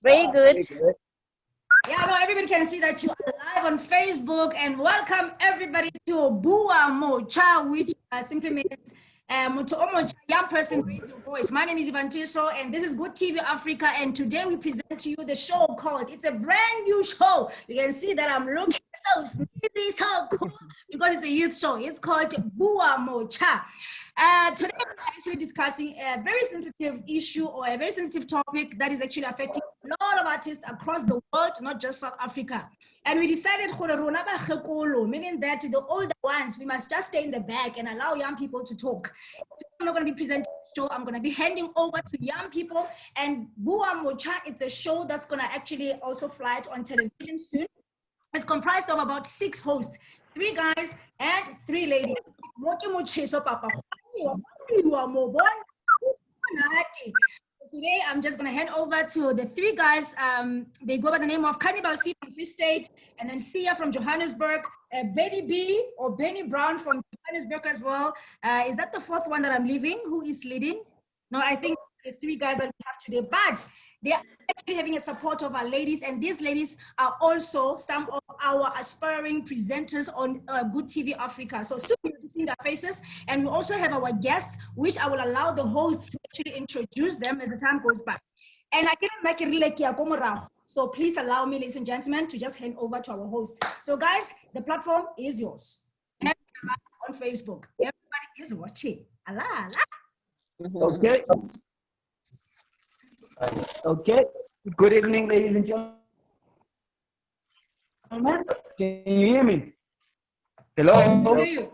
Very good. Yeah, no, everybody can see that you are live on Facebook, and welcome everybody to BUA MOTJHA, which simply means young person, raise your voice. My name is Ivan Tiso, and this is Good TV Africa, and today we present to you the show called, it's a brand new show. You can see that I'm looking so sneezy, so cool, because it's a youth show. It's called BUA MOTJHA. Today we're actually discussing a very sensitive issue or a very sensitive topic that is actually affecting a lot of artists across the world, not just South Africa. And we decided, meaning that the older ones, we must just stay in the back and allow young people to talk. I'm not going to be presenting the show. I'm going to be handing over to young people. And BUA MOTJHA, it's a show that's going to actually also fly on television soon. It's comprised of about 6 hosts, 3 guys and 3 ladies. Today, I'm just going to hand over to the 3 guys. They go by the name of Cannibal C from Free State, and then Sia from Johannesburg, Betty B or Benny Brown from Johannesburg as well. Is that the 4th one that I'm leaving? Who is leading? No, I think the 3 guys that we have today, but they are actually having a support of our ladies, and these ladies are also some of our aspiring presenters on Good TV Africa. So soon you'll be seeing their faces, and we also have our guests, which I will allow the host to actually introduce them as the time goes by. And I cannot make it really clear, so please allow me, ladies and gentlemen, to just hand over to our host. So guys, the platform is yours. And on Facebook, everybody is watching. Allah, Allah. Okay. Okay. Good evening, ladies and gentlemen. Can you hear me? Hello? Can hear you.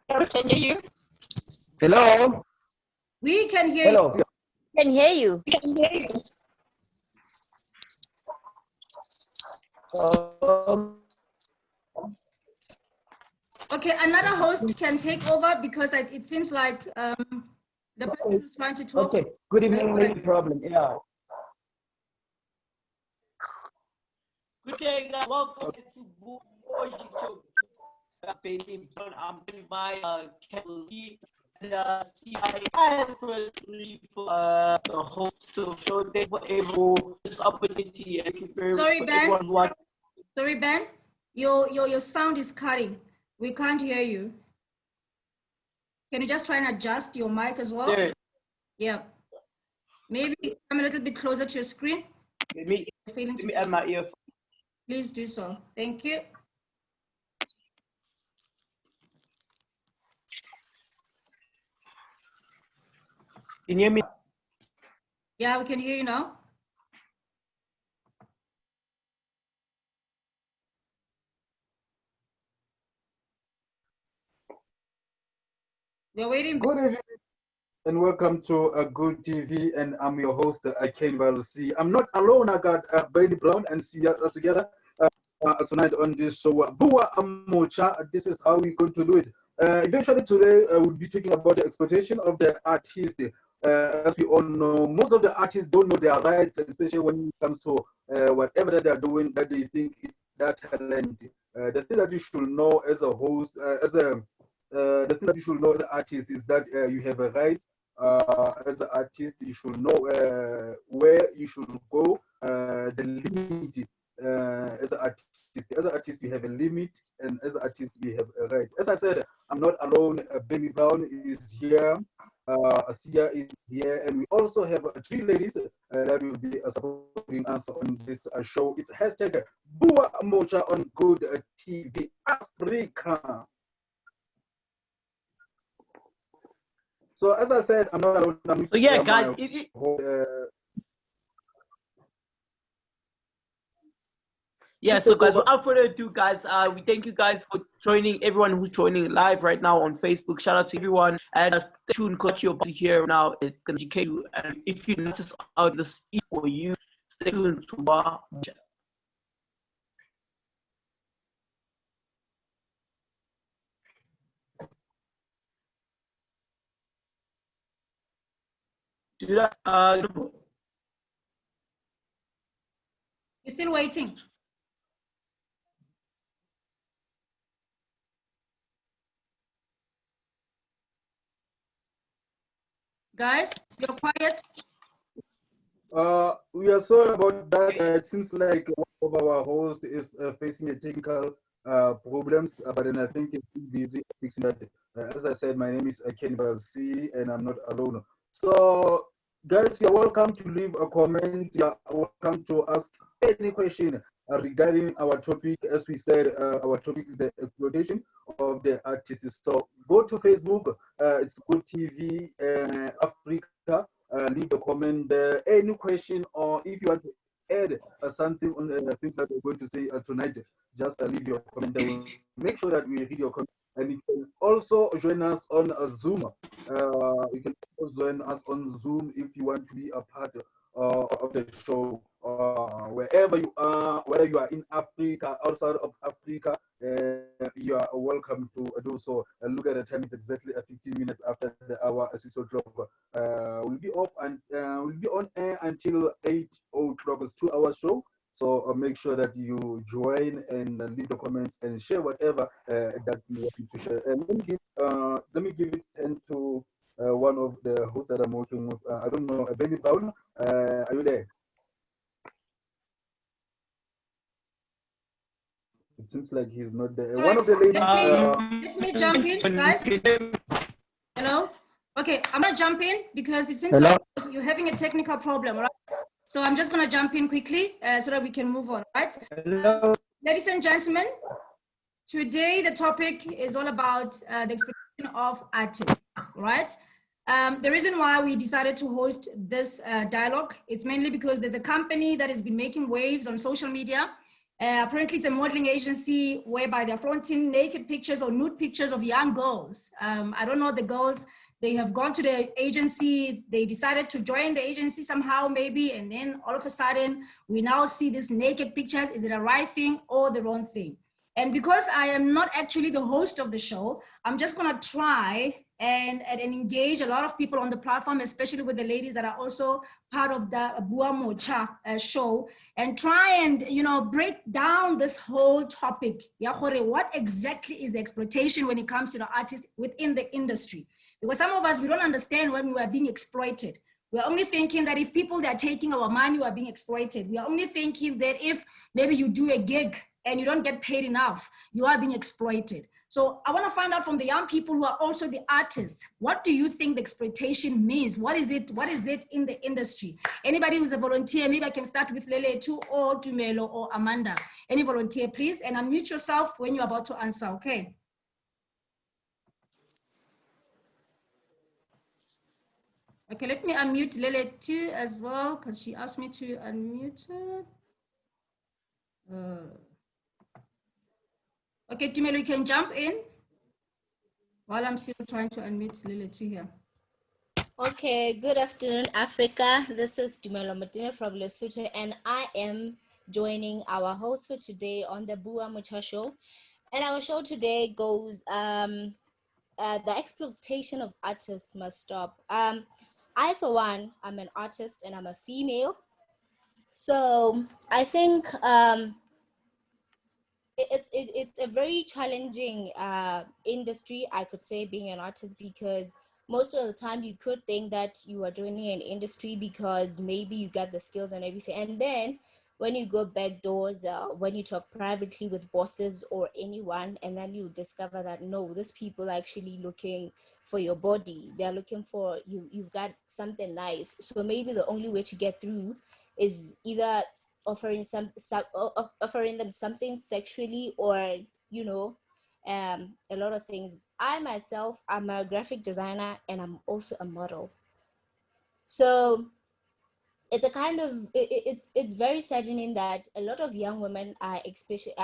Can hear you. Hello? We can hear Hello? you. Can hear you. We can hear you. Okay, another host can take over because it seems like the person who's trying to talk. Okay. Good evening, ladies. Problem. Yeah. Good day, guys. Welcome to MOTJHA. I'm joined by Kelly and CIS the host of the show. They were able this opportunity. Thank you very Sorry, much. Ben. Sorry, Ben. Your sound is cutting. We can't hear you. Can you just try and adjust your mic as well? There. Yeah. Maybe come a little bit closer to your screen. Let me add my earphone. Please do so. Thank you. Can you hear me? Yeah, we can hear you now. We're waiting. Good evening and welcome to a Good TV, and I'm your host, Cannibal C. I'm not alone. I got Bailey Brown and Sia together tonight on this show. BUA MOTJHA. This is how we're going to do it. Eventually today we'll be talking about the exploitation of the artist. As we all know, most of the artists don't know their rights, especially when it comes to whatever that they're doing that they think is their talent. The thing that you should know as a host, the thing that you should know as an artist is that you have a right. As an artist, you should know where you should go, the limit. As an artist, you have a limit, and as an artist, we have a right. As I said, I'm not alone. Benny Brown is here. Sia is here, and we also have 3 ladies that will be supporting us on this show. It's hashtag BUA MOTJHA on Good TV Africa. So as I said, I'm not alone. So yeah, guys. Yeah, so guys, without further ado, guys, we thank you guys for joining, everyone who's joining live right now on Facebook. Shout out to everyone, and stay tuned, because you're about to hear now is going to educate you, and if you notice out the speed for you, stay tuned to BUA MOTJHA. You're still waiting. Guys, you're quiet. We are sorry about that. It seems like one of our hosts is facing a technical problems, but then I think he's busy fixing that. As I said, my name is Ken C, and I'm not alone. So, guys, you're welcome to leave a comment. You're welcome to ask any question regarding our topic. As we said, our topic is the exploitation of the artists. So, go to Facebook. It's Good TV Africa. Leave a comment there, any question, or if you want to add something on the things that we're going to say tonight, just leave your comment there. We'll make sure that we read your comment. And you can also join us on Zoom. You can also join us on Zoom if you want to be a part of the show. Wherever you are, whether you are in Africa, outside of Africa, you are welcome to do so. Look at the time; it's exactly 15 minutes after the hour 6 o'clock. We'll be off and we'll be on air until 8 o'clock. It's 2 hour show. So make sure that you join and leave the comments and share whatever that you want to share. And let me give it to one of the hosts that I'm working with. I don't know, Benny Brown. Are you there? It seems like he's not there. All One right, of the ladies. let me jump in, guys. Hello. Okay, I'm gonna jump in because it seems Hello? like you're having a technical problem, right? So I'm just gonna jump in quickly so that we can move on, right? Hello? Ladies and gentlemen, today the topic is all about the exploitation of artists, right? The reason why we decided to host this dialogue, it's mainly because there's a company that has been making waves on social media. Apparently it's a modeling agency whereby they're flaunting naked pictures or nude pictures of young girls. I don't know the girls, they have gone to the agency, they decided to join the agency somehow maybe, and then all of a sudden we now see these naked pictures. Is it a right thing or the wrong thing? And because I am not actually the host of the show, I'm just gonna try and engage a lot of people on the platform, especially with the ladies that are also part of the BUA MOTJHA show, and try and break down this whole topic. What exactly is the exploitation when it comes to the artists within the industry? Because some of us, we don't understand when we are being exploited. We're only thinking that if people that are taking our money are being exploited. We are only thinking that if maybe you do a gig and you don't get paid enough, you are being exploited. So I want to find out from the young people who are also the artists, what do you think the exploitation means? What is it in the industry? Anybody who's a volunteer, maybe I can start with Lele too, or Tumelo or Amanda. Any volunteer, please, and unmute yourself when you're about to answer, okay? Okay, let me unmute Lele too as well, because she asked me to unmute her. Okay, Tumelo, you can jump in while I'm still trying to unmute Lele too here. Okay, good afternoon, Africa. This is Dumelo Martina from Lesotho, and I am joining our host for today on the BUA MOTJHA show. And our show today goes, the exploitation of artists must stop. I, for one, I'm an artist and I'm a female. So I think it's a very challenging industry, I could say, being an artist, because most of the time you could think that you are joining an industry because maybe you got the skills and everything, and then when you go back doors, when you talk privately with bosses or anyone, and then you discover that no, these people are actually looking for your body, they're looking for you, you've got something nice, so maybe the only way to get through is either offering offering them something sexually, or a lot of things. I myself, I'm a graphic designer and I'm also a model, so it's a kind of it's very saddening that a lot of young women are especially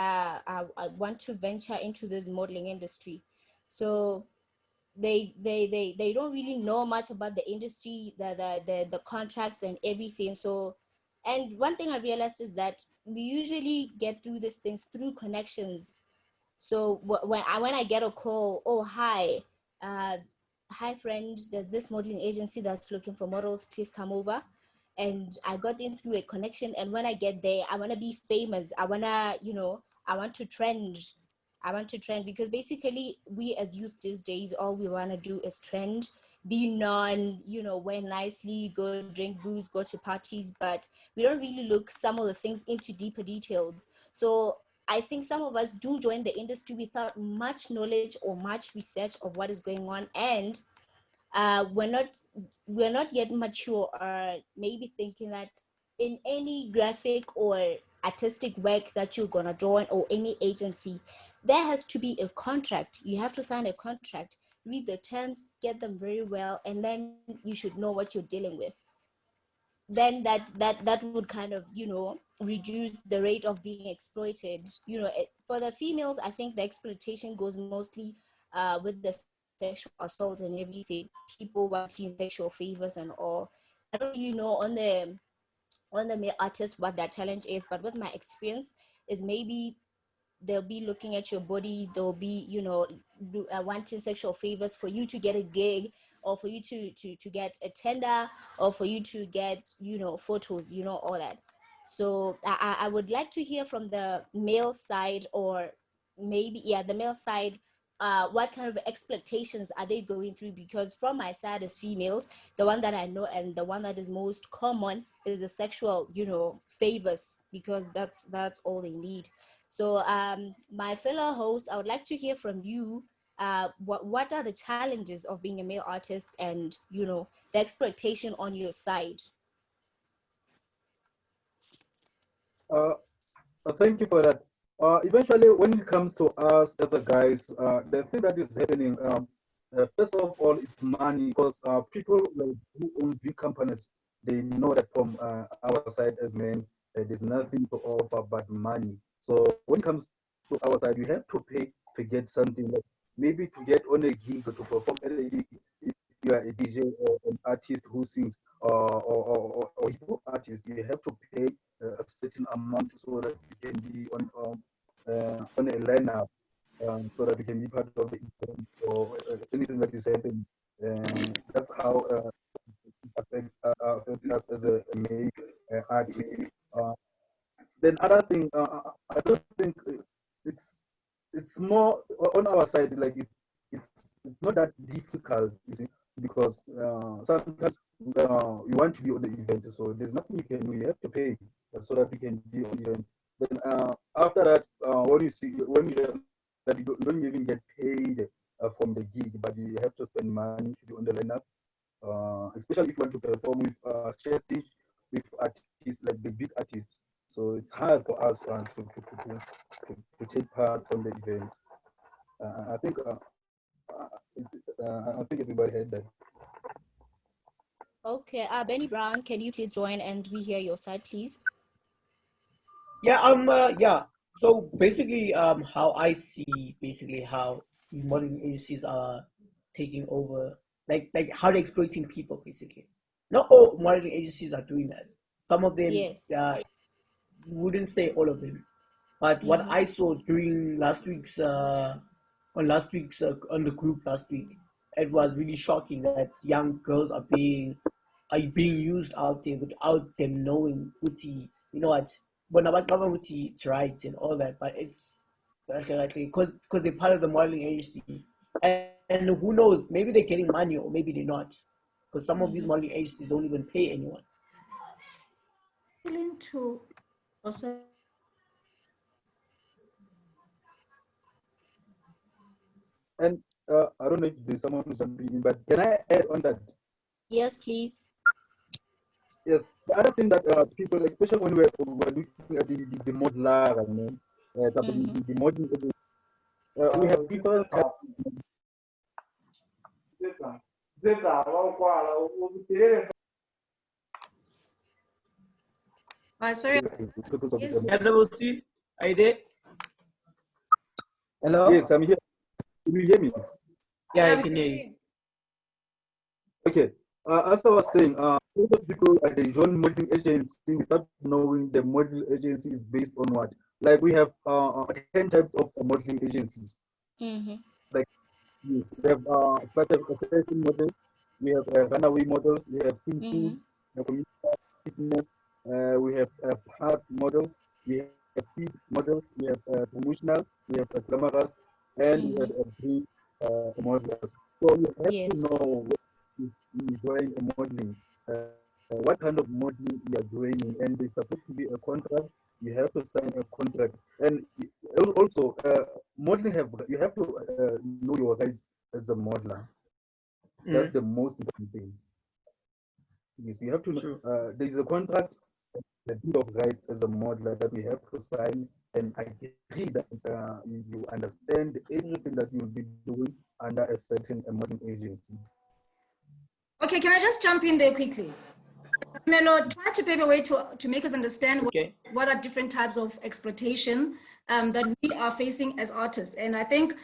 want to venture into this modeling industry. So they don't really know much about the industry, the contracts and everything. So, and one thing I realized is that we usually get through these things through connections. So when I get a call, oh uh hi friend, there's this modeling agency that's looking for models, please come over. And I got in through a connection, and when I get there, I want to be famous, I want to I want to trend. I want to trend because basically we as youth these days, all we want to do is trend, be non, wear nicely, go drink booze, go to parties, but we don't really look some of the things into deeper details. So I think some of us do join the industry without much knowledge or much research of what is going on, and we're not yet mature, or maybe thinking that in any graphic or artistic work that you're gonna join, or any agency, there has to be a contract. You have to sign a contract, read the terms, get them very well, and then you should know what you're dealing with. Then that would kind of reduce the rate of being exploited. For the females, I think the exploitation goes mostly with the sexual assault and everything, people wanting sexual favors and all. I don't really know on the male artist what that challenge is, but with my experience is maybe they'll be looking at your body, they'll be wanting sexual favors for you to get a gig, or for you to get a tender, or for you to get photos, all that. So I would like to hear from the male side, or maybe the male side, what kind of expectations are they going through? Because from my side as females, the one that I know and the one that is most common is the sexual favors, because that's all they need. So my fellow host, I would like to hear from you. What are the challenges of being a male artist, and the exploitation on your side? Thank you for that. Eventually, when it comes to us as a guys, the thing that is happening, first of all, it's money, because people like who own big companies, they know that from our side as men, there's nothing to offer but money. So when it comes to our side, you have to pay to get something, like maybe to get on a gig or to perform at a gig. If you are a DJ or an artist who sings, or hip hop artist, you have to pay a certain amount so that you can be on a lineup, so that you can be part of the event or anything that is happening. That's how it affects us as a male artist. Uh, then other thing, I don't think it's it's more on our side. Like it's it's not that difficult, you see, because sometimes you want to be on the event, so there's nothing you can do. You have to pay so that you can be on the event. Then after that, when you realize that you don't even get paid from the gig, but you have to spend money to be on the lineup. Especially if you want to perform with share stage with artists like the big artists. So it's hard for us to take part on the events. I think I think everybody had that. Okay, Benny Brown, can you please join and we hear your side, please? Yeah. So basically, how I see basically how modeling agencies are taking over, like how they're exploiting people basically. Not all modeling agencies are doing that. Some of them, Yes. wouldn't say all of them, but what I saw during on the group last week, it was really shocking that young girls are being used out there without them knowing Uti, you know what, when about Uti it's right and all that, but it's actually because they're part of the modeling agency, and who knows, maybe they're getting money or maybe they're not, because some of these modeling agencies don't even pay anyone. Willing to also. And I don't know if there's someone who's jumping in, but can I add on that? Yes, please. Yes. The other thing that people, especially when we're looking at the modeler, the modeling, we have people. Sorry. Yes. SWC, are you there? Hello? Yes, I'm here. Can you hear me? Yeah, I can hear you. Okay. As I was saying, a lot of people they join modeling agency without knowing the modeling agency is based on what. Like we have 10 types of modeling agencies. Like yes, we have such as a fashion model, we have runaway models, we have swimsuit, community fitness, we have a part model, we have feed model, we have promotional, we have glamorous, and we have a brief modelers. So you have to Yes. know what join a modeling, what kind of modeling you are joining, and there's supposed to be a contract. You have to sign a contract, and also modeling you have to know your rights as a modeler. That's the most important thing. You have to Sure. there is a contract, the deed of rights as a modeler that we have to sign and agree that you understand everything that you'll be doing under a certain modeling agency. Okay, can I just jump in there quickly? Melo, try to pave a way to make us understand what are different types of exploitation that we are facing as artists. And I think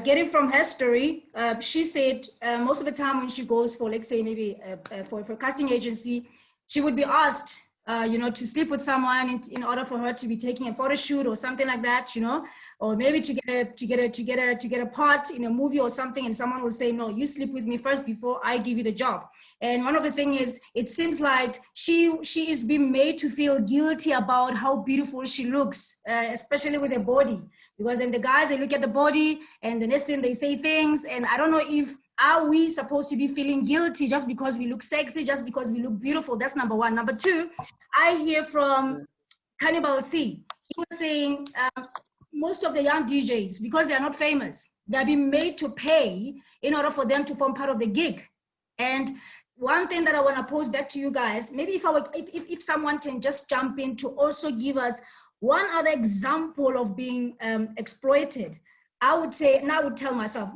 getting from her story, she said most of the time when she goes for, let's say, maybe for a casting agency, she would be asked, to sleep with someone in order for her to be taking a photo shoot or something like that, or maybe to get a part in a movie or something, and someone will say, no, you sleep with me first before I give you the job. And one of the things is, it seems like she is being made to feel guilty about how beautiful she looks, especially with her body, because then the guys, they look at the body and the next thing they say things, and I don't know if are we supposed to be feeling guilty just because we look sexy, just because we look beautiful? That's number one. Number two, I hear from Cannibal C. He was saying most of the young DJs, because they are not famous, they're being made to pay in order for them to form part of the gig. And one thing that I want to pose back to you guys, maybe if someone can just jump in to also give us one other example of being exploited. I would say, and I would tell myself,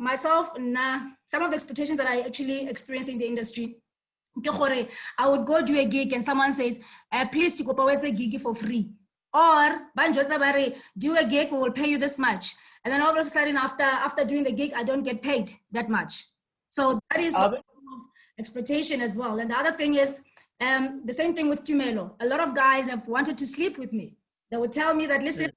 some of the expectations that I actually experienced in the industry, I would go do a gig and someone says, please, you go a gig for free. Or, do a gig, we will pay you this much. And then all of a sudden, after doing the gig, I don't get paid that much. So that is of expectation as well. And the other thing is, the same thing with Tumelo. A lot of guys have wanted to sleep with me. They would tell me that, listen,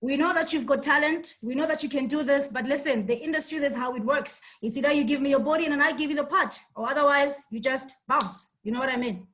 we know that you've got talent. We know that you can do this, but listen, the industry, that's how it works. It's either you give me your body and then I give you the part, or otherwise you just bounce. You know what I mean?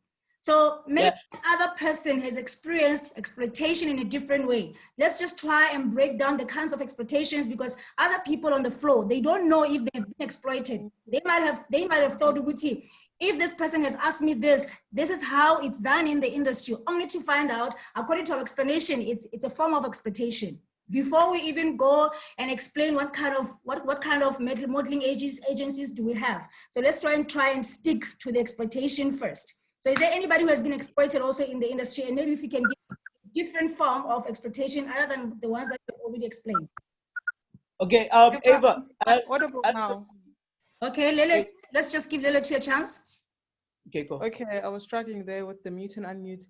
So maybe other person has experienced exploitation in a different way. Let's just try and break down the kinds of exploitations, because other people on the floor, they don't know if they've been exploited. They might have thought, Uguti, if this person has asked me this is how it's done in the industry, only to find out, according to our explanation, it's a form of exploitation. Before we even go and explain what kind of modeling agencies do we have. So let's try and stick to the exploitation first. So is there anybody who has been exploited also in the industry? And maybe if you can give a different form of exploitation other than the ones that you already explained. Okay, Ava. What about now? Okay, Lele, let's just give Lele a chance. Okay, go. Okay, I was struggling there with the mute and unmute.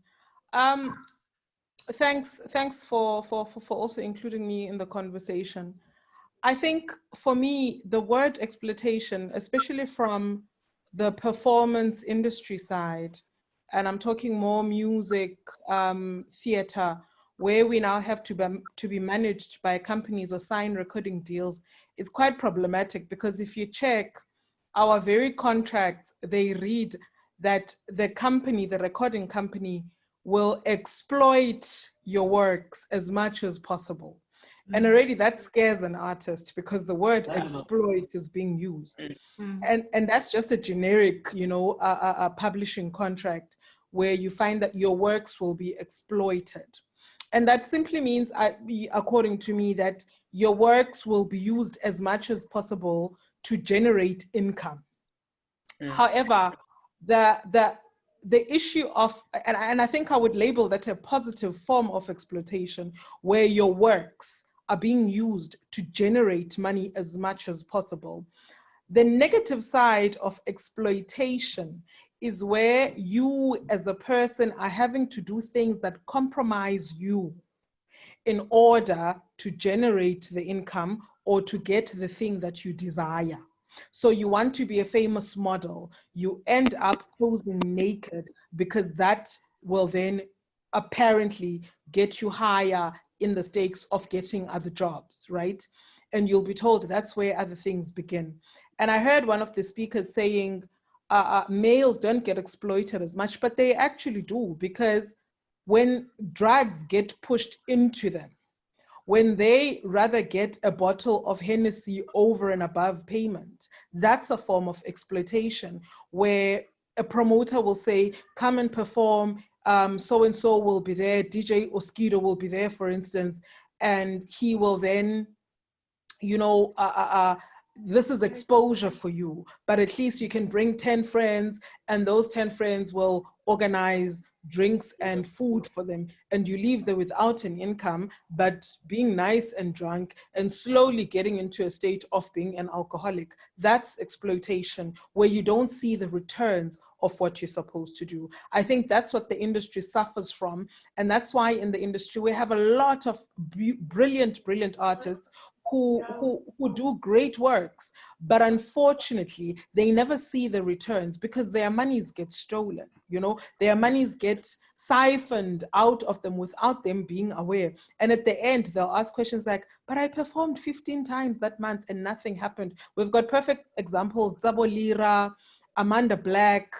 Thanks for also including me in the conversation. I think for me, the word exploitation, especially from the performance industry side, and I'm talking more music, theater, where we now have to be managed by companies or sign recording deals, is quite problematic, because if you check our very contracts, they read that the company, the recording company, will exploit your works as much as possible. And already that scares an artist, because the word exploit is being used. And that's just a generic, a publishing contract where you find that your works will be exploited. And that simply means, according to me, that your works will be used as much as possible to generate income. However, the issue of, and I think I would label that a positive form of exploitation, where your works are being used to generate money as much as possible. The negative side of exploitation is where you as a person are having to do things that compromise you in order to generate the income or to get the thing that you desire. So you want to be a famous model, you end up posing naked, because that will then apparently get you higher in the stakes of getting other jobs, right? And you'll be told that's where other things begin. And I heard one of the speakers saying, males don't get exploited as much, but they actually do, because when drugs get pushed into them, when they rather get a bottle of Hennessy over and above payment, that's a form of exploitation, where a promoter will say, come and perform, so-and-so will be there, DJ Oskido will be there, for instance, and he will then, you know, this is exposure for you, but at least you can bring 10 friends and those 10 friends will organize drinks and food for them, and you leave there without an income, but being nice and drunk and slowly getting into a state of being an alcoholic. That's exploitation, where you don't see the returns of what you're supposed to do. I think that's what the industry suffers from, and that's why in the industry we have a lot of brilliant artists who do great works, but unfortunately they never see the returns because their monies get stolen, you know, their monies get siphoned out of them without them being aware. And at the end, they'll ask questions like, but I performed 15 times that month and nothing happened. We've got perfect examples, Zabo Lira, Amanda Black,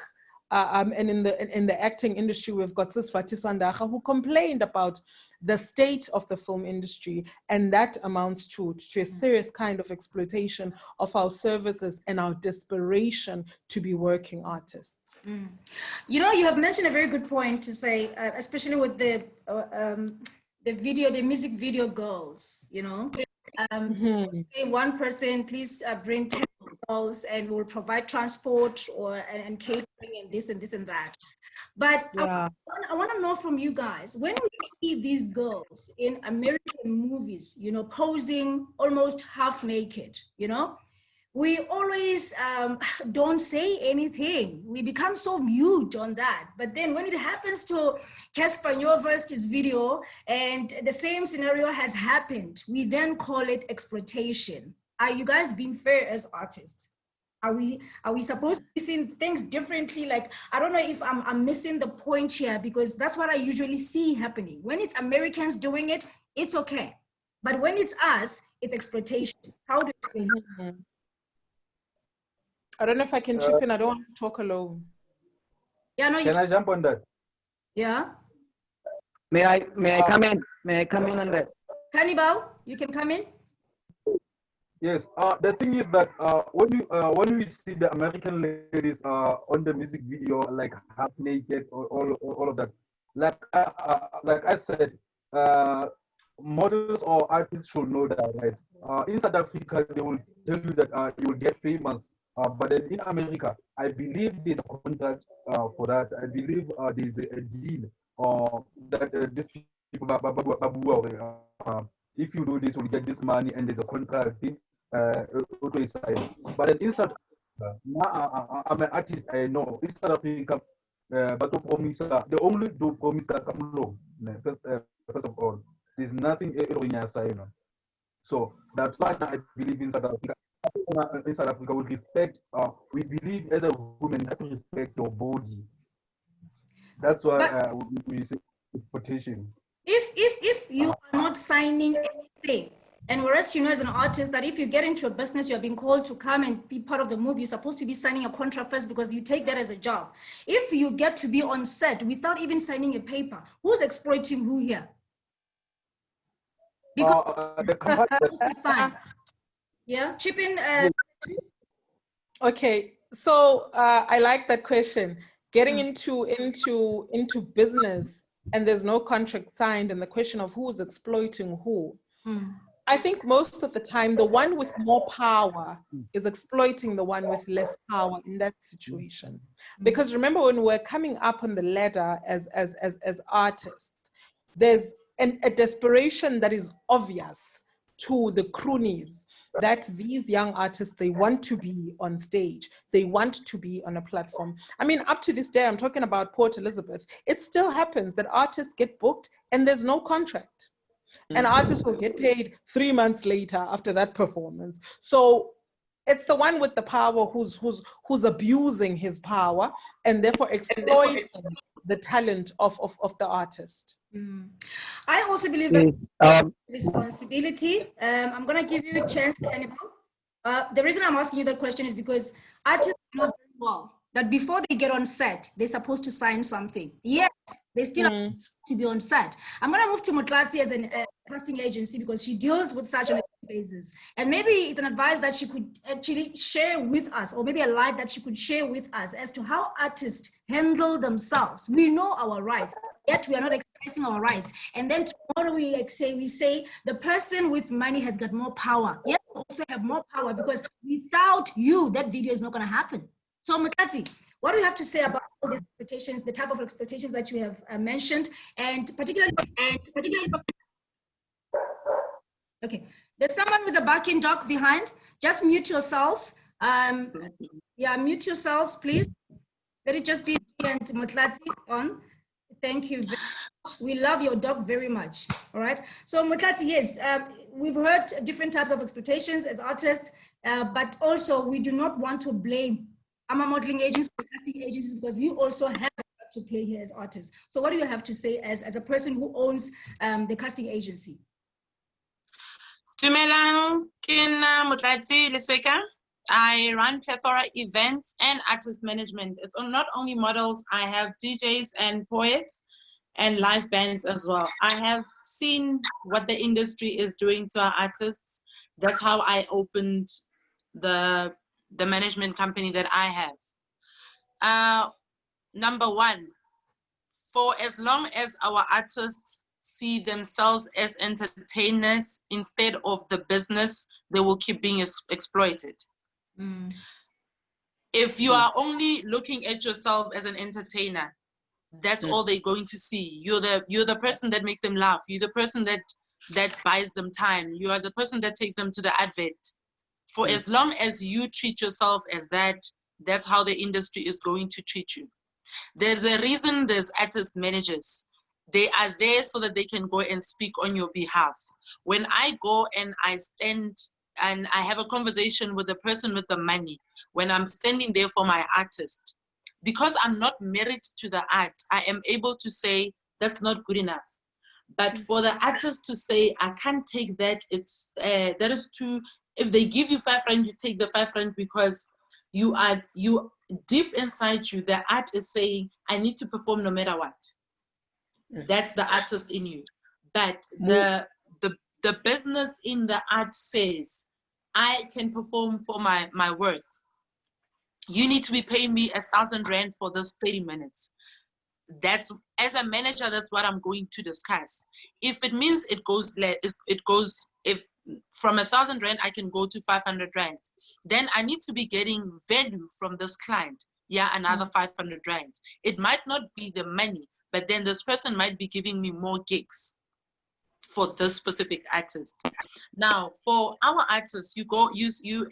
and in the acting industry, we've got Sisfati Sandaga, who complained about the state of the film industry, and that amounts to a serious kind of exploitation of our services and our desperation to be working artists. You know, you have mentioned a very good point to say, especially with the music video girls, you know, say one person, please bring 10 girls and we'll provide transport and catering and this and that. But yeah. I want to know from you guys, when we see these girls in American movies, you know, posing almost half naked, you know, we always don't say anything. We become so mute on that. But then when it happens to Casper Nyoverst's video and the same scenario has happened, we then call it exploitation. Are you guys being fair as artists? Are we supposed to be seeing things differently? Like, I don't know if I'm missing the point here, because that's what I usually see happening. When it's Americans doing it, it's okay. But when it's us, it's exploitation. How do you explain it? I don't know if I can chip in. I don't want to talk alone. Yeah, no. Can I jump on that? Yeah. May I come in? May I come in on that? Cannibal, you can come in. Yes. The thing is that when we see the American ladies on the music video, like half naked or all of that, like I said, models or artists should know that, right? In South Africa, they will tell you that you will get famous. But then in America, I believe there's a contract for that. I believe there's a deal that these people, if you do this, you'll get this money, and there's a contract. But then in South Africa, now I'm an artist, I know. In South Africa, but they only do promise that come low. First of all, there's nothing in your side. So that's why I believe in South Africa. In South Africa, we respect, we believe as a woman, you have to respect your body. That's why we say exploitation. If you are not signing anything, and whereas you know as an artist that if you get into a business, you are being called to come and be part of the movie, you're supposed to be signing a contract first because you take that as a job. If you get to be on set without even signing a paper, who's exploiting who here? Because the company sign. Yeah, chip in. Okay, so I like that question. Getting into business and there's no contract signed, and the question of who's exploiting who. I think most of the time, the one with more power is exploiting the one with less power in that situation. Because remember, when we're coming up on the ladder as artists, there's a desperation that is obvious to the croonies that these young artists, they want to be on stage. They want to be on a platform. I mean, up to this day, I'm talking about Port Elizabeth. It still happens that artists get booked and there's no contract. And artists will get paid 3 months later after that performance. So it's the one with the power who's abusing his power and therefore exploiting the talent of the artist. I also believe that responsibility. I'm going to give you a chance, Cannibal. The reason I'm asking you that question is because artists know very well that before they get on set, they're supposed to sign something. Yet, they still have to be on set. I'm going to move to Motlati as a casting agency because she deals with such an basis. And maybe it's an advice that she could actually share with us, or maybe a light that she could share with us as to how artists handle themselves. We know our rights, yet we are not expressing our rights. And then tomorrow we say the person with money has got more power. Yes, we also have more power, because without you, that video is not going to happen. So Mokati, what do you have to say about all these expectations, the type of expectations that you have mentioned, and particularly. Okay, there's someone with a barking dog behind. Just mute yourselves. Yeah, mute yourselves, please. Let it just be me and Motlati on. Thank you very much. We love your dog very much. All right. So Motlati, yes, we've heard different types of expectations as artists, but also we do not want to blame AMA modeling agencies, casting agencies, because we also have to play here as artists. So what do you have to say as a person who owns the casting agency? Dumelang, ke nna Motlati Leseka. I run plethora events and artist management. It's not only models, I have DJs and poets and live bands as well. I have seen what the industry is doing to our artists. That's how I opened the management company that I have. Number one, for as long as our artists see themselves as entertainers instead of the business, they will keep being exploited. Mm. If you are only looking at yourself as an entertainer, that's all they're going to see. You're the person that makes them laugh. You're the person that buys them time. You are the person that takes them to the advert. For as long as you treat yourself as that, that's how the industry is going to treat you. There's a reason there's artist managers. They are there so that they can go and speak on your behalf. When I go and I stand and I have a conversation with the person with the money, when I'm standing there for my artist, because I'm not married to the art, I am able to say that's not good enough. But for the artist to say, I can't take that, that is too, if they give you R5, you take the R5 because you deep inside you, the art is saying, I need to perform no matter what. That's the artist in you. But the business in the art says, I can perform for my worth. You need to be paying me 1,000 rand for this 30 minutes. That's, as a manager, that's what I'm going to discuss. If it means it goes, if from 1,000 rand, I can go to 500 rand, then I need to be getting value from this client. Yeah, another 500 rand. It might not be the money, but then this person might be giving me more gigs for this specific artist. Now, for our artists, you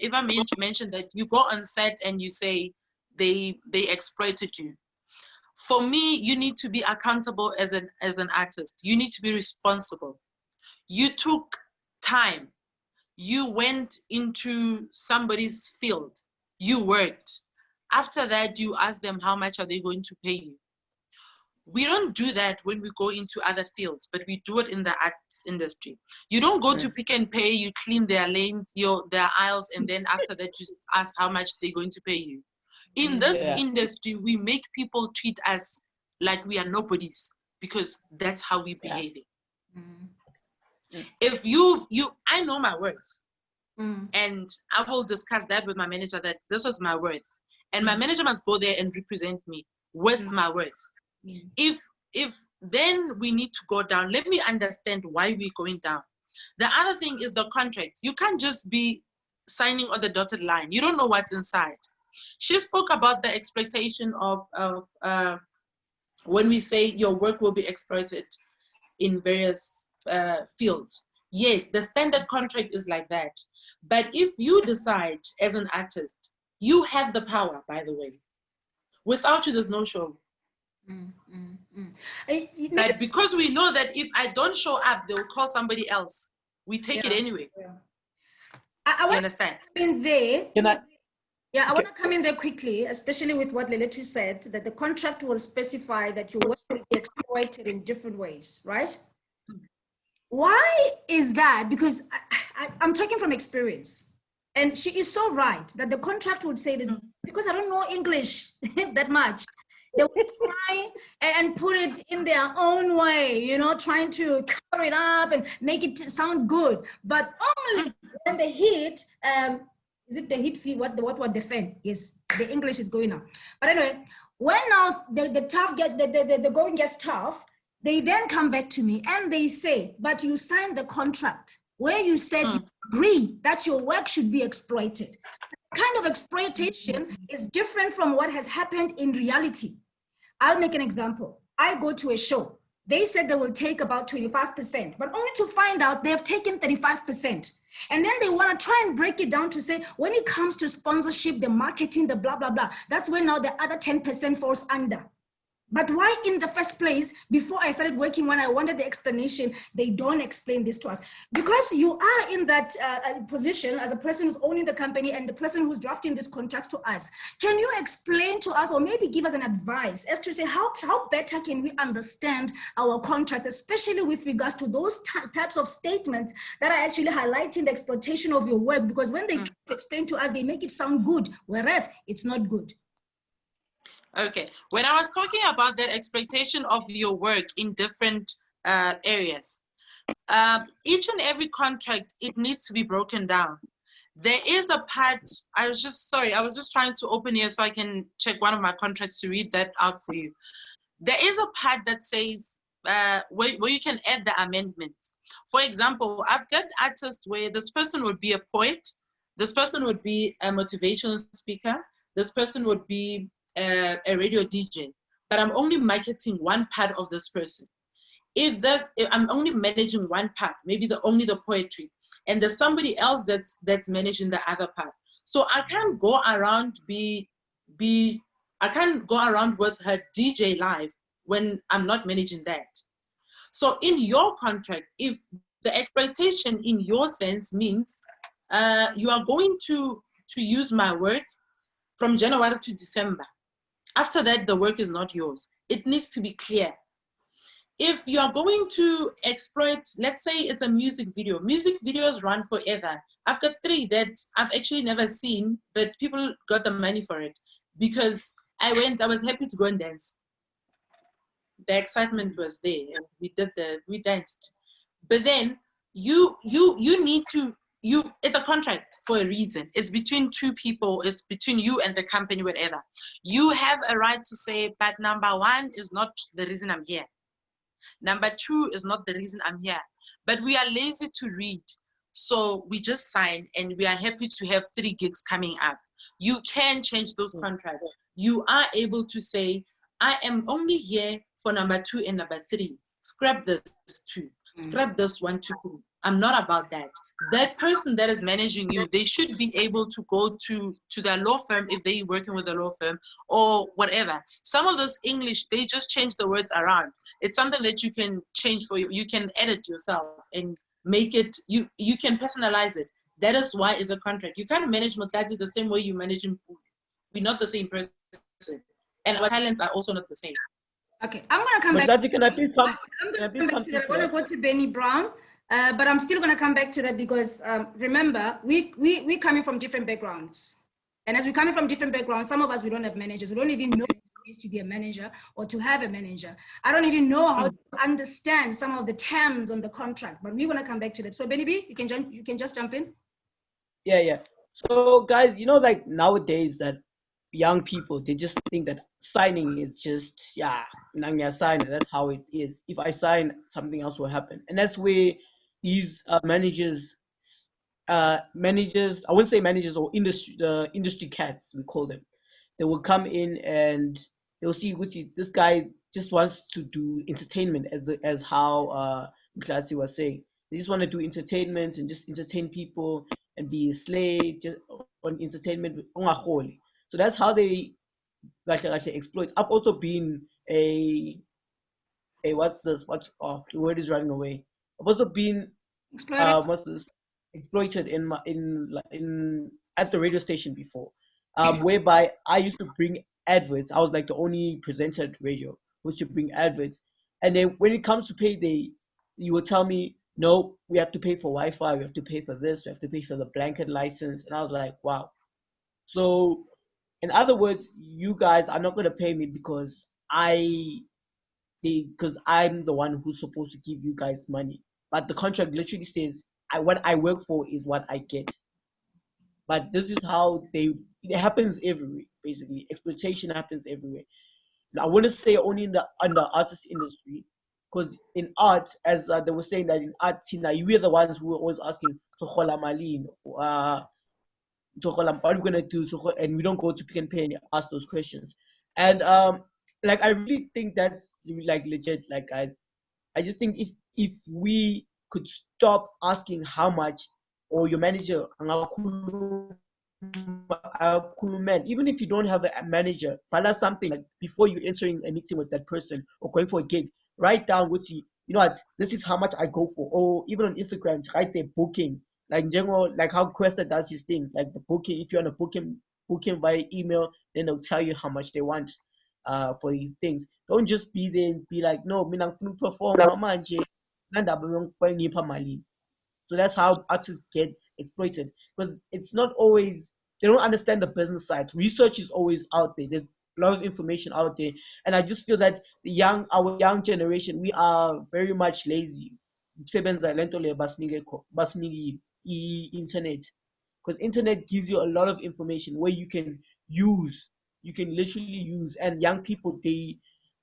Eva mentioned that you go on set and you say they exploited you. For me, you need to be accountable as an artist. You need to be responsible. You took time. You went into somebody's field. You worked. After that, you ask them how much are they going to pay you. We don't do that when we go into other fields, but we do it in the arts industry. You don't go to Pick and Pay, you clean their lanes, their aisles, and then after that you ask how much they're going to pay you. In this industry, we make people treat us like we are nobodies because that's how we behave. If I know my worth, and I will discuss that with my manager that this is my worth, and my manager must go there and represent me with my worth. If then we need to go down, let me understand why we're going down. The other thing is the contract. You can't just be signing on the dotted line. You don't know what's inside. She spoke about the exploitation of when we say your work will be exploited in various fields. Yes, the standard contract is like that. But if you decide as an artist, you have the power, by the way. Without you, there's no show. But because we know that if I don't show up, they'll call somebody else. We take it anyway. I you understand? In there. I want to come in there quickly, especially with what Leletu said, that the contract will specify that your work will be exploited in different ways, right? Why is that? Because I'm talking from experience. And she is so right that the contract would say this, because I don't know English that much. They will try and put it in their own way, trying to cover it up and make it sound good. But only when the heat, is it the heat fee? What defend? Yes, the English is going now. But anyway, when now the going gets tough, they then come back to me and they say, but you signed the contract where you said you agree that your work should be exploited. The kind of exploitation is different from what has happened in reality. I'll make an example. I go to a show. They said they will take about 25%, but only to find out they have taken 35%. And then they want to try and break it down to say, when it comes to sponsorship, the marketing, the blah, blah, blah, that's when now the other 10% falls under. But why in the first place, before I started working, when I wanted the explanation, they don't explain this to us? Because you are in that position as a person who's owning the company and the person who's drafting these contracts to us. Can you explain to us or maybe give us an advice as to say how better can we understand our contracts, especially with regards to those types of statements that are actually highlighting the exploitation of your work? Because when they explain to us, they make it sound good, whereas it's not good. Okay, when I was talking about that exploitation of your work in different areas, each and every contract, it needs to be broken down. There is a part, I was just trying to open here so I can check one of my contracts to read that out for you. There is a part that says where you can add the amendments. For example, I've got artists where this person would be a poet, this person would be a motivational speaker, this person would be a radio DJ, but I'm only marketing one part of this person. If I'm only managing one part, maybe only the poetry, and there's somebody else that's managing the other part. So I can't go around I can't go around with her DJ live when I'm not managing that. So in your contract, if the exploitation in your sense means you are going to use my work from January to December. After that, the work is not yours. It needs to be clear. If you are going to exploit, let's say it's a music video. Music videos run forever. I've got 3 that I've actually never seen, but people got the money for it because I was happy to go and dance. The excitement was there and we danced. But then you need to, it's a contract for a reason. It's between 2 people. It's between you and the company, whatever. You have a right to say, but number 1 is not the reason I'm here. Number 2 is not the reason I'm here. But we are lazy to read. So we just sign and we are happy to have 3 gigs coming up. You can change those contracts. You are able to say, I am only here for number 2 and number 3. Scrap this 2. Scrap this 1, 2, 3. I'm not about that. That person that is managing you, they should be able to go to their law firm if they're working with a law firm or whatever. Some of those English, they just change the words around. It's something that you can change for you. You can edit yourself and make it, you can personalize it. That is why it's a contract. You can't manage MOTJHA the same way you manage him. We're not the same person. And our talents are also not the same. Okay, I'm going to come back. Can I please come? I'm going to come back to that. I want to go to Benny Brown, but I'm still going to come back to that because remember, we're coming from different backgrounds. And as we're coming from different backgrounds, some of us, we don't have managers. We don't even know what it is to be a manager or to have a manager. I don't even know how to understand some of the terms on the contract, but we're going to come back to that. So Benny B, you can just jump in. Yeah. So guys, like nowadays that young people, they just think that signing is just, I'm sign it. That's how it is. If I sign, something else will happen. And that's where these managers, I wouldn't say managers or the industry cats, we call them. They will come in and they'll see, this guy just wants to do entertainment as how MOTJHA was saying. They just want to do entertainment and just entertain people and be a slave just on entertainment. So that's how they actually exploit. I've also been the word is running away. I've also been exploited at the radio station before, whereby I used to bring adverts. I was like the only presenter at radio who used to bring adverts, and then when it comes to pay, you will tell me, no, we have to pay for Wi-Fi, we have to pay for this, we have to pay for the blanket license, and I was like, wow. So in other words, you guys are not going to pay me because I'm the one who's supposed to give you guys money. But the contract literally says what I work for is what I get. But this is how it happens everywhere. Basically, exploitation happens everywhere. I wouldn't say only in the artist industry, because in art, as they were saying that in art, Tina, we're the ones who were always asking, "Sokola Malin, what are we gonna do?" And we don't go to Pick and Pay and ask those questions. And like I really think that's like legit, like guys. I just think if we could stop asking how much, or your manager, even if you don't have a manager, but something like before you entering a meeting with that person or going for a gig, write down what you know what, this is how much I go for. Or even on Instagram, write their booking, like in general, like how Questa does his thing, like the booking. If you want to booking via email, then they'll tell you how much they want for these things. Don't just be there and be like, no, mina ngifuna perform manje, nandaba ngipha malini. So that's how artists get exploited, because it's not always, they don't understand the business side. Research is always out there. There's a lot of information out there, and I just feel that our young generation, we are very much lazy. Internet, because internet gives you a lot of information where you can literally use, and young people, they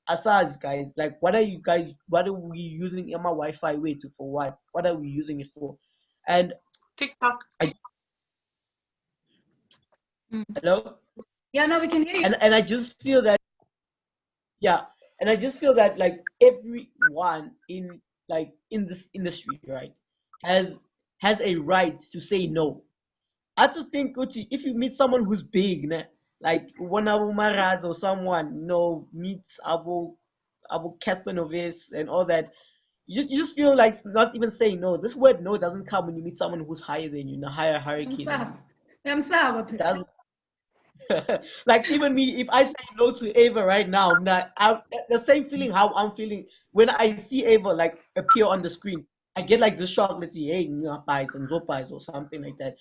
aside, guys, like what are we using my Wi-Fi way to, for what are we using it for? And TikTok. Hello? Yeah, no, we can hear you. And I just feel that, and I just feel that like everyone in this industry, right, has a right to say no. I just think, Uchi, if you meet someone who's big, like one of Maraz or someone, meets Abu Kaspanovich and all that, you just feel like not even saying no. This word no doesn't come when you meet someone who's higher than you, in a higher hierarchy. I'm sorry. Like even me, if I say no to Ava right now, the same feeling how I'm feeling when I see Ava like appear on the screen. I get like this shock, let's see, hey, or something like that.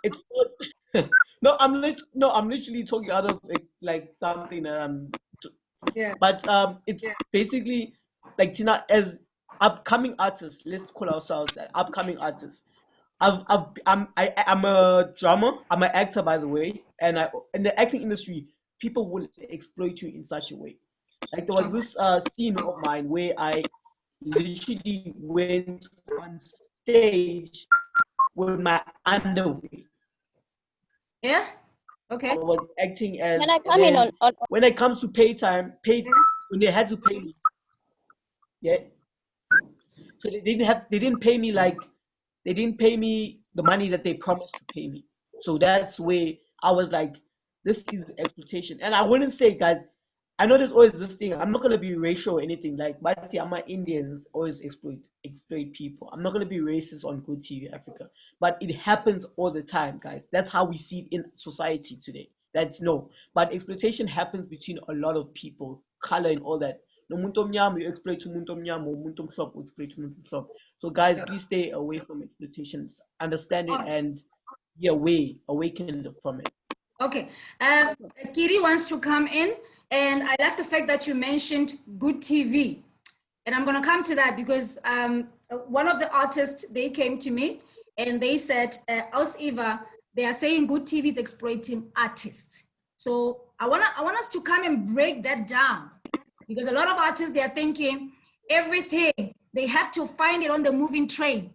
It's no, I'm literally talking out of like something that but it's basically like, Tina, as upcoming artists, let's call ourselves upcoming artists. I'm a drummer. I'm an actor, by the way, and in the acting industry, people will exploit you in such a way. Like there was this scene of mine where I literally went on stage with my underwear. Yeah. Okay. I was acting as. Can I come in on when it comes to pay time, when they had to pay me, yeah. So they didn't pay me the money that they promised to pay me. So that's where I was like, this is exploitation. And I wouldn't say, guys, I know there's always this thing. I'm not gonna be racial or anything. Like, but I'm Indians always exploit people. I'm not gonna be racist on Good TV Africa, but it happens all the time, guys. That's how we see it in society today. But exploitation happens between a lot of people, color and all that. No muntu omnyama, you exploit umuntu omnyama, or umuntu omhlophe, you exploit umuntu omhlophe. So guys, please stay away from exploitation. Understand it and be awakened from it. Okay. Kiri wants to come in, and I like the fact that you mentioned Good TV. And I'm going to come to that because one of the artists, they came to me and they said, Aus Eva, they are saying Good TV is exploiting artists. So I want us to come and break that down, because a lot of artists, they are thinking everything, they have to find it on the moving train.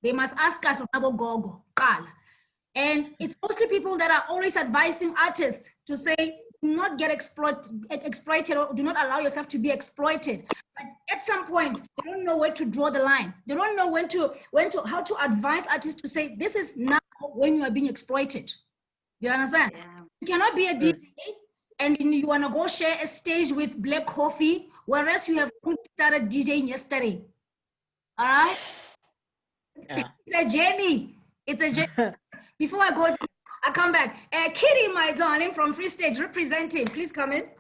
They must ask us, and it's mostly people that are always advising artists to say, do not get exploited, or do not allow yourself to be exploited. But at some point, they don't know where to draw the line. They don't know how to advise artists to say, this is now when you are being exploited. You understand? Yeah. You cannot be a DJ and you want to go share a stage with Black Coffee, whereas you have started DJing yesterday. All right? Yeah. It's a journey. It's a journey. Before I come back. Kitty, my darling, from Free Stage, representing. Please come in.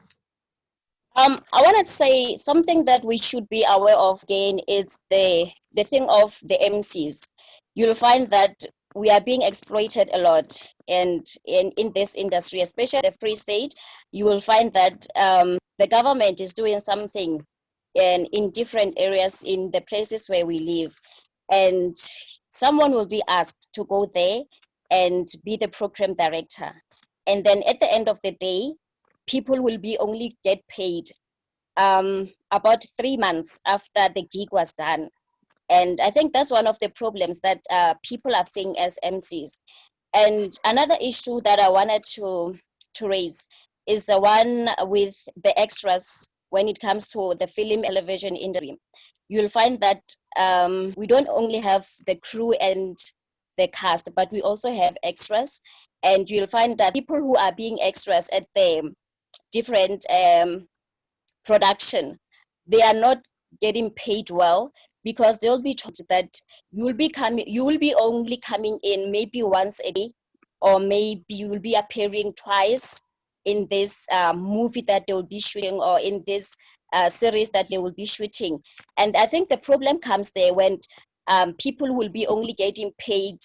I wanted to say something that we should be aware of again is the thing of the MCs. You'll find that we are being exploited a lot, and in this industry, especially the Free State, you will find that the government is doing something in different areas in the places where we live, and someone will be asked to go there and be the program director. And then at the end of the day, people will be only get paid about 3 months after the gig was done. And I think that's one of the problems that people are seeing as MCs. And another issue that I wanted to raise is the one with the extras when it comes to the film television industry. You'll find that we don't only have the crew and the cast, but we also have extras. And you'll find that people who are being extras at the different production, they are not getting paid well, because they'll be told that you will be only coming in maybe once a day, or maybe you will be appearing twice in this movie that they will be shooting, or in this series that they will be shooting. And I think the problem comes there when people will be only getting paid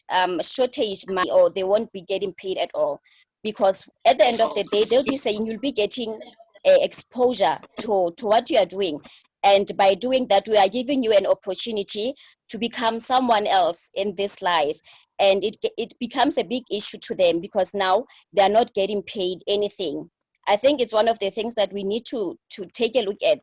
shortage money, or they won't be getting paid at all, because at the end of the day, they'll be saying you'll be getting exposure to what you are doing. And by doing that, we are giving you an opportunity to become someone else in this life. And it becomes a big issue to them, because now they are not getting paid anything. I think it's one of the things that we need to take a look at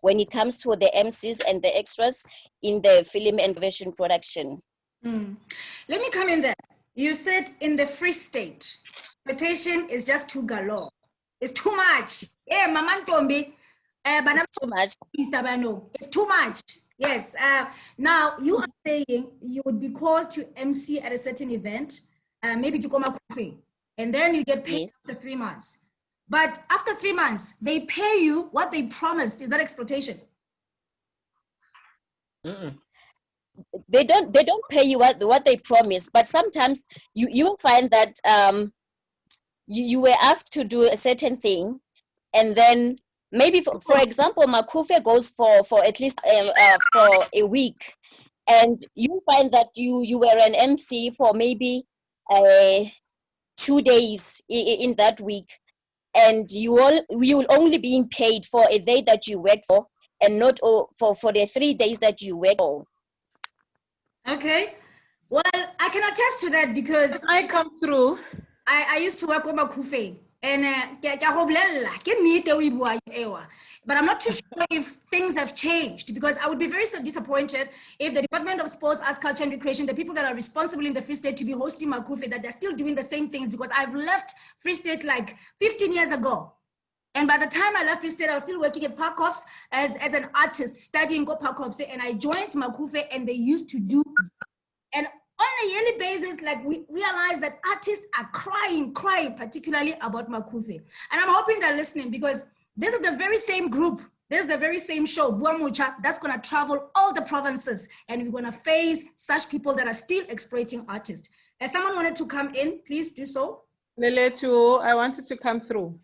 when it comes to the MCs and the extras in the film and television production. Let me come in there. You said in the Free State, exploitation is just too galore. It's too much. Yeah, Mama Tombi. But It's too much. It's too much. Yes. Now you are saying you would be called to MC at a certain event, maybe to come up, and then you get paid after 3 months. But after 3 months, they pay you what they promised. Is that exploitation? They don't pay you what they promise, but sometimes you will find that you were asked to do a certain thing, and then maybe for example, Makufe goes for at least for a week, and you find that you were an MC for maybe 2 days in that week, and you will only be paid for a day that you work for, and not for the 3 days that you work for. Okay. Well, I can attest to that, because I come through. I used to work with Makufe, and but I'm not too sure if things have changed, because I would be very disappointed if the Department of Sports, Arts, Culture and Recreation, the people that are responsible in the Free State to be hosting Makufe, that they're still doing the same things, because I've left Free State like 15 years ago. And by the time I left Free State, I was still working at Parkhoffs as an artist, studying Go Parkhoffs, and I joined Makufe, and they used to do, and on a yearly basis, like, we realize that artists are crying, particularly about Makufe. And I'm hoping they're listening, because this is the very same group, this is the very same show, BUA MOTJHA, that's gonna travel all the provinces, and we're gonna face such people that are still exploiting artists. If someone wanted to come in, please do so. Leletu, I wanted to come through.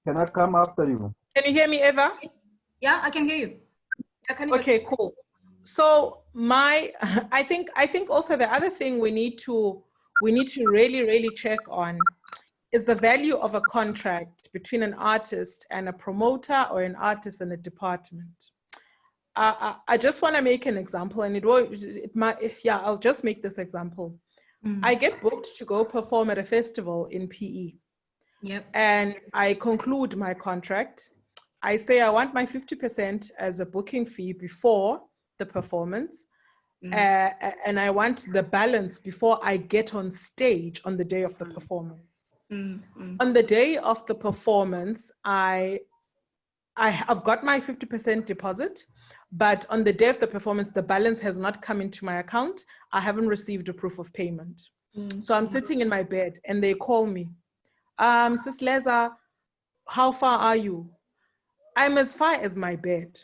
Can I come after you? Can you hear me, Eva? Yeah, I can hear you. Okay, cool. So I think also the other thing we need to really check on is the value of a contract between an artist and a promoter, or an artist and a department. I just want to make an example, and I'll just make this example. I get booked to go perform at a festival in PE. Yep. And I conclude my contract. I say I want my 50% as a booking fee before the performance, and I want the balance before I get on stage on the day of the performance. On the day of the performance, I've got my 50% deposit, but on the day of the performance, the balance has not come into my account. I haven't received a proof of payment. So I'm sitting in my bed, and they call me. Sis Leza, how far are you? I'm as far as my bed.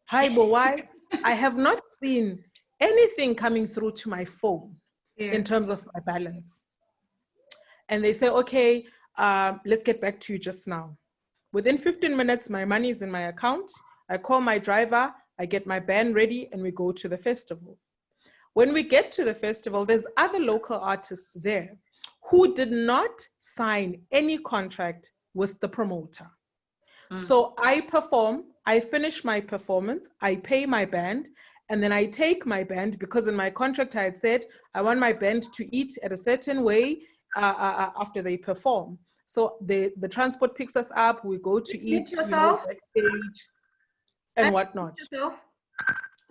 Hi, but why? I have not seen anything coming through to my phone in terms of my balance. And they say, okay, let's get back to you just now. Within 15 minutes, my money is in my account. I call my driver, I get my band ready, and we go to the festival. When we get to the festival, there's other local artists there who did not sign any contract with the promoter. So I perform, I finish my performance, I pay my band, And then I take my band, because in my contract I had said, I want my band to eat at a certain way after they perform. So the transport picks us up, we go to eat, backstage and whatnot.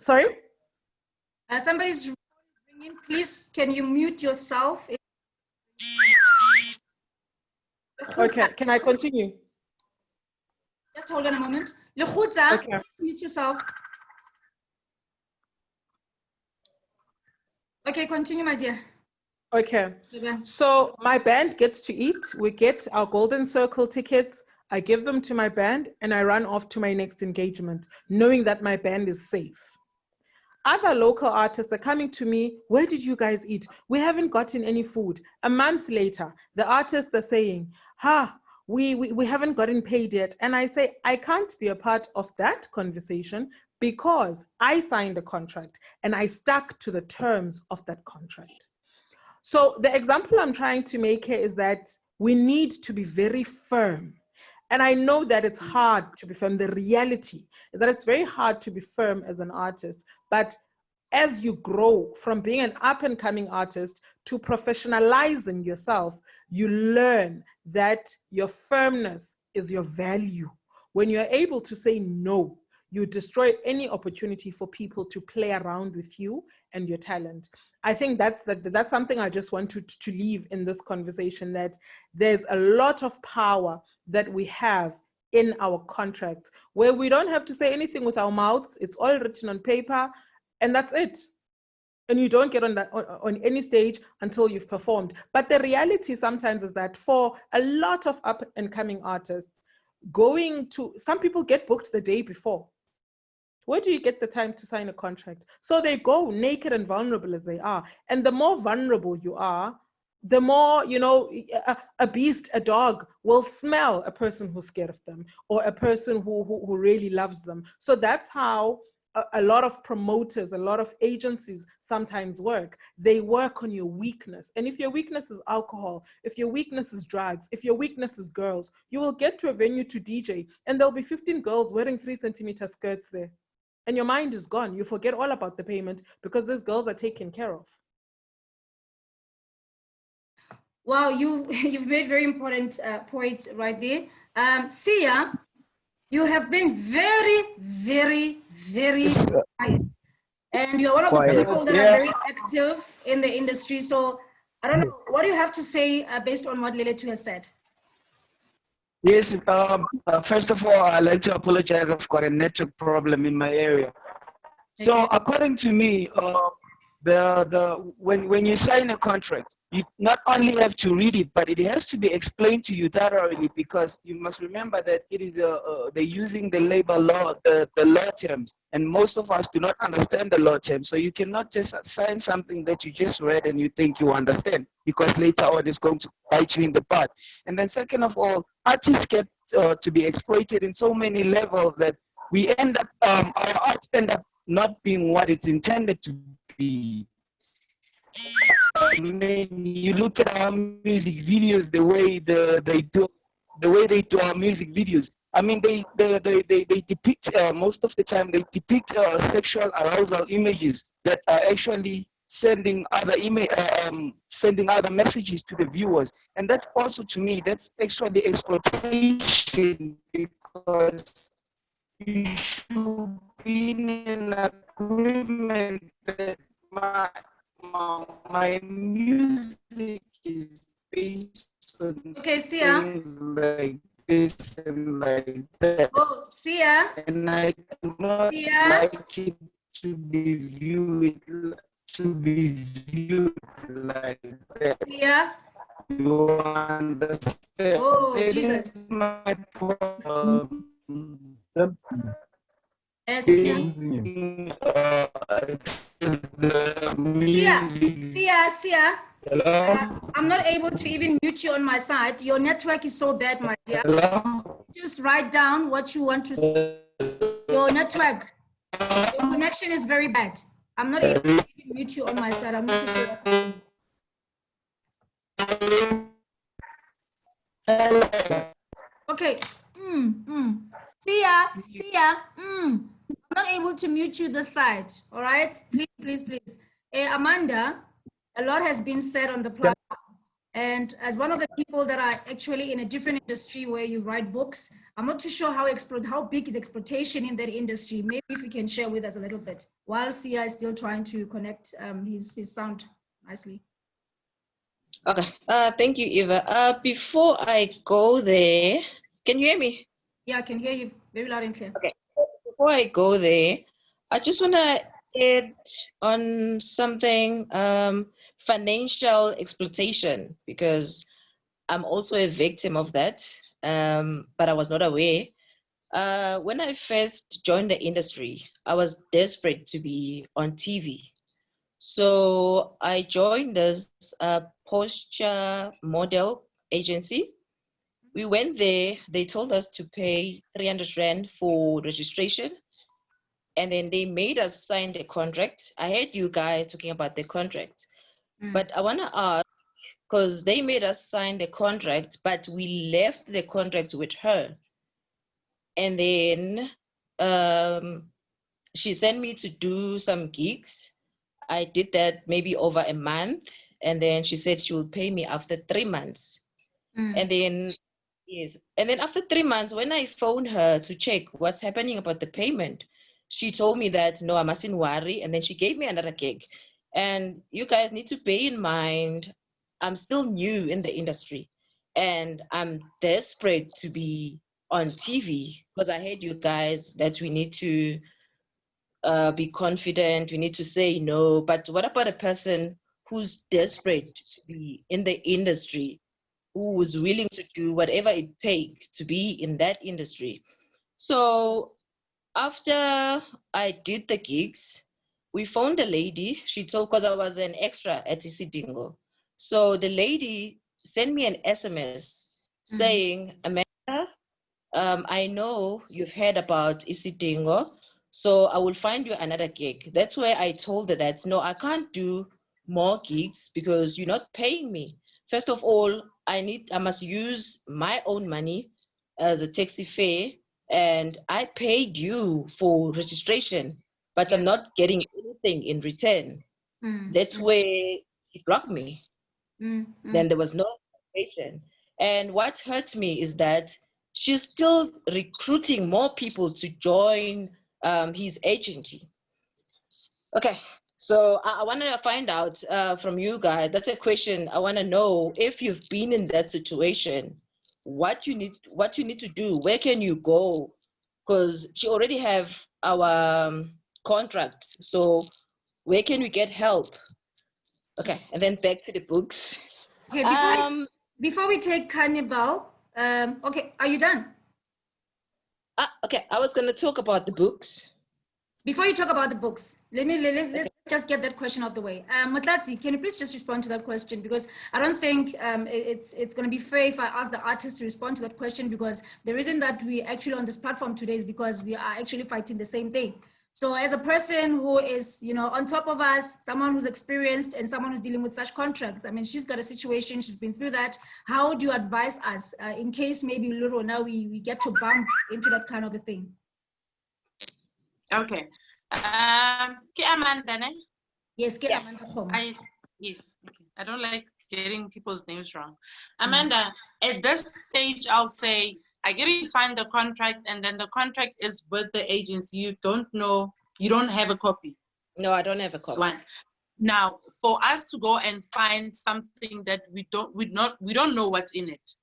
Sorry? Somebody's ringing. Please, can you mute yourself? Okay, can I continue? Just hold on a moment. Lekgutsa, okay. Mute yourself. Okay, continue, my dear. Okay, so my band gets to eat. We get our Golden Circle tickets. I give them to my band and I run off to my next engagement, knowing that my band is safe. Other local artists are coming to me, where did you guys eat? We haven't gotten any food. A month later, the artists are saying, we haven't gotten paid yet. And I say, I can't be a part of that conversation because I signed a contract and I stuck to the terms of that contract. So the example I'm trying to make here is that we need to be very firm. And I know that it's hard to be firm. The reality is that it's very hard to be firm as an artist. But as you grow from being an up-and-coming artist to professionalizing yourself, you learn that your firmness is your value. When you're able to say no, you destroy any opportunity for people to play around with you and your talent. I think that's something I just want to leave in this conversation, that there's a lot of power that we have in our contracts where we don't have to say anything with our mouths. It's all written on paper and that's it. And you don't get on any stage until you've performed. But the reality sometimes is that for a lot of up and coming artists, some people get booked the day before. Where do you get the time to sign a contract? So they go naked and vulnerable as they are. And the more vulnerable you are, the more, a beast, a dog will smell a person who's scared of them or a person who really loves them. So that's how a lot of promoters, a lot of agencies sometimes work. They work on your weakness. And if your weakness is alcohol, if your weakness is drugs, if your weakness is girls, you will get to a venue to DJ and there'll be 15 girls wearing 3-centimeter skirts there. And your mind is gone. You forget all about the payment because these girls are taken care of. Wow, you've made very important point right there. Sia, you have been very, very, very quiet. And you're one of the people that are very active in the industry. So I don't know, what do you have to say based on what Leletu has said? Yes, first of all, I'd like to apologize. I've got a network problem in my area. So according to me, when you sign a contract, you not only have to read it, but it has to be explained to you thoroughly, because you must remember that it is they're using the labor law, the law terms, and most of us do not understand the law terms. So you cannot just sign something that you just read and you think you understand, because later on it's going to bite you in the butt. And then second of all, artists get to be exploited in so many levels that we end up, our art end up not being what it's intended to be. I mean, you look at our music videos, the way they do our music videos. I mean, they depict most of the time they depict sexual arousal images that are actually sending other messages to the viewers, and that's also, to me, that's actually exploitation, because you should be in agreement that my music is based on things like this and like that. Oh, Sia. And I do not like it to be viewed like that. Sia. You understand? Oh, That Jesus. is my problem. Sia, I'm not able to even mute you on my side. Your network is so bad, my dear. Hello? Just write down what you want to say. Your network, your connection is very bad. I'm not able to even mute you on my side. I'm not too sure what's happening. Okay. Sia, I'm not able to mute you this side. All right, please. Amanda, a lot has been said on the platform. And as one of the people that are actually in a different industry where you write books, I'm not too sure how big is exploitation in that industry. Maybe if you can share with us a little bit, while Sia is still trying to connect his sound nicely. Okay, thank you, Eva. Before I go there, can you hear me? Yeah, I can hear you very loud and clear. Okay, before I go there, I just want to add on something, financial exploitation, because I'm also a victim of that, but I was not aware. When I first joined the industry, I was desperate to be on TV. So I joined this posture model agency. We went there, they told us to pay 300 Rand for registration. And then they made us sign the contract. I heard you guys talking about the contract, but I want to ask, because they made us sign the contract, but we left the contract with her. And then she sent me to do some gigs. I did that maybe over a month. And then she said she will pay me after 3 months. And then, yes. And then after 3 months, when I phoned her to check what's happening about the payment, she told me that, no, I mustn't worry. And then she gave me another gig. And you guys need to bear in mind, I'm still new in the industry. And I'm desperate to be on TV, because I heard you guys that we need to be confident, we need to say no. But what about a person who's desperate to be in the industry, who is willing to do whatever it takes to be in that industry? So after I did the gigs, we phoned the lady. She told, because I was an extra at Isidingo. So the lady sent me an SMS saying, Amanda, I know you've heard about Isidingo, so I will find you another gig. That's where I told her that, no, I can't do more gigs because you're not paying me. First of all, I must use my own money as a taxi fare, and I paid you for registration, but I'm not getting anything in return. That's where he blocked me. Then there was no information. And what hurts me is that she's still recruiting more people to join his agency. Okay, so I want to find out from you guys. That's a question I want to know. If you've been in that situation, what you need to do, where can you go? Because she already have our contract. So where can we get help? Okay, and then back to the books. Okay, before we take Cannibal, okay, are you done? Okay, I was going to talk about the books. Before you talk about the books, let's just get that question out the way. Motlatsi, can you please just respond to that question? Because I don't think it's going to be fair if I ask the artist to respond to that question, because the reason that we actually on this platform today is because we are actually fighting the same thing. So as a person who is, on top of us, someone who's experienced and someone who's dealing with such contracts, I mean, she's got a situation, she's been through that. How do you advise us in case maybe Luro, now we get to bump into that kind of a thing? Okay. Amanda, ne? Yes, Amanda. Yes. Okay. I don't like getting people's names wrong. Amanda, at this stage, I'll say, I get you sign the contract, and then the contract is with the agency. You don't know, you don't have a copy. No, I don't have a copy. One. Now, for us to go and find something that we don't know what's in it.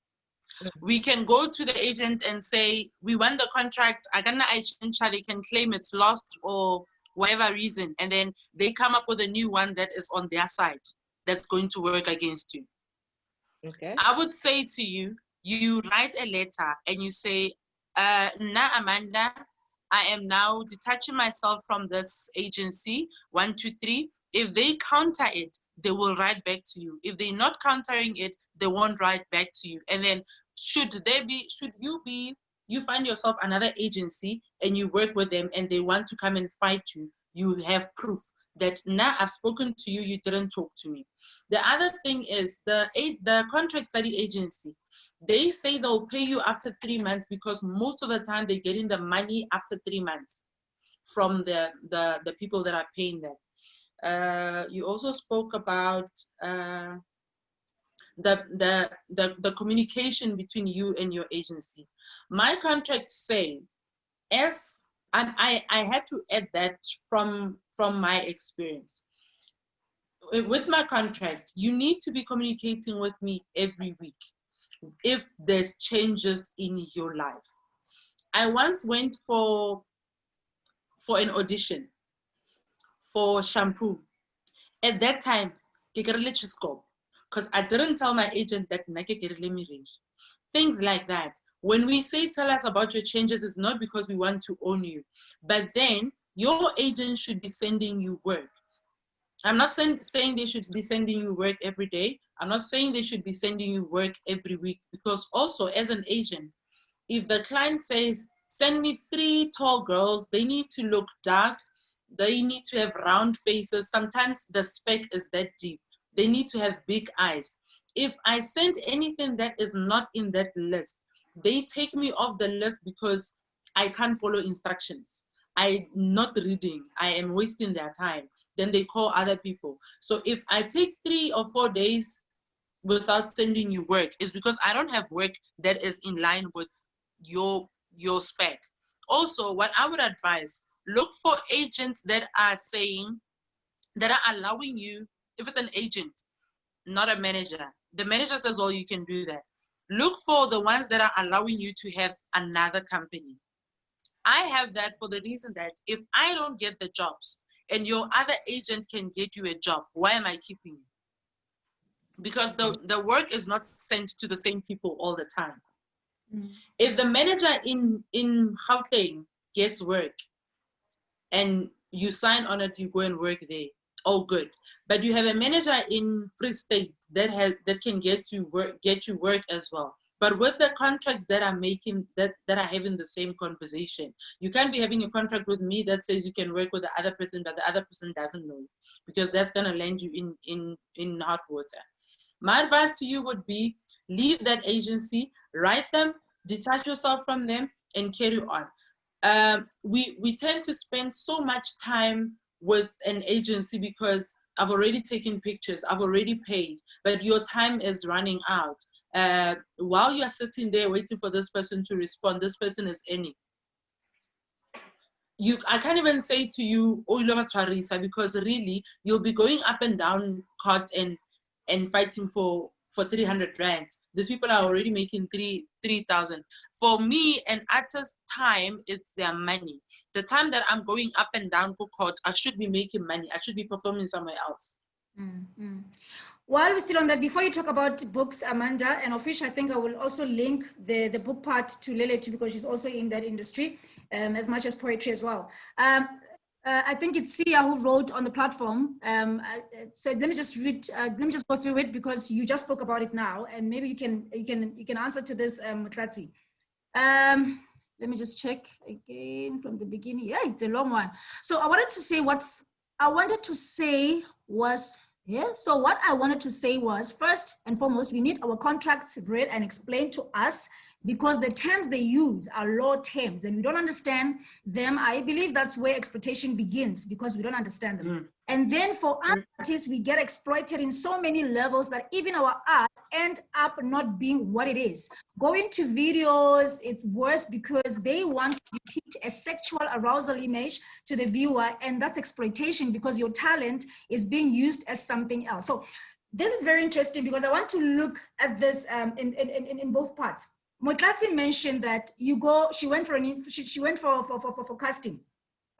We can go to the agent and say, we want the contract, they can claim it's lost or whatever reason, and then they come up with a new one that is on their side that's going to work against you. Okay. I would say to you, you write a letter and you say, Na Amanda, I am now detaching myself from this agency, 1, 2, 3. If they counter it, they will write back to you. If they're not countering it, they won't write back to you. And then should you find yourself another agency and you work with them and they want to come and fight you, you have proof that now I've spoken to you, you didn't talk to me. The other thing is the contract study agency, they say they'll pay you after 3 months because most of the time they're getting the money after 3 months. from the people that are paying them. You also spoke about the communication between you and your agency. My contracts say, and I had to add that from my experience. With my contract, you need to be communicating with me every week if there's changes in your life. I once went for an audition for shampoo. At that time, because I didn't tell my agent that things like that. When we say tell us about your changes, it's not because we want to own you, but then your agent should be sending you work. I'm not saying they should be sending you work every day. I'm not saying they should be sending you work every week, because also as an agent, if the client says, send me 3 tall girls, they need to look dark, they need to have round faces. Sometimes the spec is that deep. They need to have big eyes. If I send anything that is not in that list, they take me off the list because I can't follow instructions. I'm not reading. I am wasting their time. Then they call other people. So if I take 3 or 4 days without sending you work, it's because I don't have work that is in line with your spec. Also, what I would advise, look for agents that are saying, that are allowing you, if it's an agent, not a manager. The manager says, well, you can do that. Look for the ones that are allowing you to have another company. I have that for the reason that if I don't get the jobs and your other agent can get you a job, why am I keeping you? Because the work is not sent to the same people all the time. If the manager in Gauteng gets work and you sign on it, you go and work there, all good. But you have a manager in Free State that can get you work as well. But with the contracts that are making that are having the same conversation, you can't be having a contract with me that says you can work with the other person, but the other person doesn't know, because that's gonna land you in hot water. My advice to you would be, leave that agency, write them, detach yourself from them, and carry on. We tend to spend so much time with an agency because I've already taken pictures, I've already paid, but your time is running out. While you're sitting there waiting for this person to respond, this person is any. I can't even say to you, oh, because really you'll be going up and down court and fighting for 300 rand. These people are already making 3,000. For me, an artist's time is their money. The time that I'm going up and down court, I should be making money. I should be performing somewhere else. Mm-hmm. While we're still on that, before you talk about books, Amanda, and Ofish, I think I will also link the book part to Lele too, because she's also in that industry, as much as poetry as well. I think it's Sia who wrote on the platform. So let me just read. Let me just go through it, because you just spoke about it now, and maybe you can answer to this, Mutlatsi. Let me just check again from the beginning. Yeah, it's a long one. So I wanted to say what I wanted to say was. Yeah, so what I wanted to say was, first and foremost, we need our contracts read and explained to us, because the terms they use are law terms and we don't understand them. I believe that's where exploitation begins, because we don't understand them. And then for artists, we get exploited in so many levels that even our art end up not being what it is. Going to videos, it's worse, because they want to depict a sexual arousal image to the viewer, and that's exploitation, because your talent is being used as something else. So this is very interesting, because I want to look at this in both parts. Motlatsi mentioned that she went for casting.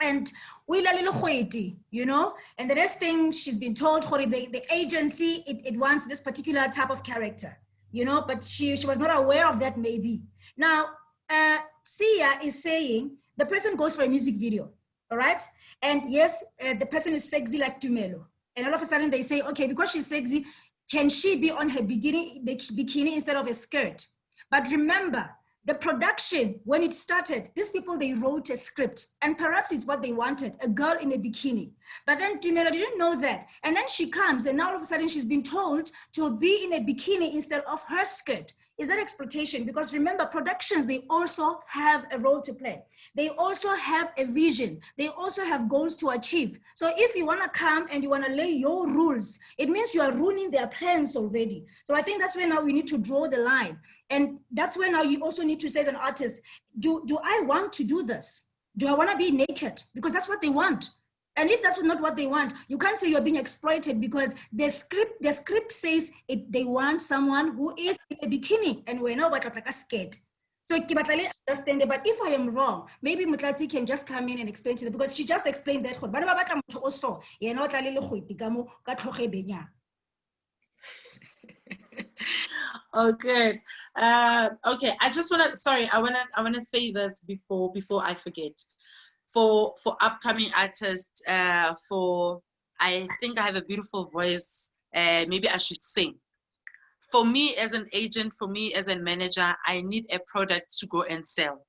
And you know, and the next thing she's been told, the agency, it wants this particular type of character, you know, but she was not aware of that maybe. Now, Sia is saying the person goes for a music video, all right? And yes, the person is sexy like Tumelo. And all of a sudden they say, okay, because she's sexy, can she be on her bikini instead of a skirt? But remember, The production, when it started, these people, they wrote a script, and perhaps it's what they wanted, a girl in a bikini. But then Tumela didn't know that. And then she comes, and now all of a sudden she's been told to be in a bikini instead of her skirt. Is that exploitation? Because remember, productions, they also have a role to play. They also have a vision. They also have goals to achieve. So if you want to come and you want to lay your rules, it means you are ruining their plans already. So I think that's where now we need to draw the line. And that's where now you also need to say as an artist, do I want to do this? Do I want to be naked? Because that's what they want. And if that's not what they want, you can't say you're being exploited, because the script says they want someone who is in a bikini, and we're now like a skate. So Kibatali understand it, but if I am wrong, maybe Mutlati can just come in and explain to them, because she just explained that. Okay. Okay. I just wanna. Sorry. I wanna say this before I forget. For upcoming artists, I think I have a beautiful voice. Maybe I should sing. For me as an agent, for me as a manager, I need a product to go and sell.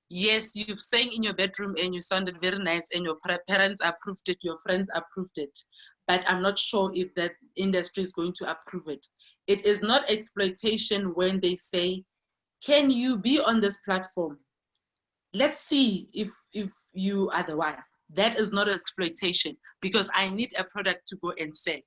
Yes, you've sang in your bedroom and you sounded very nice, and your parents approved it, your friends approved it, but I'm not sure if that industry is going to approve it. It is not exploitation when they say, can you be on this platform? Let's see if you are the one. That is not exploitation, because I need a product to go and sell.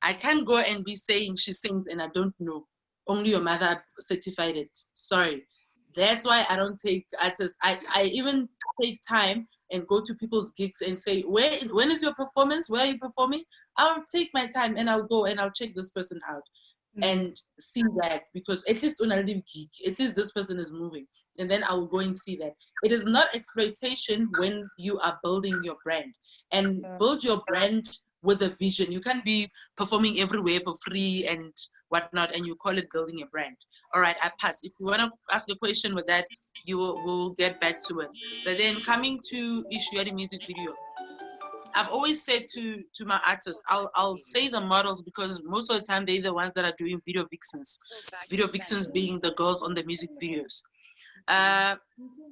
I can't go and be saying she sings and I don't know. Only your mother certified it. Sorry. That's why I don't take artists. I even take time and go to people's gigs and say, when is your performance? Where are you performing? I'll take my time and I'll go and I'll check this person out and see that, because at least on a gig, at least this person is moving. And then I will go and see that. It is not exploitation when you are building your brand, and build your brand with a vision. You can't be performing everywhere for free and whatnot, and you call it building a brand. All right, I pass. If you want to ask a question with that, we'll get back to it. But then coming to issue the music video, I've always said to my artists, I'll say the models, because most of the time they're the ones that are doing video vixens. Video vixens being the girls on the music videos.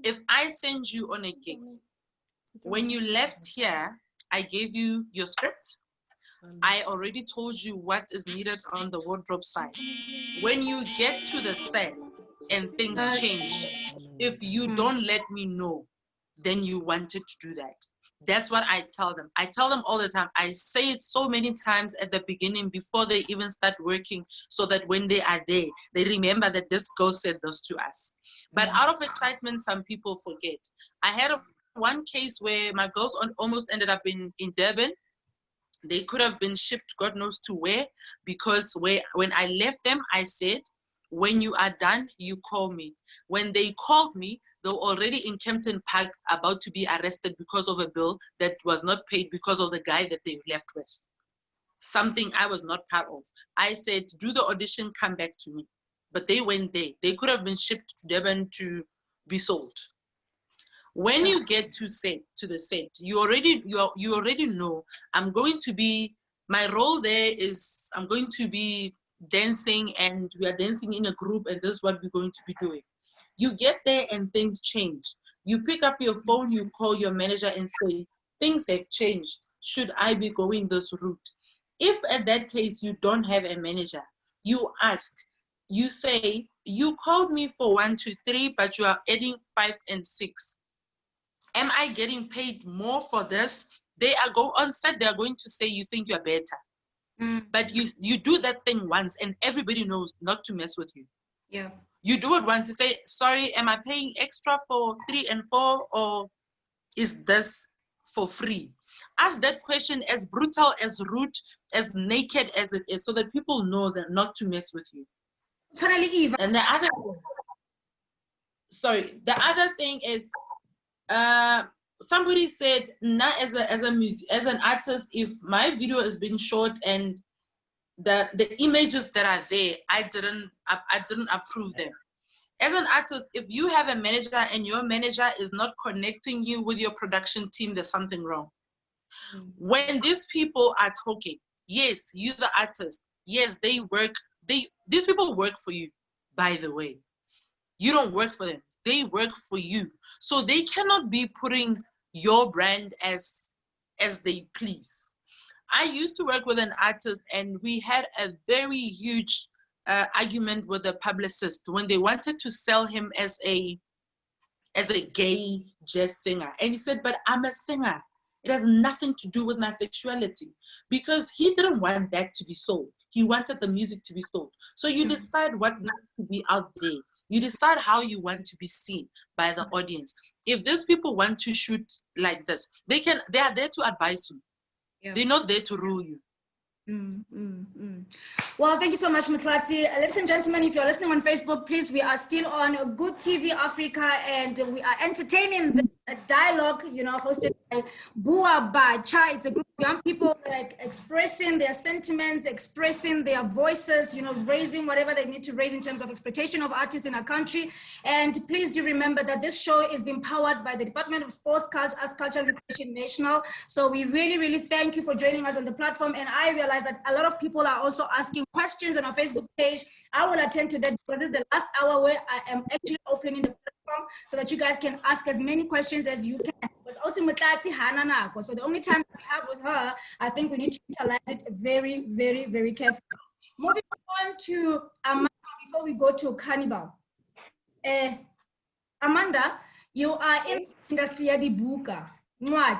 If I send you on a gig, when you left here, I gave you your script. I already told you what is needed on the wardrobe side. When you get to the set and things change, if you don't let me know, then you wanted to do that. That's what I tell them. I tell them all the time. I say it so many times at the beginning before they even start working, so that when they are there, they remember that this girl said this to us. But out of excitement, some people forget. I had one case where my girls almost ended up in Durban. They could have been shipped God knows to where, because when I left them, I said, when you are done, you call me. When they called me, they were already in Kempton Park about to be arrested because of a bill that was not paid because of the guy that they left with. Something I was not part of. I said, do the audition, come back to me. But they went there. They could have been shipped to Durban to be sold. When you get to the set, you already know I'm going to be, my role there is I'm going to be dancing, and we are dancing in a group, and this is what we're going to be doing. You get there and things change. You pick up your phone, you call your manager and say, things have changed. Should I be going this route? If at that case you don't have a manager, you ask, you say, you called me for 1, 2, 3, but you are adding 5 and 6. Am I getting paid more for this? They are on set, they are going to say you think you're better. But you do that thing once and everybody knows not to mess with you. Yeah. You do it once, you say, sorry, am I paying extra for 3 and 4, or is this for free? Ask that question, as brutal, as rude, as naked as it is, so that people know that not to mess with you. Totally evil. And the other thing is, somebody said, not as an artist, if my video is being shot and the images that are there, I didn't approve them. As an artist, if you have a manager and your manager is not connecting you with your production team, there's something wrong. When these people are talking, yes, you the artist, yes, these people work for you, by the way. You don't work for them. they work for you. So they cannot be putting your brand as they please. I used to work with an artist, and we had a very huge argument with a publicist when they wanted to sell him as a gay jazz singer. And he said, but I'm a singer. It has nothing to do with my sexuality, because he didn't want that to be sold. He wanted the music to be sold. So you decide what needs to be out there. You decide how you want to be seen by the audience. If these people want to shoot like this, they are there to advise you. Yeah. They're not there to rule you. Well, thank you so much, Motlatsi. Ladies and gentlemen, if you're listening on Facebook, please, we are still on Good TV Africa, and we are entertaining the dialogue, you know, hosted by BUA. It's a group of young people like expressing their sentiments, expressing their voices, you know, raising whatever they need to raise in terms of exploitation of artists in our country. And please do remember that this show is being powered by the Department of Sports, Culture, Arts, Culture, and Recreation National. So we really, really thank you for joining us on the platform. And I realize that a lot of people are also asking questions on our Facebook page. I will attend to that, because this is the last hour where I am actually opening the platform so that you guys can ask as many questions as you can. Because also Motlatsi hana nako. So the only time we have with her, I think we need to utilize it very, very, very carefully. Moving on to Amanda before we go to Cannibal. Amanda, you are in the industry of the buka,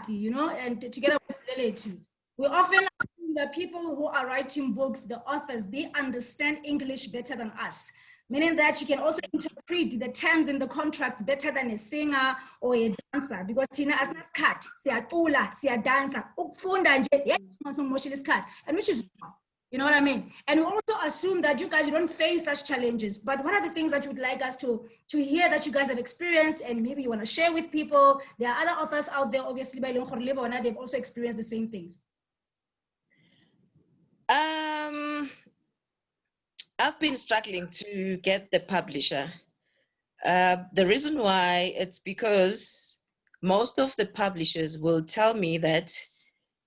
you know, and together with Lele too. We often assume that people who are writing books, the authors, they understand English better than us, meaning that you can also interpret the terms in the contracts better than a singer or a dancer, because Tina as not cut, siatula, sia dancer, and which is wrong. You know what I mean? And we also assume that you guys don't face such challenges. But what are the things that you would like us to hear that you guys have experienced, and maybe you want to share with people? There are other authors out there, obviously, by they've also experienced the same things. I've been struggling to get the publisher. The reason why, it's because most of the publishers will tell me that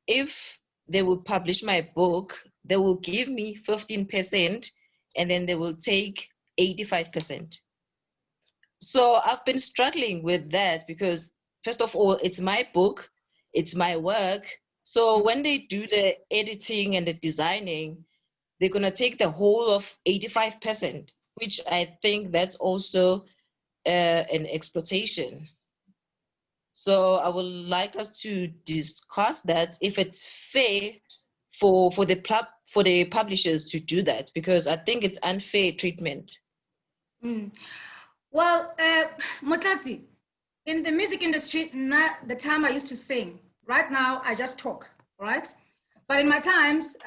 if they will publish my book, they will give me 15% and then they will take 85%. So I've been struggling with that because, first of all, it's my book, it's my work. So when they do the editing and the designing, they're going to take the whole of 85%, which I think that's also an exploitation. So I would like us to discuss that, if it's fair for the publishers to do that, because I think it's unfair treatment. Well, Motlatsi, in the music industry, not the time I used to sing. Right now, I just talk, right? But in my times,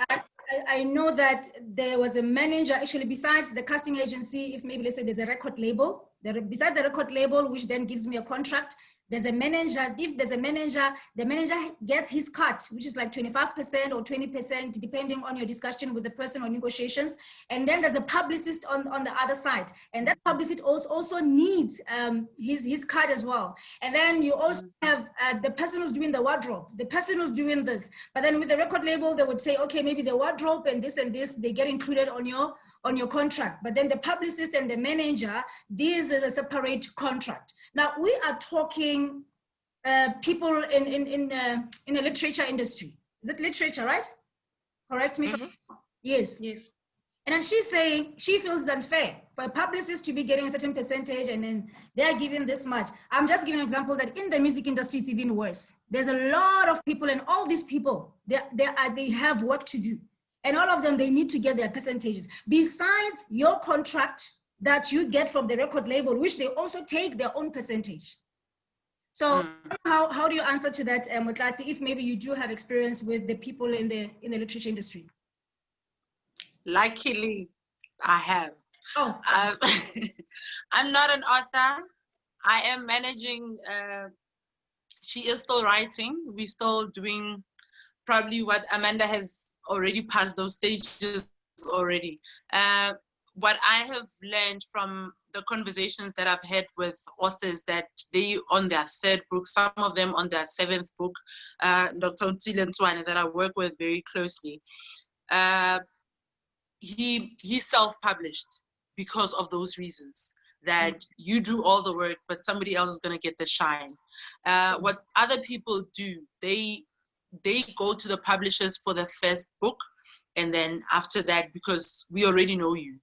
I know that there was a manager, actually, besides the casting agency. If maybe, let's say, there's a record label, beside the record label, which then gives me a contract, there's a manager. If there's a manager, the manager gets his cut, which is like 25% or 20%, depending on your discussion with the person or negotiations. And then there's a publicist on the other side. And that publicist also needs his cut as well. And then you also have the person who's doing the wardrobe, the person who's doing this. But then with the record label, they would say, okay, maybe the wardrobe and this, they get included on your contract. But then the publicist and the manager, this is a separate contract. Now we are talking people in the literature industry. Is it literature, right? Correct me. Yes. Yes. And then she's saying she feels it's unfair for a publicist to be getting a certain percentage and then they're giving this much. I'm just giving an example that in the music industry, it's even worse. There's a lot of people, and all these people, they have work to do. And all of them, they need to get their percentages. Besides your contract that you get from the record label, which they also take their own percentage. So how do you answer to that, Motlatsi, if maybe you do have experience with the people in the literature industry? Luckily, I have. Oh. I'm not an author. I am managing. She is still writing. We're still doing probably what Amanda has already passed those stages already. What I have learned from the conversations that I've had with authors, that they on their third book, some of them on their seventh book, Dr. Utsile Ntwane, that I work with very closely, he self-published because of those reasons. that you do all the work, but somebody else is going to get the shine. What other people do, they go to the publishers for the first book, and then after that, because we already know you,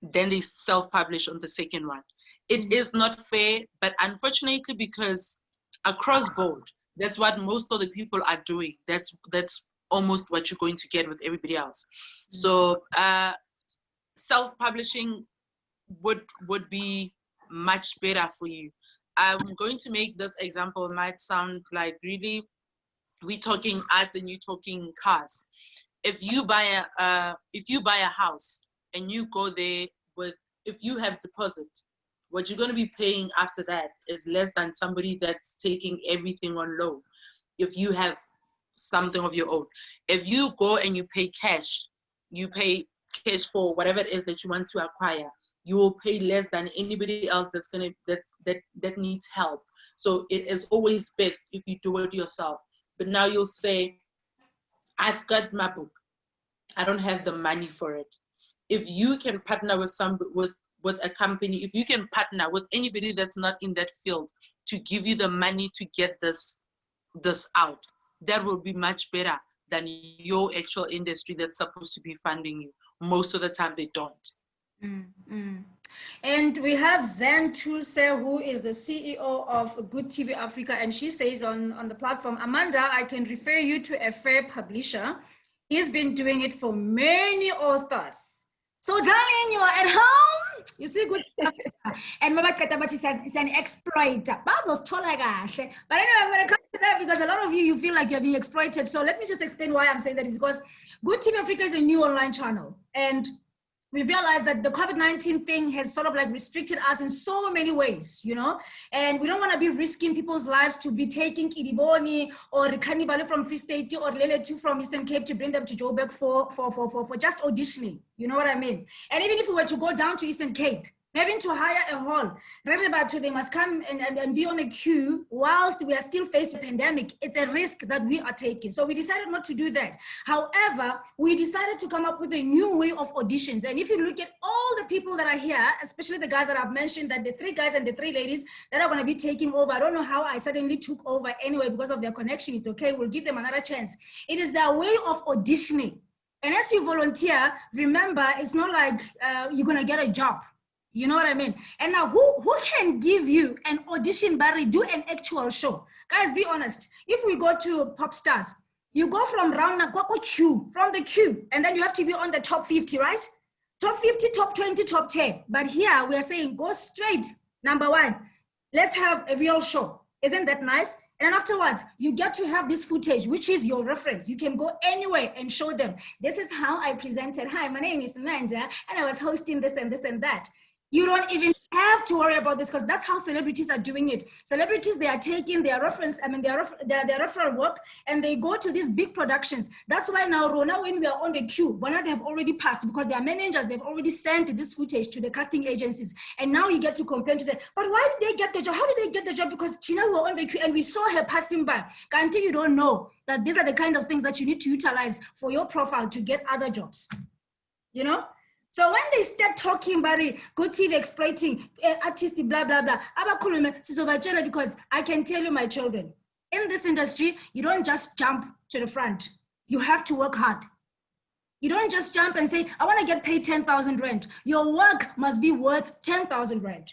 then they self-publish on the second one. It is not fair, but unfortunately, because across board, that's what most of the people are doing. That's almost what you're going to get with everybody else. So self-publishing would be much better for you. I'm going to make this example. It might sound like really we're talking ads and you're talking cars. If you buy a house and you go there with, if you have deposit, what you're going to be paying after that is less than somebody that's taking everything on loan. If you have something of your own, if you go and you pay cash for whatever it is that you want to acquire, you will pay less than anybody else that needs help. So it is always best if you do it yourself. But now you'll say, I've got my book, I don't have the money for it. If you can partner with a company, if you can partner with anybody that's not in that field to give you the money to get this out, that will be much better than your actual industry that's supposed to be funding you. Most of the time they don't. And we have Zen Tulse, who is the CEO of Good TV Africa, and she says on the platform, Amanda, I can refer you to a fair publisher. He's been doing it for many authors. So darling, you are at home. You see Good TV Africa. And Mama Katabachi says it's an exploiter. But anyway, I'm going to come to that because a lot of you feel like you're being exploited. So let me just explain why I'm saying that. Because Good TV Africa is a new online channel. And we realized that the COVID-19 thing has sort of like restricted us in so many ways, you know, and we don't want to be risking people's lives to be taking Kidiboni or Kanibale from Free State or Leletu from Eastern Cape to bring them to Joburg for just auditioning, you know what I mean? And even if we were to go down to Eastern Cape, having to hire a hall, they must come and be on a queue whilst we are still faced with a pandemic. It's a risk that we are taking. So we decided not to do that. However, we decided to come up with a new way of auditions. And if you look at all the people that are here, especially the guys that I've mentioned, that the 3 guys and the 3 ladies that are going to be taking over, I don't know how I suddenly took over anyway because of their connection. It's okay. We'll give them another chance. It is their way of auditioning. And as you volunteer, remember, it's not like you're going to get a job. You know what I mean? And now who can give you an audition, Barry, do an actual show? Guys, be honest. If we go to Pop Stars, you go from from the queue, and then you have to be on the top 50, right? Top 50, top 20, top 10. But here we are saying go straight, number 1. Let's have a real show. Isn't that nice? And afterwards, you get to have this footage, which is your reference. You can go anywhere and show them. This is how I presented. Hi, my name is Amanda, and I was hosting this and this and that. You don't even have to worry about this because that's how celebrities are doing it. Celebrities, they are taking their reference, their referral work, and they go to these big productions. That's why now, Rona, when we are on the queue, they have already passed because their managers, they've already sent this footage to the casting agencies. And now you get to complain to say, but why did they get the job? How did they get the job? Because Tina were on the queue and we saw her passing by. Until you don't know that these are the kind of things that you need to utilize for your profile to get other jobs, you know? So when they start talking about it, Good TV exploiting, artists, blah, blah, blah, because I can tell you, my children, in this industry, you don't just jump to the front. You have to work hard. You don't just jump and say, I want to get paid 10,000 rand. Your work must be worth 10,000 rand,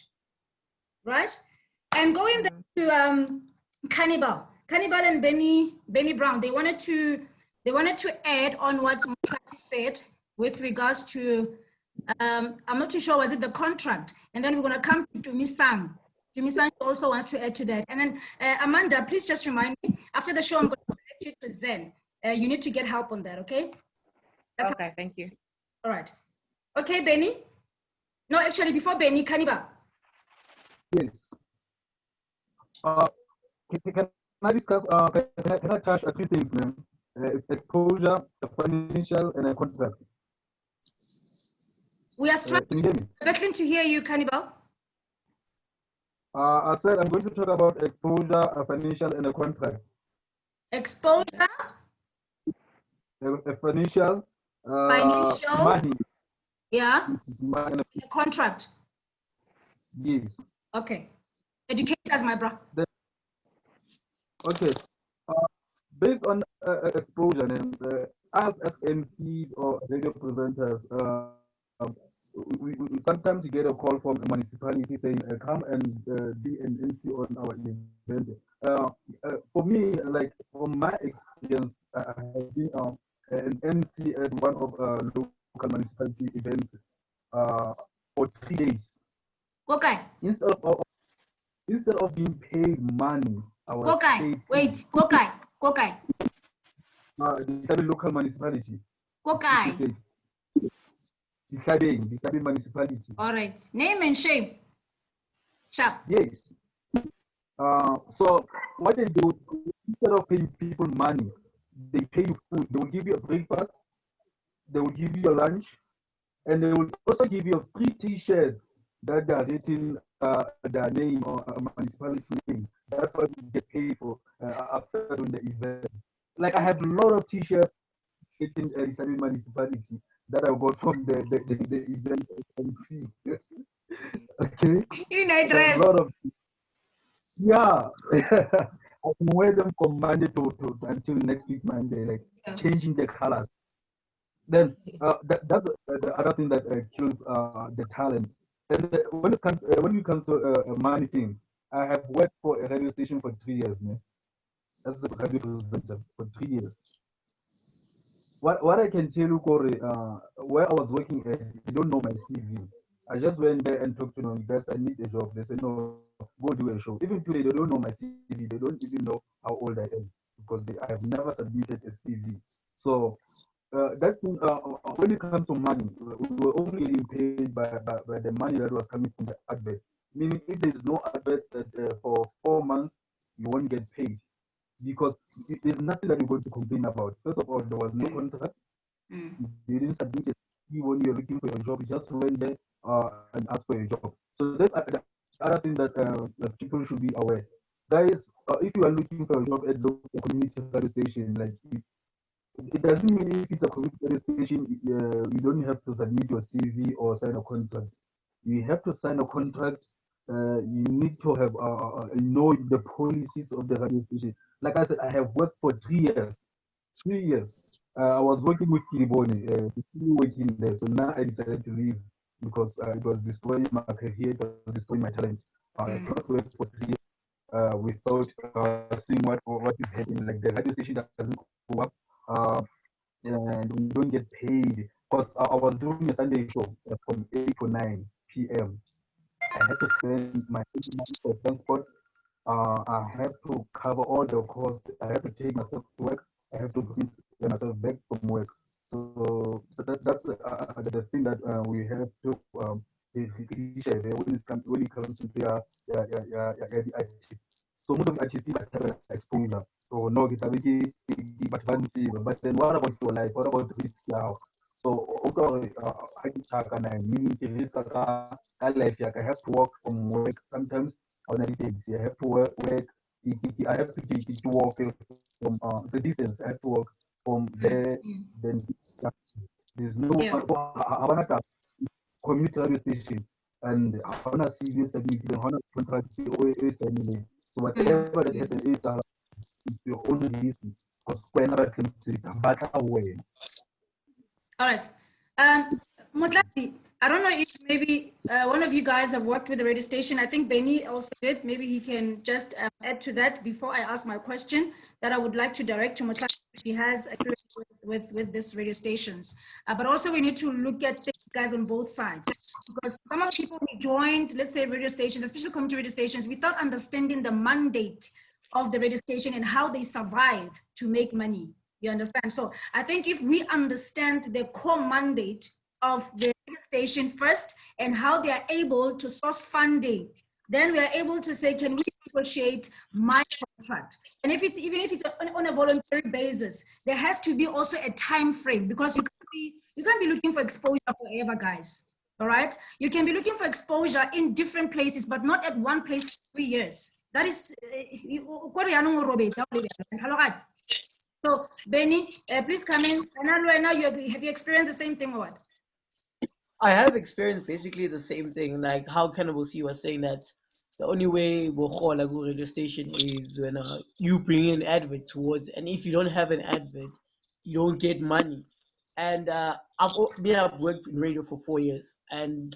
right? And going back to Cannibal and Benny Brown, they wanted to add on what Mokati said with regards to, I'm not too sure, was it the contract? And then we're going to come to Miss Sang. Miss Sang also wants to add to that. And then Amanda, please just remind me, after the show, I'm going to connect you to Zen. You need to get help on that, okay? That's okay, thank you. All right. Okay, Benny? No, actually, before Benny, Cannibal. Yes. Can I discuss, can I touch 3 things, man? It's exposure, a financial, and a contract. We are struggling to hear you, Cannibal. I said I'm going to talk about exposure, a financial, and a contract. Exposure? A financial. Financial. Money. Yeah. Money. A contract. Yes. Okay. Educate us, my bro. Okay. Based on exposure and us as MCs or radio presenters, we sometimes get a call from a municipality saying, "Come and be an MC on our event." For me, like from my experience, I have been an MC at one of local municipality events for 3 days. Okay. Instead of being paid money, I was paid. Wait, Kokai. The local municipality. Kokai. The municipality. All right. Name and shame. Sharp. Yes. So what they do, instead of paying people money, they pay you food. They will give you a breakfast, they will give you a lunch, and they will also give you a free T-shirts that are written their name or a municipality name. That's what you get paid for after doing the event. Like I have a lot of T-shirts written the municipality that I got from the event MC. Okay. A lot of, yeah. I can wear them from Monday to until next week Monday, like changing the colors. Then that's the other thing that kills the talent. And when it comes to a money thing, I have worked for a radio station for 3 years, man. As a radio presenter for 3 years. What I can tell you, Corey, where I was working at, they don't know my CV. I just went there and talked to them. Guys, I need a job. They said, no, go do a show. Even today, they don't know my CV. They don't even know how old I am because I have never submitted a CV. So that thing, when it comes to money, we were only getting paid by the money that was coming from the adverts. Meaning, if there's no adverts for 4 months, you won't get paid because there's nothing that you're going to complain about. First of all, there was no contract. You didn't submit a CV when you're looking for your job. You just went there and asked for a job. So that's the other thing that people should be aware. Guys, if you are looking for a job at local community radio station, like it doesn't mean if it's a community radio station, you don't have to submit your CV or sign a contract. You have to sign a contract. You need to have know the policies of the radio station. Like I said, I have worked for 3 years. 3 years. I was working with Kiriboni, still working there. So now I decided to leave because it was destroying my career, it was destroying my talent. I cannot work for 3 years without seeing what is happening. Like the radio station doesn't go up, and we don't get paid. Because I was doing a Sunday show from 8 to 9 p.m. I had to spend my money for transport. I have to cover all the costs. I have to take myself to work. I have to bring myself back from work. So that's the thing that we have to share when it comes to the artists. So most of the artists have exposure. So no, but then what about your life? What about risk now? So I have to work from work sometimes on any days. I have to work. I have to walk from the distance. I have to walk from there. Then there's no community radio station, and I wanna see this submit. I wanna contract always anyway. So whatever that happens is your own risk because whenever it comes to it, but away. All right. Motlati, I don't know if maybe one of you guys have worked with the radio station. I think Benny also did. Maybe he can just add to that before I ask my question that I would like to direct to Motlati. She has experience with this radio stations. But also we need to look at things, guys, on both sides. Because some of the people who joined, let's say, radio stations, especially community radio stations, without understanding the mandate of the radio station and how they survive to make money. You understand? So I think if we understand the core mandate of the station first and how they are able to source funding, then we are able to say, can we negotiate my contract? And if it's even if it's on a voluntary basis, there has to be also a time frame because you can't be looking for exposure forever, guys. All right? You can be looking for exposure in different places, but not at one place for 3 years. That is so, Benny, please come in. And now have you experienced the same thing or what? I have experienced basically the same thing. Like how Cannibal C was saying that the only way we'll call a radio station is when you bring an advert towards, and if you don't have an advert, you don't get money. And I've worked in radio for 4 years, and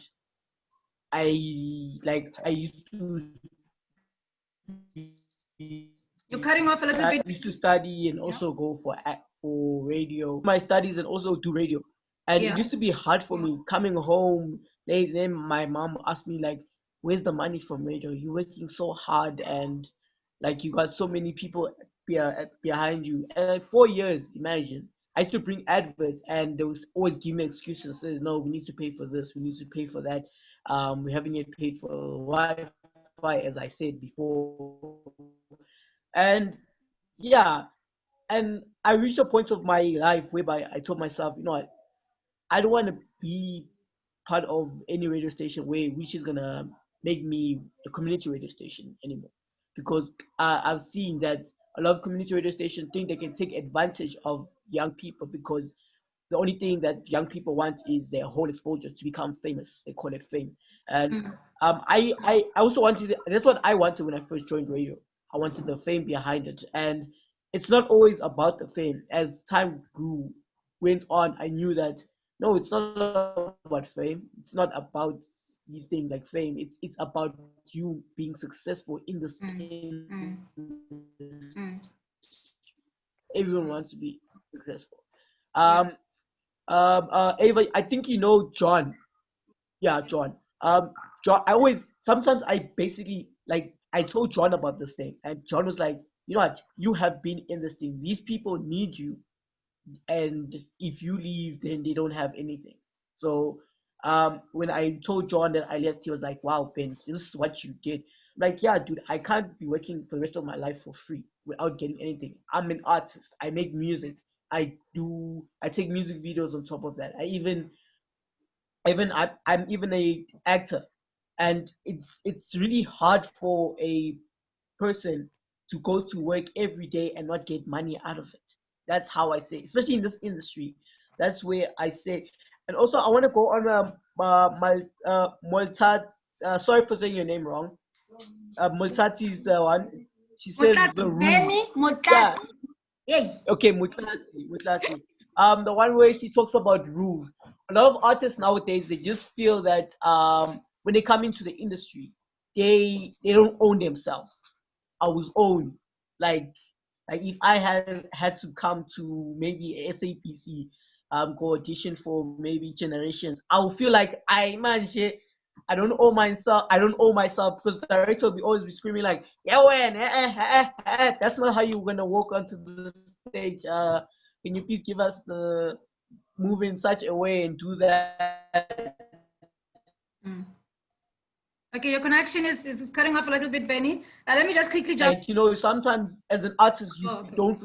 I used to You're cutting off a little bit. I used to study and also go for radio. My studies and also do radio. And it Yeah. used to be hard for me coming home. Then my mom asked me like, "Where's the money from radio? You're working so hard and like you got so many people behind you." And like 4 years, imagine. I used to bring adverts and they was always give me excuses. Says, "No, we need to pay for this. We need to pay for that. We haven't yet paid for Wi-Fi," as I said before. And yeah, and I reached a point of my life whereby I told myself, you know what, I don't want to be part of any radio station which is gonna make me a community radio station anymore, because I've seen that a lot of community radio stations think they can take advantage of young people, because the only thing that young people want is their whole exposure to become famous. They call it fame. And I also wanted, that's what I wanted when I first joined radio. I wanted the fame behind it. And it's not always about the fame. As time went on, I knew that no, it's not about fame. It's not about these things like fame. It's about you being successful in this. Everyone wants to be successful. Ava, I think you know John. Yeah, John. John, sometimes I basically like I told John about this thing, and John was like, you know what, you have been in this thing. These people need you, and if you leave, then they don't have anything. So, when I told John that I left, he was like, wow, Ben, this is what you did. I'm like, yeah, dude, I can't be working for the rest of my life for free without getting anything. I'm an artist. I make music. I take music videos on top of that. I'm even a actor, and it's really hard for a person to go to work every day and not get money out of it. That's how I say, especially in this industry. That's where I say. And also, I want to go on Multat. Sorry for saying your name wrong. Multati's one. She says the rule. Benny Yeah. Yay. Okay, Mutlati. The one where she talks about rules. A lot of artists nowadays, they just feel that when they come into the industry, they don't own themselves. I was owned. Like if I had to come to maybe a SAPC go audition for maybe Generations, I would feel like I don't owe myself. I don't owe myself, because the director will always be screaming like, "Yeah, when that's not how you're gonna walk onto the stage. Can you please give us the move in such a way and do that?" Okay, your connection is cutting off a little bit, Benny. Let me just quickly jump. Like, sometimes as an artist, you don't.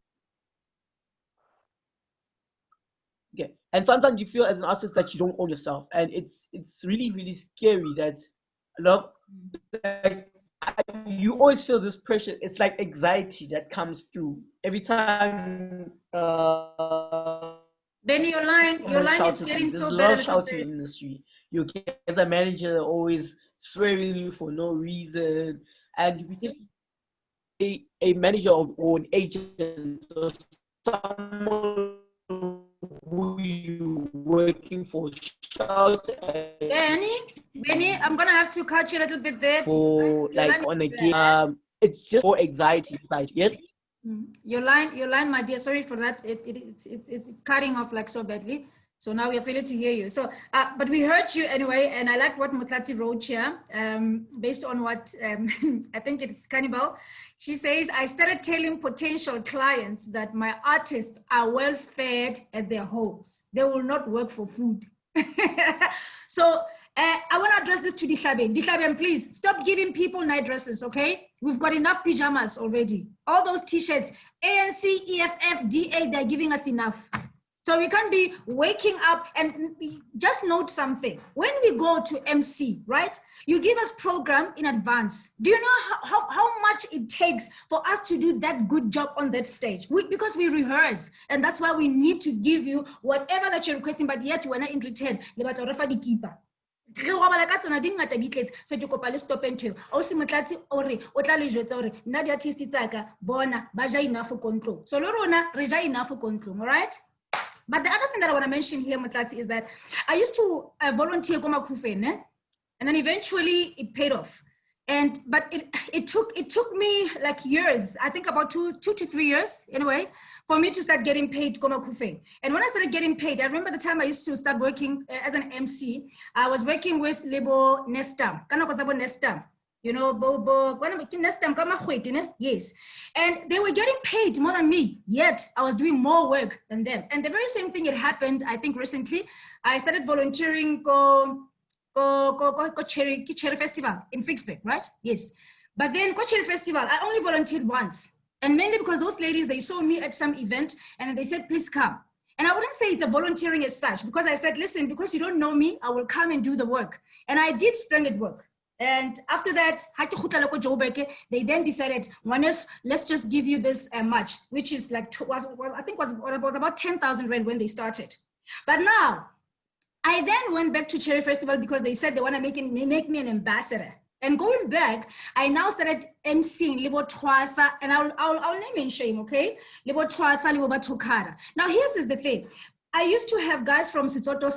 Okay, and sometimes you feel as an artist that you don't own yourself, and it's really really scary that a lot. You always feel this pressure. It's like anxiety that comes through every time. Benny, your line is getting so bad. There's shouting in the industry. You get the manager always swearing you for no reason, and we get a manager or an agent or someone who you working for shout at Benny, I'm gonna have to cut you a little bit there. For like on a game, it's just more anxiety inside. Yes. Your line, my dear. Sorry for that. It's cutting off like so badly. So now we are failing to hear you. So, but we heard you anyway, and I like what Mutlati wrote here, based on what I think it's Cannibal. She says, I started telling potential clients that my artists are well fed at their homes. They will not work for food. So I want to address this to Dihlaben. Dihlaben, please stop giving people night dresses, okay? We've got enough pajamas already. All those t-shirts, ANC, EFF, DA, they're giving us enough. So we can't be waking up and just note something. When we go to MC, right, you give us program in advance. Do you know how much it takes for us to do that good job on that stage? Because we rehearse, and that's why we need to give you whatever that you're requesting, but yet we're not in return. So ke kopa le stop ntho o se motlatsi o re o tla le jwetsa hore nna di artist tsaka bona ba ja enough control. So le rona re ja enough control, all right? But the other thing that I want to mention here, Motlatsi, is that I used to volunteer Goma Kufene, and then eventually it paid off. But it took me like years, I think about two to 3 years anyway, for me to start getting paid Goma Kufe. And when I started getting paid, I remember the time I used to start working as an MC. I was working with Lebo Nestam, Nestam. You know, yes. And they were getting paid more than me, yet I was doing more work than them. And the very same thing, it happened, I think recently. I started volunteering go Cherry Festival in Vicksburg, right? Yes. But then Cherry Festival, I only volunteered once. And mainly because those ladies, they saw me at some event and they said, please come. And I wouldn't say it's a volunteering as such, because I said, listen, because you don't know me, I will come and do the work. And I did splendid work. And after that, they then decided, let's just give you this much, which is like, I think was about 10,000 Rand when they started. But now, I then went back to Cherry Festival because they said they want to make me an ambassador. And going back, I now started emceeing Libo Twasa, and I'll name and shame, okay? Libo Twasa, Libo Batukara. Now, here's the thing. I used to have guys from Sitoto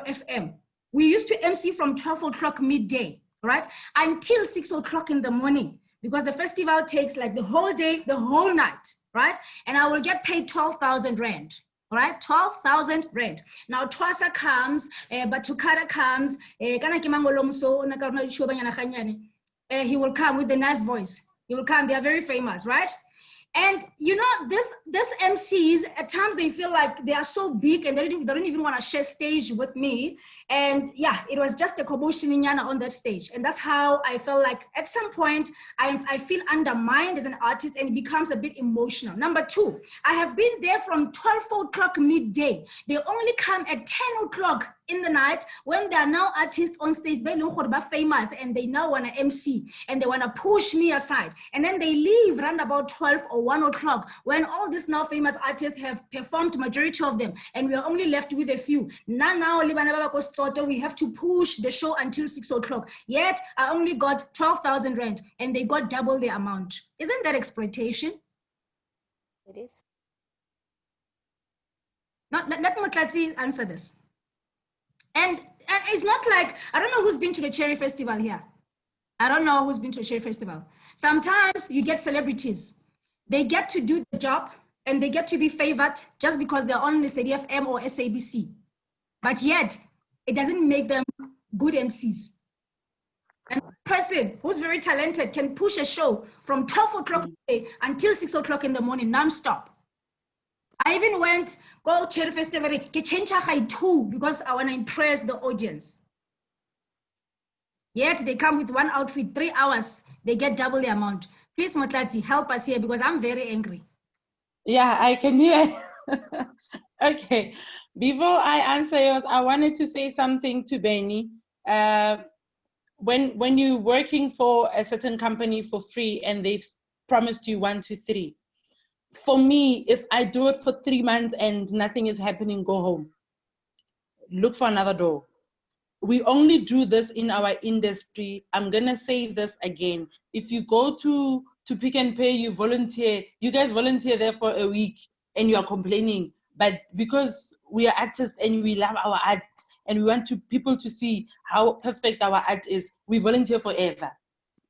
FM. We used to MC from 12 o'clock midday, right? Until 6 o'clock in the morning, because the festival takes like the whole day, the whole night, right? And I will get paid 12,000 Rand. All right, 12,000 Rand. Now Twasa comes, Batukara comes, he will come with a nice voice. He will come, they are very famous, right? And you know, this MCs, at times they feel like they are so big and they don't even want to share stage with me. And yeah, it was just a commotion on that stage. And that's how I felt like at some point, I feel undermined as an artist, and it becomes a bit emotional. Number two, I have been there from 12 o'clock midday. They only come at 10 o'clock in the night when there are now artists on stage, famous, and they now want to MC and they want to push me aside. And then they leave around about 12 or 1 o'clock when all these now famous artists have performed, majority of them, and we are only left with a few. Now we have to push the show until 6 o'clock. Yet I only got 12,000 Rand and they got double the amount. Isn't that exploitation? It is. Now, let Motlatsi answer this. And it's not like, I don't know who's been to the Cherry Festival here. I don't know who's been to the Cherry Festival. Sometimes you get celebrities. They get to do the job and they get to be favored just because they're on the CDFM or SABC. But yet, it doesn't make them good MCs. And a person who's very talented can push a show from 12 o'clock until 6 o'clock in the morning, non-stop. I even went, go Cherry Festival, too, because I want to impress the audience. Yet they come with one outfit, 3 hours, they get double the amount. Please, Motlatsi, help us here because I'm very angry. Yeah, I can hear. Okay, before I answer yours, I wanted to say something to Benny. When you're working for a certain company for free and they've promised you 1, 2, 3, for me, if I do it for 3 months and nothing is happening, go home. Look for another door. We only do this in our industry. I'm gonna say this again. If you go to Pick and Pay, you volunteer, you guys volunteer there for a week and you are complaining. But because we are artists and we love our art and we want people to see how perfect our art is, we volunteer forever.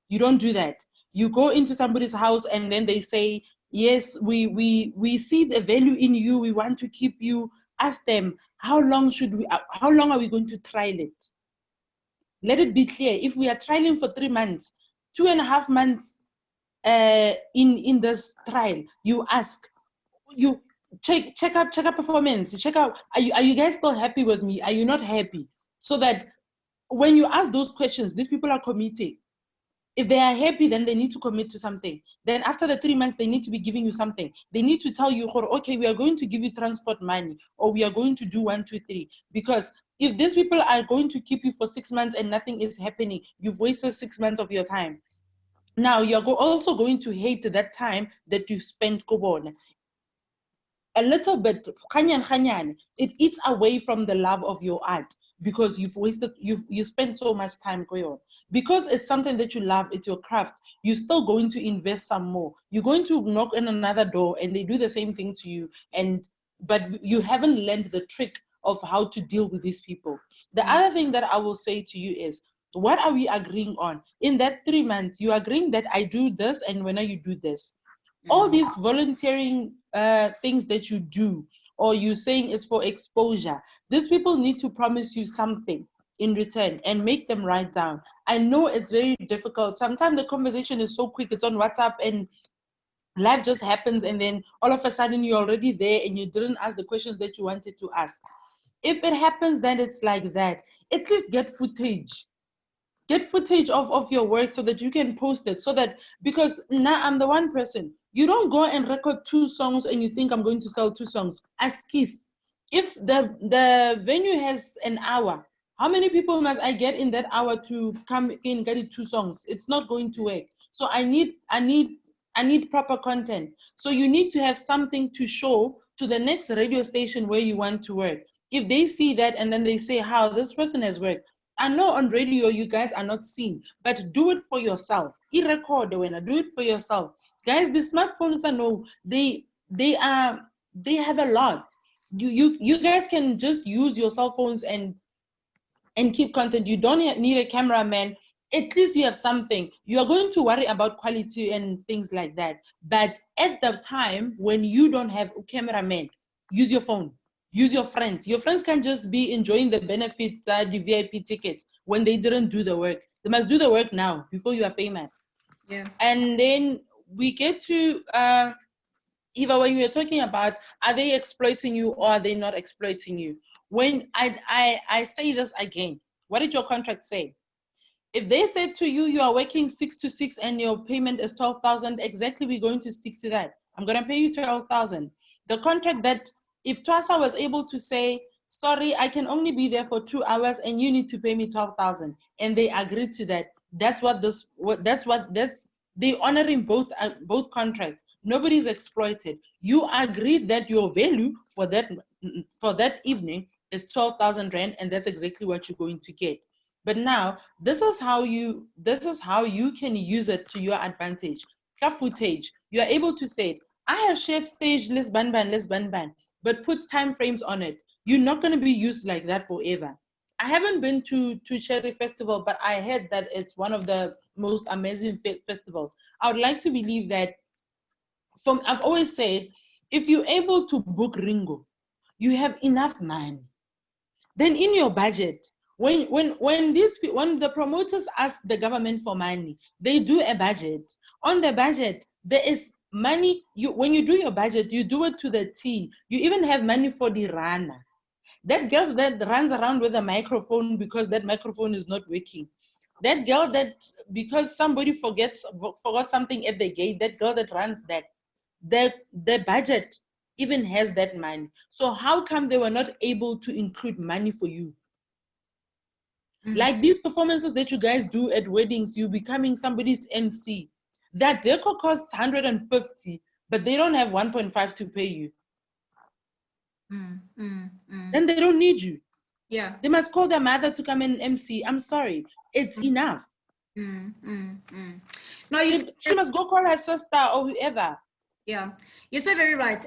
You don't do that. You go into somebody's house and then they say, yes, we see the value in you. We want to keep you. Ask them, how long are we going to trial it? Let it be clear. If we are trialing for 3 months, 2.5 months in this trial, you ask, you check up performance, check out, are you guys still happy with me? Are you not happy? So that when you ask those questions, these people are committing. If they are happy, then they need to commit to something. Then after the 3 months, they need to be giving you something. They need to tell you, okay, we are going to give you transport money, or we are going to do 1, 2, 3. Because if these people are going to keep you for 6 months and nothing is happening, you've wasted 6 months of your time. Now you're also going to hate that time that you spent kobona. A little bit, it eats away from the love of your art, because you spent so much time going. Because it's something that you love, it's your craft, you're still going to invest some more. You're going to knock on another door and they do the same thing to you, but you haven't learned the trick of how to deal with these people. The other thing that I will say to you is, what are we agreeing on? In that 3 months, you're agreeing that I do this and when you do this. All these volunteering things that you do, or you saying it's for exposure, these people need to promise you something in return and make them write down. I know it's very difficult. Sometimes the conversation is so quick, it's on WhatsApp and life just happens, and then all of a sudden you're already there and you didn't ask the questions that you wanted to ask. If it happens, then it's like that. At least get footage. Get footage of your work so that you can post it, so that, because now I'm the one person. You don't go and record 2 songs and you think I'm going to sell 2 songs. Ask Kiss. If the venue has an hour, how many people must I get in that hour to come in and get it 2 songs? It's not going to work. So I need proper content. So you need to have something to show to the next radio station where you want to work. If they see that and then they say, how this person has worked. I know on radio you guys are not seen, but do it for yourself. Record the winner, do it for yourself. Guys, the smartphones, I know they have a lot. You guys can just use your cell phones and keep content. You don't need a cameraman. At least you have something. You are going to worry about quality and things like that. But at the time when you don't have a cameraman, use your phone. Use your friends. Your friends can just be enjoying the benefits, the VIP tickets, when they didn't do the work. They must do the work now before you are famous. Yeah. And then we get to, Eva, when you're talking about, are they exploiting you or are they not exploiting you? When I say this again, what did your contract say? If they said to you, you are working 6 to 6 and your payment is 12,000, exactly, we're going to stick to that. I'm going to pay you 12,000. The contract that, if TWASA was able to say, sorry, I can only be there for 2 hours and you need to pay me 12,000, and they agreed to that, they honoring both contracts. Nobody's exploited. You agreed that your value for that evening is 12,000 rand, and that's exactly what you're going to get. But now, this is how you can use it to your advantage. Footage, you are able to say, I have shared stage, let's ban, but put time frames on it. You're not going to be used like that forever. I haven't been to Cherry Festival, but I heard that it's one of the most amazing festivals. I would like to believe that, I've always said, if you're able to book Ringo, you have enough money. Then in your budget, when the promoters ask the government for money, they do a budget. On the budget, there is money. When you do your budget, you do it to the T. You even have money for the runner. That girl that runs around with a microphone because that microphone is not working. That girl that, because somebody forgot something at the gate, that girl that runs that, the budget even has that money. So how come they were not able to include money for you? Like these performances that you guys do at weddings, you becoming somebody's MC. That deco costs 150, but they don't have 1.5 to pay you. Then they don't need you. Yeah. They must call their mother to come and MC. I'm sorry, it's enough. No, she must go call her sister or whoever. Yeah, you're so very right.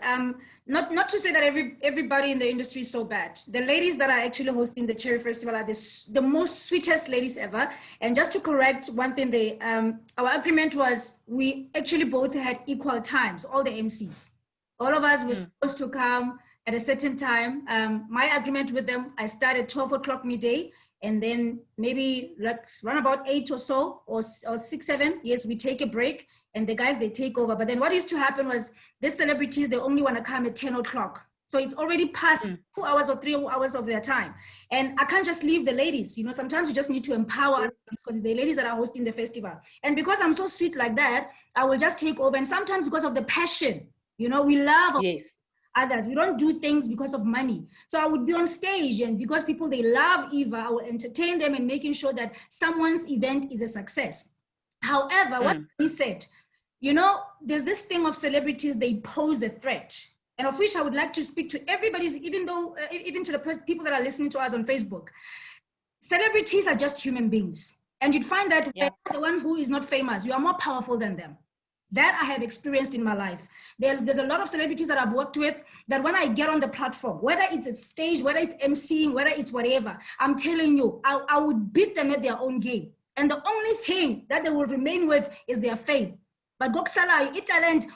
Not to say that everybody in the industry is so bad. The ladies that are actually hosting the Cherry Festival are the most sweetest ladies ever. And just to correct one thing, our agreement was we actually both had equal times, all the MCs. All of us were supposed to come at a certain time. My agreement with them, I started 12 o'clock midday, and then maybe run about 8 or so, or 6, 7, yes, we take a break, and the guys, they take over. But then what used to happen was, these celebrities, they only want to come at 10 o'clock. So it's already past 2 hours or 3 hours of their time. And I can't just leave the ladies. You know, sometimes you just need to empower others because it's the ladies that are hosting the festival. And because I'm so sweet like that, I will just take over. And sometimes because of the passion, you know, we love others. We don't do things because of money. So I would be on stage, and because people, they love Eva, I will entertain them and making sure that someone's event is a success. However, what he said, you know, there's this thing of celebrities, they pose a threat. And of which I would like to speak to everybody's, even to the people that are listening to us on Facebook. Celebrities are just human beings. And you'd find that when the one who is not famous, you are more powerful than them. That I have experienced in my life. There's a lot of celebrities that I've worked with that when I get on the platform, whether it's a stage, whether it's emceeing, whether it's whatever, I'm telling you, I would beat them at their own game. And the only thing that they will remain with is their fame. But talent.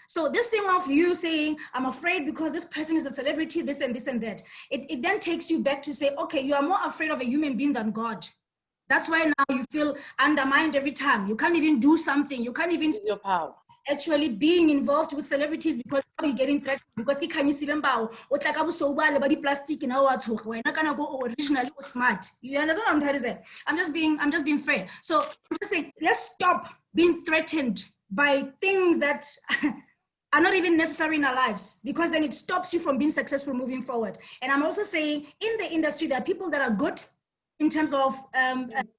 So this thing of you saying, I'm afraid because this person is a celebrity, this and this and that, it then takes you back to say, okay, you are more afraid of a human being than God. That's why now you feel undermined every time. You can't even do something. You can't even your power. Actually being involved with celebrities because now you're getting threatened because he can't see them bow. Or like Abu Soba, the plastic in our talk. We're not gonna go originally or smart. You understand what I'm trying to say? I'm just being fair. So I'm just saying, let's stop being threatened by things that are not even necessary in our lives, because then it stops you from being successful moving forward. And I'm also saying in the industry, there are people that are good in terms of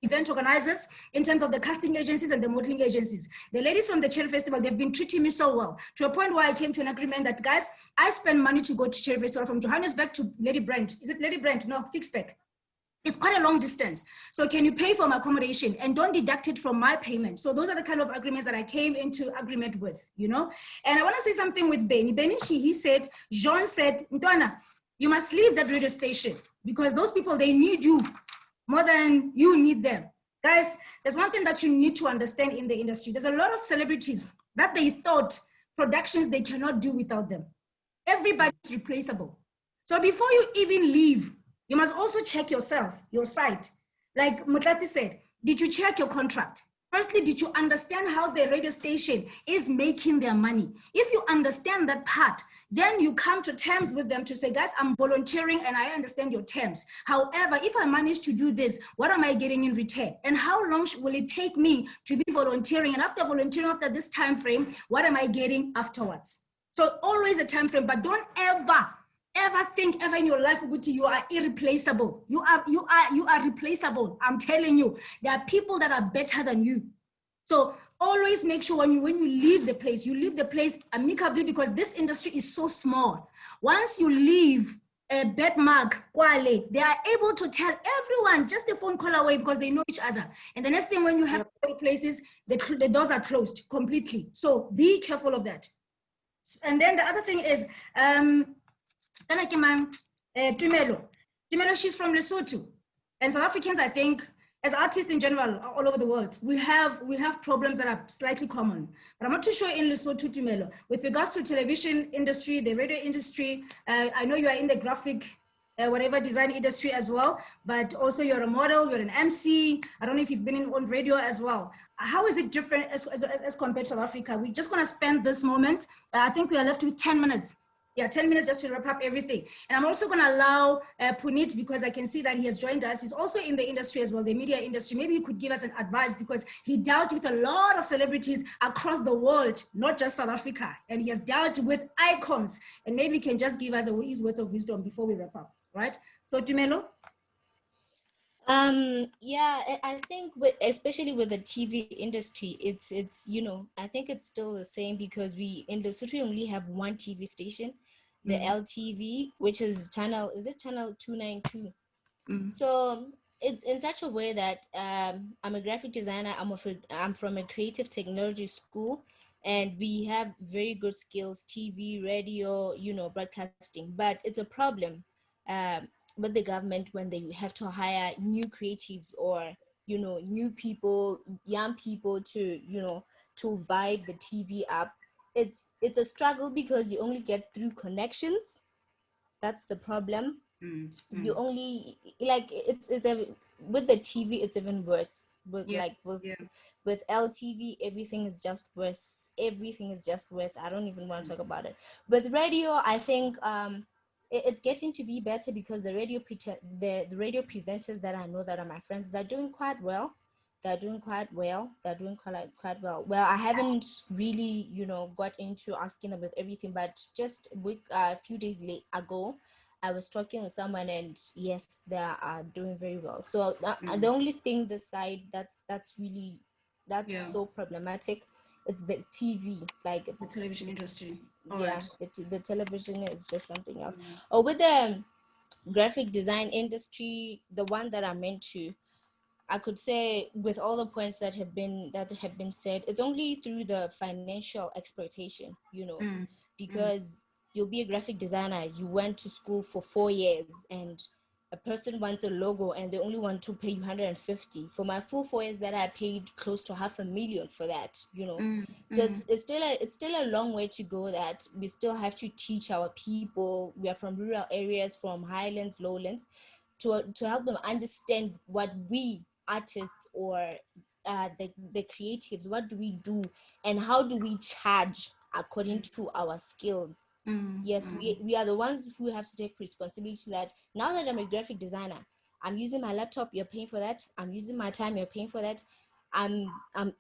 event organizers, in terms of the casting agencies and the modeling agencies. The ladies from the Cherry Festival, they've been treating me so well, to a point where I came to an agreement that, guys, I spend money to go to Cherry Festival from Johannesburg to Lady Brent. Is it Lady Brent? No, Fixback. It's quite a long distance. So can you pay for my accommodation and don't deduct it from my payment? So those are the kind of agreements that I came into agreement with, you know? And I want to say something with Benny. He said, Jean said, Ntwana, you must leave that radio station because those people, they need you more than you need them. Guys, there's one thing that you need to understand in the industry. There's a lot of celebrities that they thought productions they cannot do without them. Everybody's replaceable. So before you even leave, you must also check yourself, your site. Like Mutlati said, did you check your contract? Firstly, did you understand how the radio station is making their money? If you understand that part, then you come to terms with them to say, guys, I'm volunteering and I understand your terms. However, if I manage to do this, what am I getting in return? And how long will it take me to be volunteering? And after volunteering, after this time frame, what am I getting afterwards? So always a time frame, but don't ever think ever in your life, Uguti, you are irreplaceable. You are replaceable. I'm telling you, there are people that are better than you. So always make sure when you leave the place amicably, because this industry is so small. Once you leave a bed mark, they are able to tell everyone just a phone call away because they know each other. And the next thing, when you have places, the doors are closed completely. So be careful of that. And then the other thing is, Tumelo, she's from Lesotho. And South Africans, I think, as artists in general, all over the world, we have problems that are slightly common. But I'm not too sure in Lesotho, Tumelo. With regards to television industry, the radio industry, I know you are in the graphic, whatever design industry as well, but also you're a model, you're an MC. I don't know if you've been on radio as well. How is it different as compared to South Africa? We're just gonna spend this moment. I think we are left with 10 minutes. Yeah, 10 minutes just to wrap up everything. And I'm also going to allow Puneet, because I can see that he has joined us. He's also in the industry as well, the media industry. Maybe he could give us an advice, because he dealt with a lot of celebrities across the world, not just South Africa. And he has dealt with icons. And maybe he can just give us his words of wisdom before we wrap up, right? So, Tumelo? Yeah, I think especially with the TV industry, it's you know, I think it's still the same, because we in Lesotho only have one TV station, the LTV, which is channel 292. So it's in such a way that I'm a graphic designer, I'm from a creative technology school, and we have very good skills, TV, radio, you know, broadcasting. But it's a problem with the government when they have to hire new creatives, or, you know, new people, young people to, you know, to vibe the TV up. It's a struggle, because you only get through connections. That's the problem. You only like it's with the TV it's even worse. With with LTV everything is just worse. Everything is just worse. I don't even want to talk about it. With radio, I think it's getting to be better because the the radio presenters that I know that are my friends, they're doing quite well. They're doing quite well. They're doing quite well. Well, I haven't really, got into asking them with everything, but just a few days ago, I was talking with someone, and yes, they are doing very well. So the only thing this side that's really so problematic is the TV. Like The television industry. The television is just something else. Or with the graphic design industry, the one that I'm into, I could say with all the points that have been said, it's only through the financial exploitation, because you'll be a graphic designer. You went to school for 4 years, and a person wants a logo, and they only want to pay you 150. For my full 4 years, that I paid close to $500,000 for that. So it's still a long way to go. That we still have to teach our people. We are from rural areas, from highlands, lowlands, to help them understand what we artists or the creatives, what do we do and how do we charge according to our skills. Yes, we are the ones who have to take responsibility that now that I'm a graphic designer, I'm using my laptop, you're paying for that. I'm using my time, you're paying for that. I'm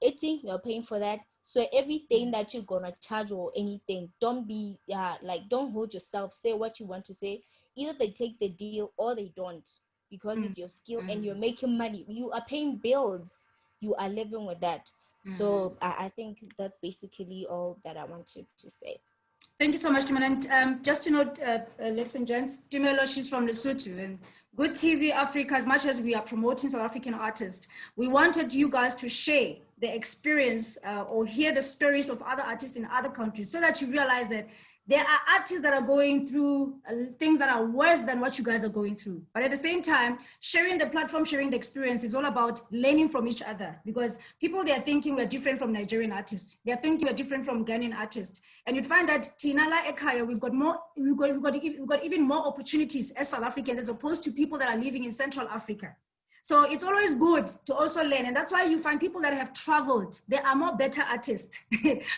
editing, you're paying for that. So everything that you're gonna charge or anything, don't be don't hold yourself. Say what you want to say. Either they take the deal or they don't, because it's your skill and you're making money. You are paying bills. You are living with that. So I think that's basically all that I wanted to say. Thank you so much, Timon. And just to note, ladies and gents, Timelo, she's from Lesotho, and Good TV Africa, as much as we are promoting South African artists, we wanted you guys to share the experience or hear the stories of other artists in other countries, so that you realize that there are artists that are going through things that are worse than what you guys are going through. But at the same time, sharing the platform, sharing the experience is all about learning from each other, because people, they're thinking we're different from Nigerian artists. They're thinking we're different from Ghanaian artists. And you'd find that Tinala Ekaya, we've got even more opportunities as South Africans as opposed to people that are living in Central Africa. So it's always good to also learn. And that's why you find people that have traveled, they are more better artists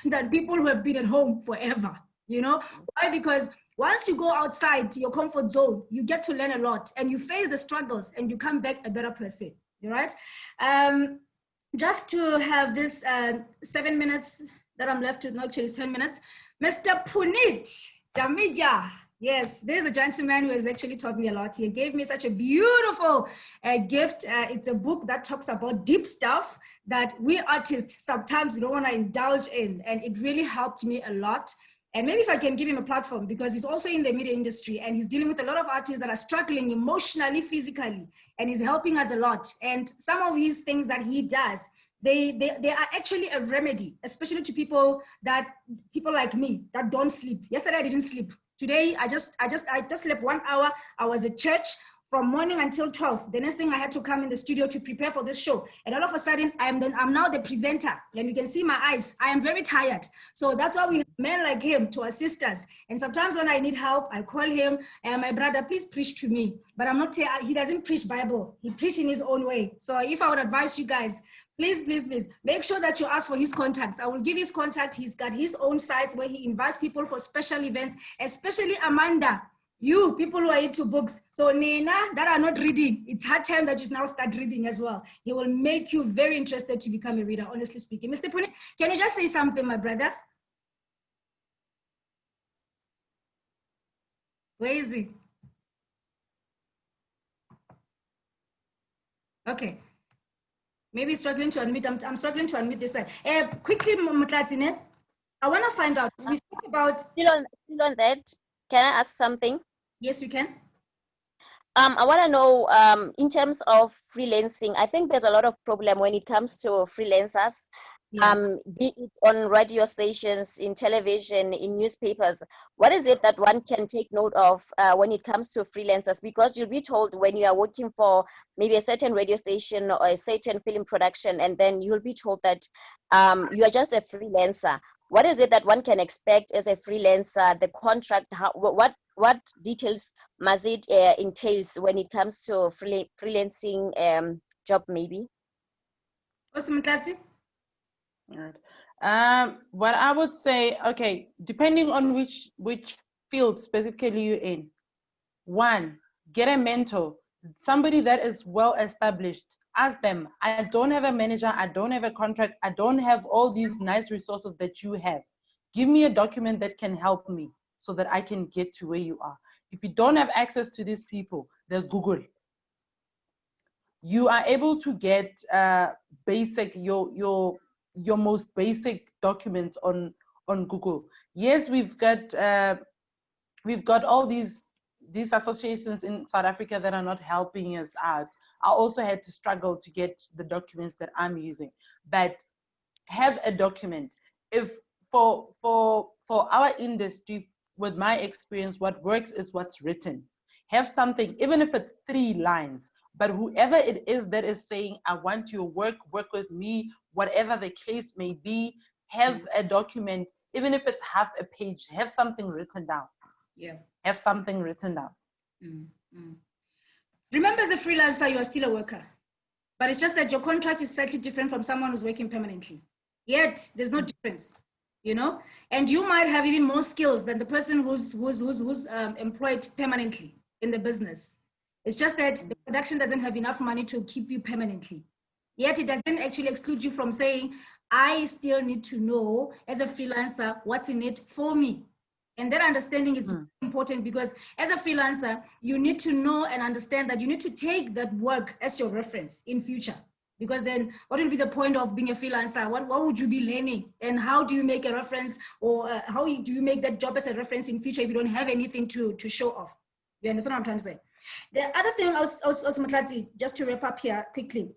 than people who have been at home forever. Why? Because once you go outside your comfort zone, you get to learn a lot and you face the struggles and you come back a better person, right? Just to have this 7 minutes that I'm left to, no, actually it's 10 minutes. Mr. Punit Damija. Yes, there's a gentleman who has actually taught me a lot. He gave me such a beautiful gift. It's a book that talks about deep stuff that we artists sometimes we don't want to indulge in. And it really helped me a lot. And maybe if I can give him a platform, because he's also in the media industry and he's dealing with a lot of artists that are struggling emotionally, physically, and he's helping us a lot. And some of his things that he does, they are actually a remedy, especially to people like me that don't sleep. Yesterday I didn't sleep. Today I just slept 1 hour. I was at church from morning until 12. The next thing I had to come in the studio to prepare for this show. And all of a sudden, I'm now the presenter. And you can see my eyes. I am very tired. So that's why we have men like him to assist us. And sometimes when I need help, I call him, and my brother, please preach to me. But I'm not, he doesn't preach Bible. He preaches in his own way. So if I would advise you guys, please, make sure that you ask for his contacts. I will give his contact. He's got his own site where he invites people for special events, especially Amanda. You people who are into books, so Nina that are not reading, it's her time that you now start reading as well. He will make you very interested to become a reader, honestly speaking. Mr. Punis, can you just say something, my brother? Where is he? Okay. Maybe struggling to unmute. I'm struggling to unmute this time. Quickly, Mutlatine, I want to find out. We spoke about... Still on that, can I ask something? Yes, you can. I want to know, in terms of freelancing, I think there's a lot of problem when it comes to freelancers, be it on radio stations, in television, in newspapers. What is it that one can take note of when it comes to freelancers? Because you'll be told when you are working for maybe a certain radio station or a certain film production, and then you'll be told that you are just a freelancer. What is it that one can expect as a freelancer? The contract, what details must it entails when it comes to freelancing job maybe? Awesome, Mtlatsi. All right. What I would say, okay, depending on which field specifically you're in, one, get a mentor, somebody that is well established. Ask them, I don't have a manager, I don't have a contract, I don't have all these nice resources that you have. Give me a document that can help me so that I can get to where you are. If you don't have access to these people, there's Google. You are able to get basic, your most basic documents on Google. Yes, we've got all these associations in South Africa that are not helping us out. I also had to struggle to get the documents that I'm using, but have a document. If for our industry, with my experience, what works is what's written. Have something, even if it's 3 lines, but whoever it is that is saying, I want you to work with me, whatever the case may be, have a document, even if it's half a page, have something written down. Yeah. Have something written down. Remember, as a freelancer, you are still a worker, but it's just that your contract is slightly different from someone who's working permanently. Yet there's no difference, you know, and you might have even more skills than the person who's employed permanently in the business. It's just that the production doesn't have enough money to keep you permanently. Yet it doesn't actually exclude you from saying, I still need to know as a freelancer what's in it for me. And that understanding is important, because as a freelancer, you need to know and understand that you need to take that work as your reference in future. Because then what will be the point of being a freelancer? What would you be learning? And how do you make a reference, or how do you make that job as a reference in future if you don't have anything to show off? You understand what I'm trying to say? The other thing, also Mtlatsi, just to wrap up here quickly,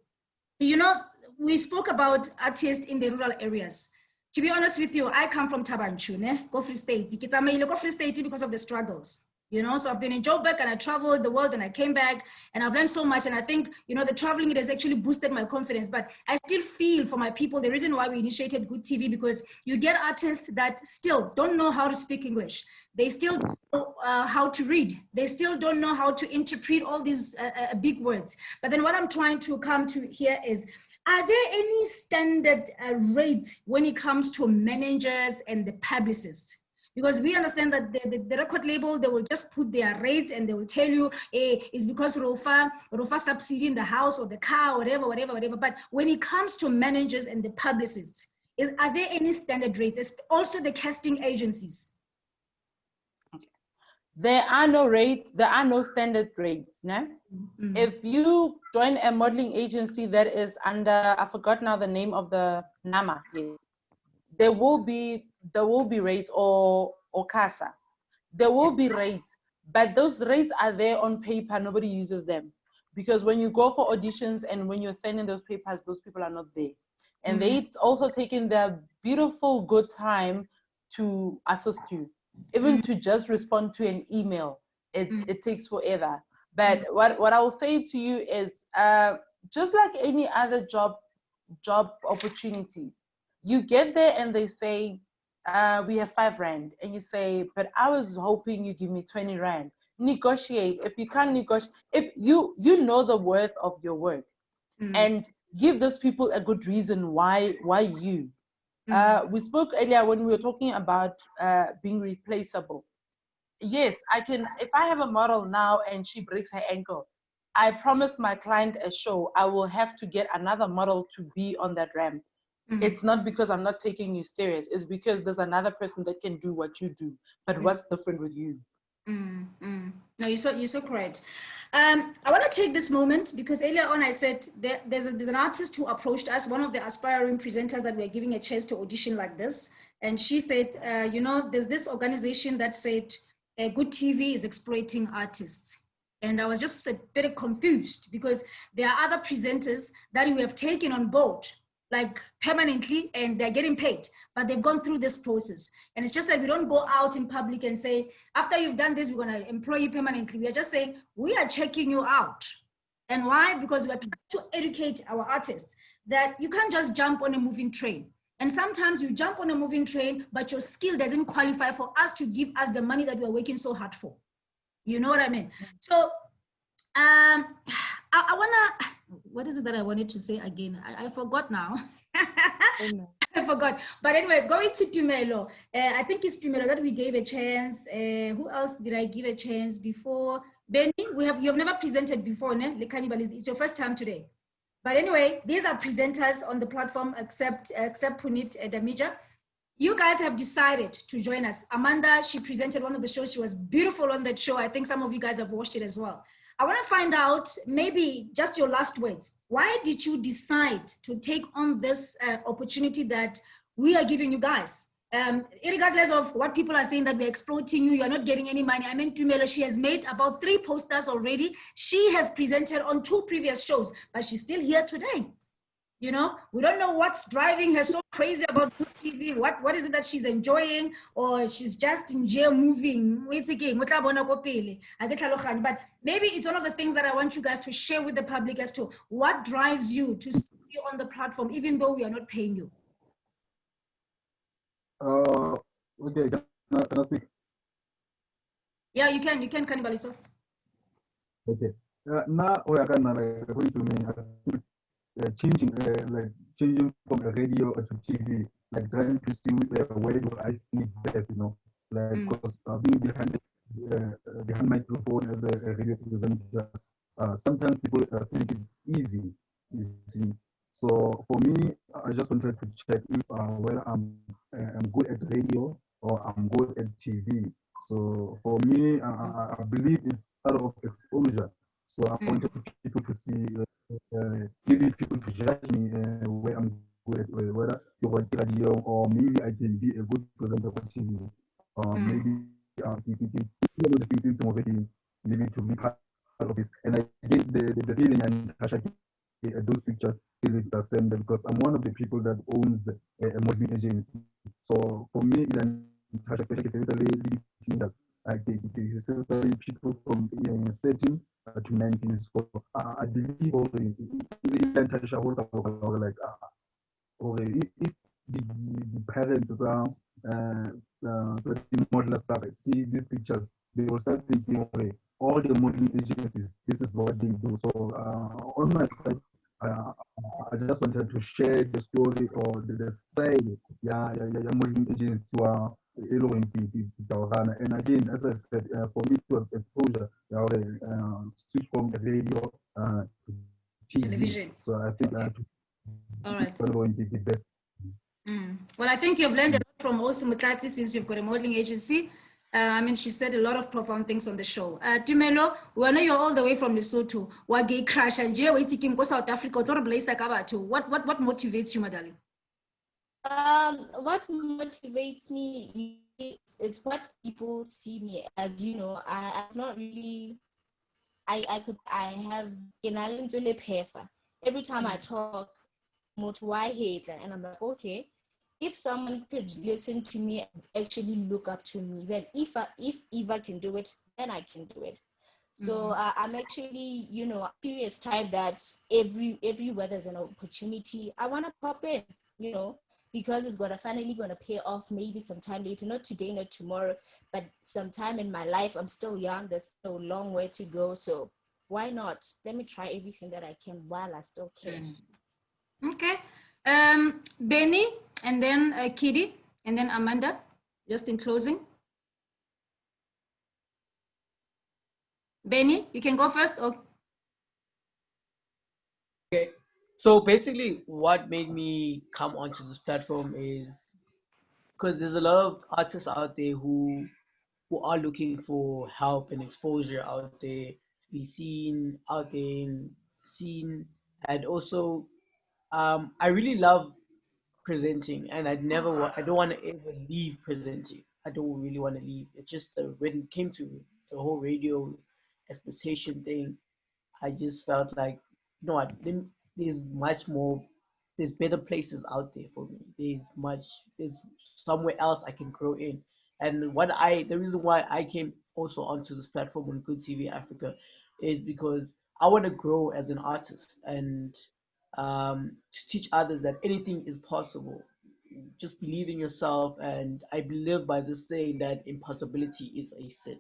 you know, we spoke about artists in the rural areas. To be honest with you, I come from Tabanchu, Go Free State. Go Free State because of the struggles, you know. So I've been in Joburg and I traveled the world and I came back and I've learned so much. And I think, you know, the traveling, it has actually boosted my confidence. But I still feel for my people, the reason why we initiated Good TV, because you get artists that still don't know how to speak English. They still don't know how to read. They still don't know how to interpret all these big words. But then what I'm trying to come to here is, are there any standard rates when it comes to managers and the publicists? Because we understand that the record label, they will just put their rates and they will tell you, hey, it's because Rofa subsidy in the house or the car, whatever. But when it comes to managers and the publicists, are there any standard rates? Also the casting agencies. There are no rates, there are no standard rates. No? If you join a modeling agency that is under, I forgot now the name of the NAMA, yes, there will be rates, or CASA. There will be rates, but those rates are there on paper, nobody uses them. Because when you go for auditions and when you're sending those papers, those people are not there. And they also taking their beautiful good time to assist you. Even to just respond to an email, it takes forever. But what I will say to you is, just like any other job opportunities, you get there and they say, we have 5 rand, and you say, but I was hoping you give me 20 rand. Negotiate. If you can't negotiate, if you know the worth of your work, and give those people a good reason why you. We spoke earlier when we were talking about being replaceable. Yes, I can. If I have a model now and she breaks her ankle, I promised my client a show, I will have to get another model to be on that ramp. It's not because I'm not taking you serious. It's because there's another person that can do what you do. But what's different with you? No, you're so correct. I want to take this moment because earlier on I said there's an artist who approached us, one of the aspiring presenters that we're giving a chance to audition like this. And she said, you know, there's this organization that said Good TV is exploiting artists. And I was just a bit confused because there are other presenters that we have taken on board, like permanently, and they're getting paid, but they've gone through this process. And it's just like we don't go out in public and say, after you've done this, we're going to employ you permanently. We are just saying, we are checking you out. And why? Because we're trying to educate our artists that you can't just jump on a moving train. And sometimes you jump on a moving train, but your skill doesn't qualify for us to give us the money that we're working so hard for. You know what I mean? So I wanna, what is it that I wanted to say again? I forgot now. I forgot. But anyway, going to Tumelo. I think it's Tumelo that we gave a chance. Who else did I give a chance before? Benny, you have never presented before, ne? Le Cannibal, it's your first time today. But anyway, these are presenters on the platform except Punit Damija. You guys have decided to join us. Amanda, she presented one of the shows. She was beautiful on that show. I think some of you guys have watched it as well. I want to find out, maybe just your last words. Why did you decide to take on this opportunity that we are giving you guys? Regardless of what people are saying that we're exploiting you, you're not getting any money. I mean, Tumelo, she has made about 3 posters already. She has presented on 2 previous shows, but she's still here today. You know, we don't know what's driving her so crazy about good TV. What is it that she's enjoying, or she's just in jail moving? But maybe it's one of the things that I want you guys to share with the public as to what drives you to stay on the platform, even though we are not paying you. Okay, can I speak? Yeah, you can, Cannibaliso. Okay. Now, according to me, changing, like changing from a radio to TV, like trying to see where do I fit best, you know, like because being behind microphone as a radio presenter, sometimes people think it's easy, you see. So for me, I just wanted to check if whether I'm good at radio or I'm good at TV. So for me, I believe it's part of exposure. So I wanted people to see, maybe people to judge me where I'm good at, whether you want radio or maybe I can be a good presenter for TV. Maybe thinking some of it, maybe to be part of this. And I get the feeling and those pictures feelings are same because I'm one of the people that owns a modeling agency. So for me, especially people from 13 to 19. So I believe like if the parents are modeler stuff, see these pictures, they will start thinking, okay, all the modeling agencies, this is what they do. So on my side, I just wanted to share the story or the side, modeling agencies who are and again, as I said, for me to have exposure, switch from the radio to TV. Television. So I think all right. Going to be the best. Well, I think you've learned a lot from Osi Mutlati since you've got a modeling agency. I mean, she said a lot of profound things on the show. Tumelo, we know you're all the way from Lesotho. Wage crash and Jay waiting go South Africa. What motivates you, my darling? What motivates me is what people see me as. You know, I'm not really. I have in every time I talk, MOTJHA, and I'm like, okay, if someone could listen to me and actually look up to me, then if Eva can do it, then I can do it. So I'm actually, you know, curious type that everywhere there's an opportunity, I want to pop in, you know, because it's finally gonna pay off maybe sometime later, not today, not tomorrow, but sometime in my life. I'm still young, there's still a long way to go, so why not? Let me try everything that I can while I still can. Okay. Benny, and then Kitty, and then Amanda, just in closing. Benny, you can go first. Okay. So basically, what made me come onto this platform is because there's a lot of artists out there who are looking for help and exposure out there, to be seen out there and seen, and also I really love presenting, and I don't want to ever leave presenting. I don't really want to leave. It's just when it came to the whole radio exploitation thing, I just felt like, you know what, there's much more, there's better places out there for me. There's somewhere else I can grow in. And the reason why I came also onto this platform on Good TV Africa is because I want to grow as an artist and to teach others that anything is possible. Just believe in yourself. And I believe by this saying that impossibility is a sin.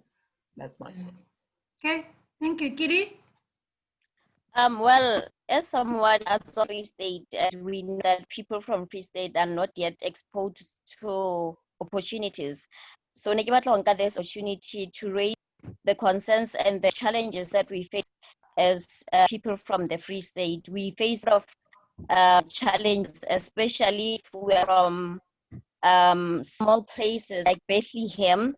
That's my sense. Okay, thank you. Kitty? Well, as someone that's from Free State, and we know that people from Free State are not yet exposed to opportunities. So ne ke batla ho nka this opportunity to raise the concerns and the challenges that we face as people from the Free State. We face a lot of challenges, especially if we are from small places like Bethlehem.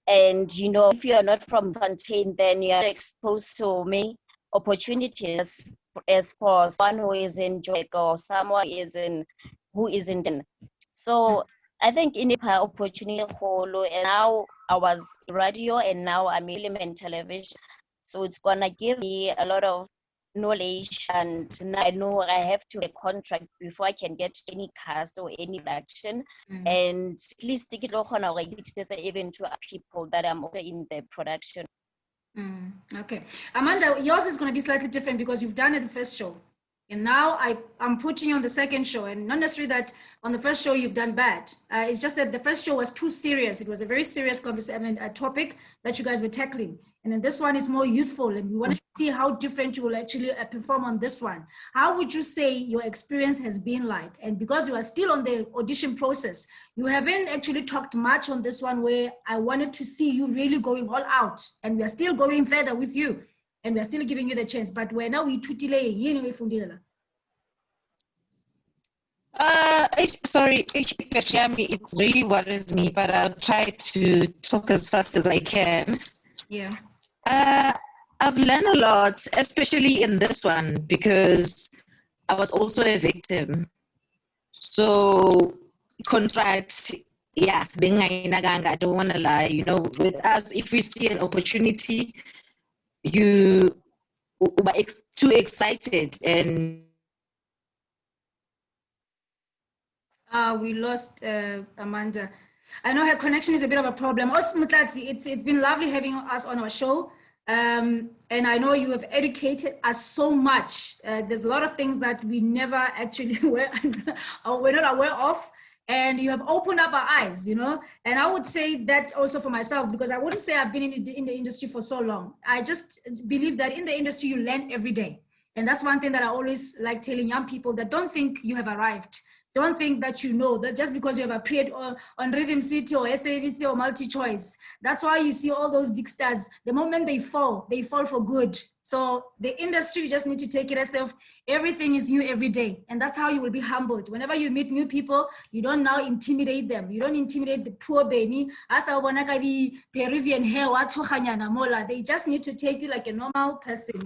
And, you know, if you are not from Fontaine, then you are exposed to many opportunities as for someone who is in Jamaica or someone who is in Den. So I think in a opportunity holo, and now I was radio and now I'm in television. So it's gonna give me a lot of knowledge, and now I know I have to get a contract before I can get any cast or any production. And at least take it even to people that I'm also in the production. Okay, Amanda, yours is going to be slightly different because you've done it the first show, and now I'm putting you on the second show, and not necessarily that on the first show you've done bad. It's just that the first show was too serious. It was a very serious conversation, a topic that you guys were tackling, and then this one is more youthful, and we want to see how different you will actually perform on this one. How would you say your experience has been like? And because you are still on the audition process, you haven't actually talked much on this one, where I wanted to see you really going all out, and we are still going further with you, and we are still giving you the chance. But we're now sorry, it really worries me, but I'll try to talk as fast as I can. Yeah. I've learned a lot, especially in this one, because I was also a victim. So, contract, yeah, I don't want to lie. You know, with us, if we see an opportunity, you are too excited and. We lost Amanda. I know her connection is a bit of a problem. Also, Mutlatsi, it's been lovely having us on our show. And I know you have educated us so much. There's a lot of things that we never actually were not aware of. And you have opened up our eyes, you know. And I would say that also for myself, because I wouldn't say I've been in the industry for so long. I just believe that in the industry, you learn every day. And that's one thing that I always like telling young people, that don't think you have arrived. Don't think that you know that just because you have appeared on Rhythm City or SABC or MultiChoice. That's why you see all those big stars. The moment they fall for good. So the industry, you just need to take it as if everything is new every day. And that's how you will be humbled. Whenever you meet new people, you don't now intimidate them. You don't intimidate the poor Benny. As I want the Peruvian hair, they just need to take you like a normal person.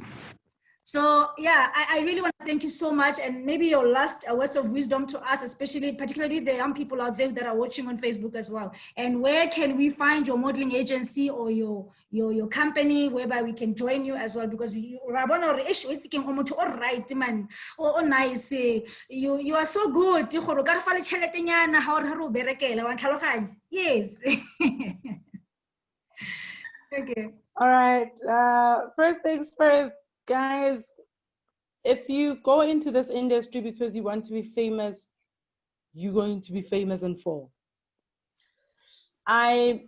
So yeah, I really want to thank you so much, and maybe your last words of wisdom to us, particularly the young people out there that are watching on Facebook as well. And where can we find your modeling agency or your company whereby we can join you as well? Because you are right, man. Oh, nice. You are so good. Yes. Okay. All right. First things first. Guys, if you go into this industry because you want to be famous, you're going to be famous in full. I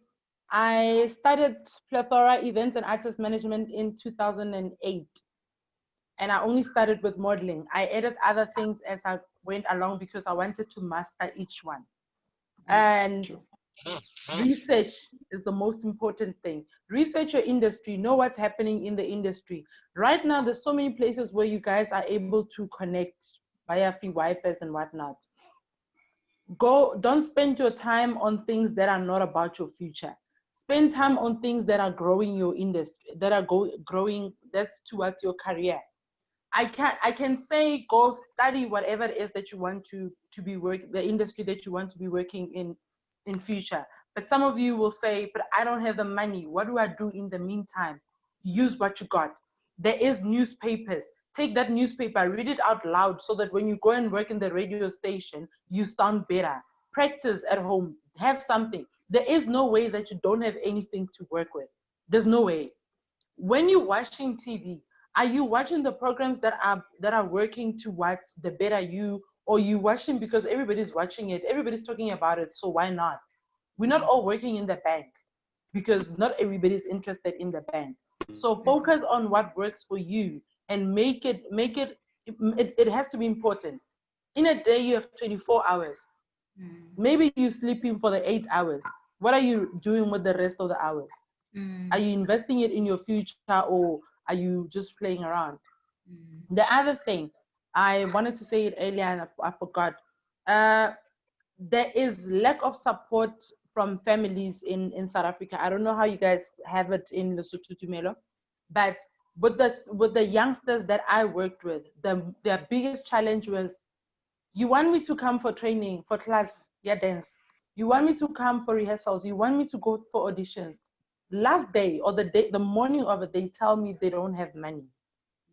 started Plethora Events and Artist Management in 2008. And I only started with modeling. I added other things as I went along because I wanted to master each one. And research is the most important thing. Research your industry, know what's happening in the industry. Right now, there's so many places where you guys are able to connect via free Wi-Fi and whatnot. Don't spend your time on things that are not about your future. Spend time on things that are growing your industry, that are growing, that's towards your career. I can say go study whatever it is that you want to be working, the industry that you want to be working in future. But some of you will say, but I don't have the money. What do I do in the meantime? Use what you got. There is newspapers. Take that newspaper, read it out loud so that when you go and work in the radio station, you sound better. Practice at home. Have something. There is no way that you don't have anything to work with. There's no way. When you're watching TV, are you watching the programs that are working towards the better you, or you watching because everybody's watching it, everybody's talking about it, so why not? We're not all working in the bank because not everybody's interested in the bank. So focus on what works for you and make it, it has to be important. In a day, you have 24 hours. Maybe you're sleeping for the 8 hours. What are you doing with the rest of the hours? Are you investing it in your future, or are you just playing around? The other thing, I wanted to say it earlier and I forgot. There is lack of support from families in South Africa. I don't know how you guys have it in Lesotho, Tumelo, but with the youngsters that I worked with, their biggest challenge was, you want me to come for training, for class, yeah, dance. You want me to come for rehearsals. You want me to go for auditions. Last day or the morning of it, they tell me they don't have money.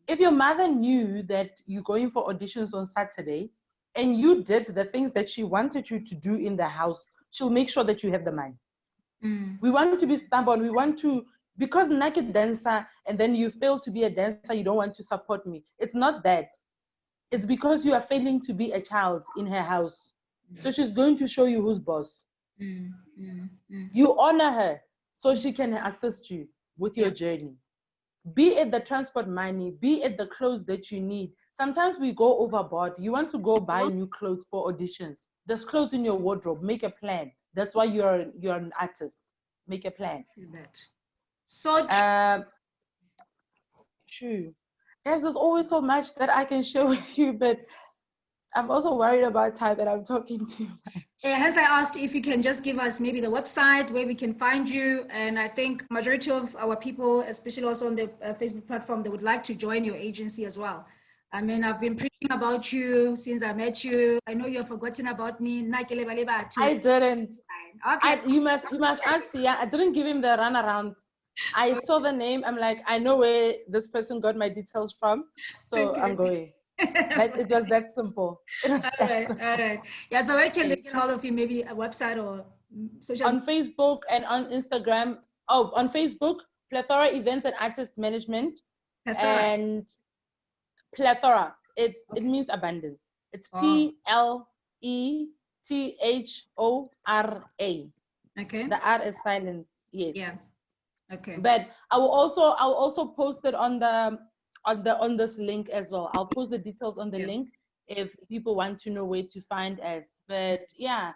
If your mother knew that you're going for auditions on Saturday and you did the things that she wanted you to do in the house, she'll make sure that you have the money. We want to be stubborn. We want to, because naked dancer, and then you fail to be a dancer, you don't want to support me. It's not that. It's because you are failing to be a child in her house. So she's going to show you who's boss. You honor her so she can assist you with your journey. Be it the transport money, be it the clothes that you need. Sometimes we go overboard. You want to go buy new clothes for auditions. There's clothes in your wardrobe. Make a plan. That's why you're an artist. Make a plan. So true. Guys, there's always so much that I can share with you, but I'm also worried about time that I'm talking too much. As I asked if you can just give us maybe the website where we can find you, and I think majority of our people, especially also on the Facebook platform, they would like to join your agency as well. I mean, I've been preaching about you since I met you. I know you've forgotten about me. I didn't. Okay. You must ask. Yeah, I didn't give him the runaround. I saw the name. I'm like, I know where this person got my details from, so okay. I'm going. It was that simple. All right. Yeah, so where can they get hold of you? Maybe a website or social? On Facebook and on Instagram. Oh, on Facebook, Plethora Events and Artist Management. Plethora. And Plethora. It means abundance. It's PLETHORA. Okay. The R is silent. Yes. Yeah. Okay. But I'll also post it on this link as well. I'll post the details on the link if people want to know where to find us. But yeah,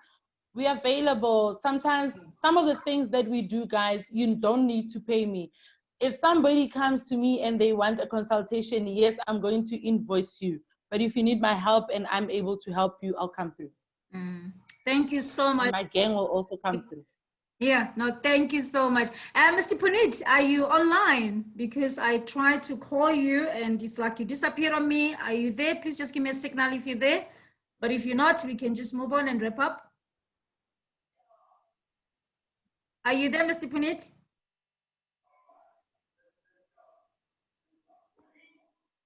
we're available. Sometimes some of the things that we do, guys, you don't need to pay me. If somebody comes to me and they want a consultation, yes, I'm going to invoice you. But if you need my help and I'm able to help you, I'll come through. Thank you so much. And my gang will also come through. Yeah, no, thank you so much. Mr. Punit, are you online? Because I tried to call you and it's like you disappeared on me. Are you there? Please just give me a signal if you're there. But if you're not, we can just move on and wrap up. Are you there, Mr. Punit?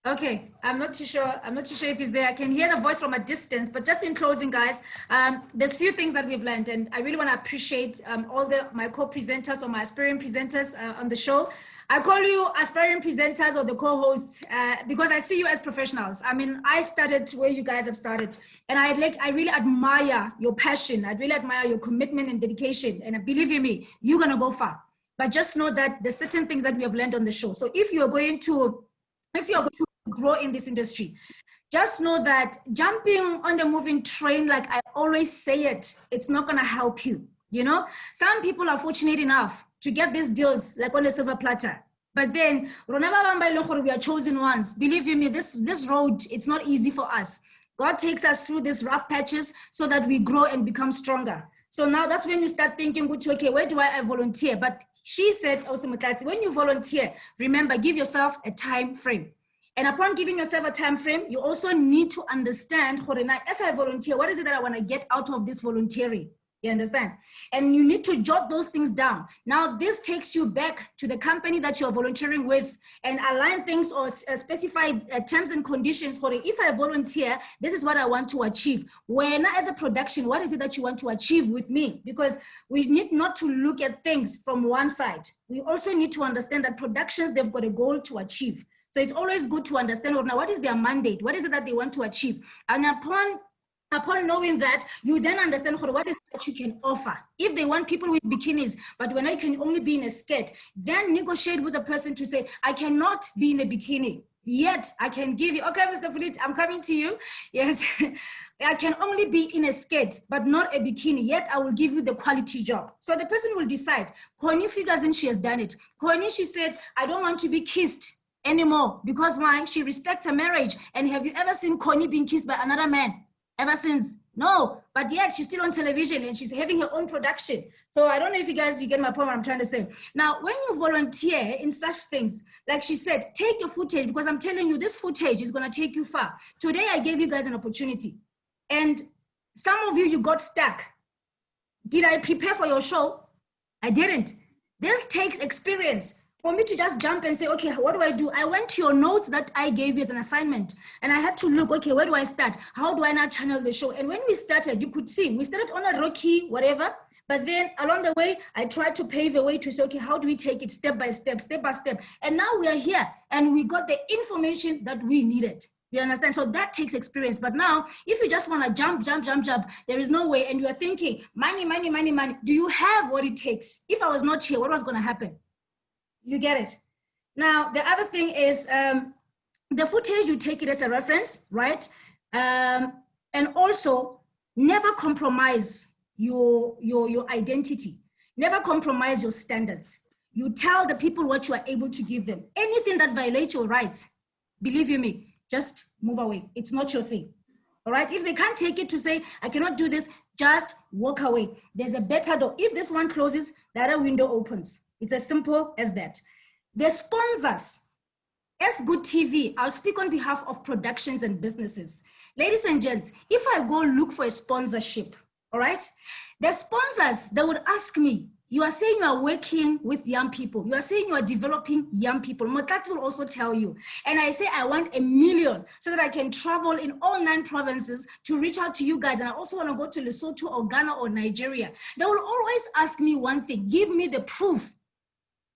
Okay, I'm not too sure if he's there. I can hear the voice from a distance, but just in closing, guys, there's few things that we've learned, and I really want to appreciate all my co-presenters or my aspiring presenters on the show. I call you aspiring presenters or the co-hosts because I see you as professionals. I mean, I started where you guys have started, and I really admire your passion. I really admire your commitment and dedication, and believe in me, you're gonna go far. But just know that there's certain things that we have learned on the show. So if you're going to grow in this industry, just know that jumping on the moving train, like I always say it's not going to help you. You know, some people are fortunate enough to get these deals like on a silver platter, but then we are chosen ones. Believe you me, this road, it's not easy for us. God takes us through these rough patches so that we grow and become stronger. So now that's when you start thinking, okay, where do I volunteer? But she said also, when you volunteer, remember, give yourself a time frame. And upon giving yourself a time frame, you also need to understand, as I volunteer, what is it that I want to get out of this volunteering? You understand? And you need to jot those things down. Now, this takes you back to the company that you're volunteering with and align things or specify terms and conditions for it. If I volunteer, this is what I want to achieve. When as a production, what is it that you want to achieve with me? Because we need not to look at things from one side. We also need to understand that productions, they've got a goal to achieve. So it's always good to understand now what is their mandate? What is it that they want to achieve? And upon knowing that, you then understand what is that you can offer. If they want people with bikinis, but when I can only be in a skirt, then negotiate with the person to say, I cannot be in a bikini, yet I can give you, okay, Mr. Pulit, I'm coming to you. Yes, I can only be in a skirt, but not a bikini, yet I will give you the quality job. So the person will decide. Connie figures in, she has done it. Connie, she said, I don't want to be kissed anymore, because why? She respects her marriage. And have you ever seen Connie being kissed by another man? Ever since? No, but yet she's still on television and she's having her own production. So I don't know if you guys, you get my point, what I'm trying to say. Now, when you volunteer in such things, like she said, take your footage, because I'm telling you, this footage is gonna take you far. Today, I gave you guys an opportunity. And some of you, you got stuck. Did I prepare for your show? I didn't. This takes experience. For me to just jump and say, okay, what do? I went to your notes that I gave you as an assignment, and I had to look, okay, where do I start? How do I now channel the show? And when we started, you could see, we started on a rocky, whatever, but then along the way, I tried to pave a way to say, okay, how do we take it step by step, step by step? And now we are here, and we got the information that we needed. You understand? So that takes experience. But now, if you just want to jump, there is no way, and you are thinking, money, money, money, money, do you have what it takes? If I was not here, what was going to happen? You get it. Now, the other thing is the footage, you take it as a reference, right? And also, never compromise your identity. Never compromise your standards. You tell the people what you are able to give them. Anything that violates your rights, believe you me, just move away. It's not your thing. All right? If they can't take it to say, I cannot do this, just walk away. There's a better door. If this one closes, the other window opens. It's as simple as that. The sponsors, as Good TV, I'll speak on behalf of productions and businesses. Ladies and gents, if I go look for a sponsorship, all right, the sponsors, they would ask me, you are saying you are working with young people. You are saying you are developing young people. Motlati will also tell you. And I say, I want 1 million so that I can travel in all 9 provinces to reach out to you guys. And I also want to go to Lesotho or Ghana or Nigeria. They will always ask me one thing, give me the proof.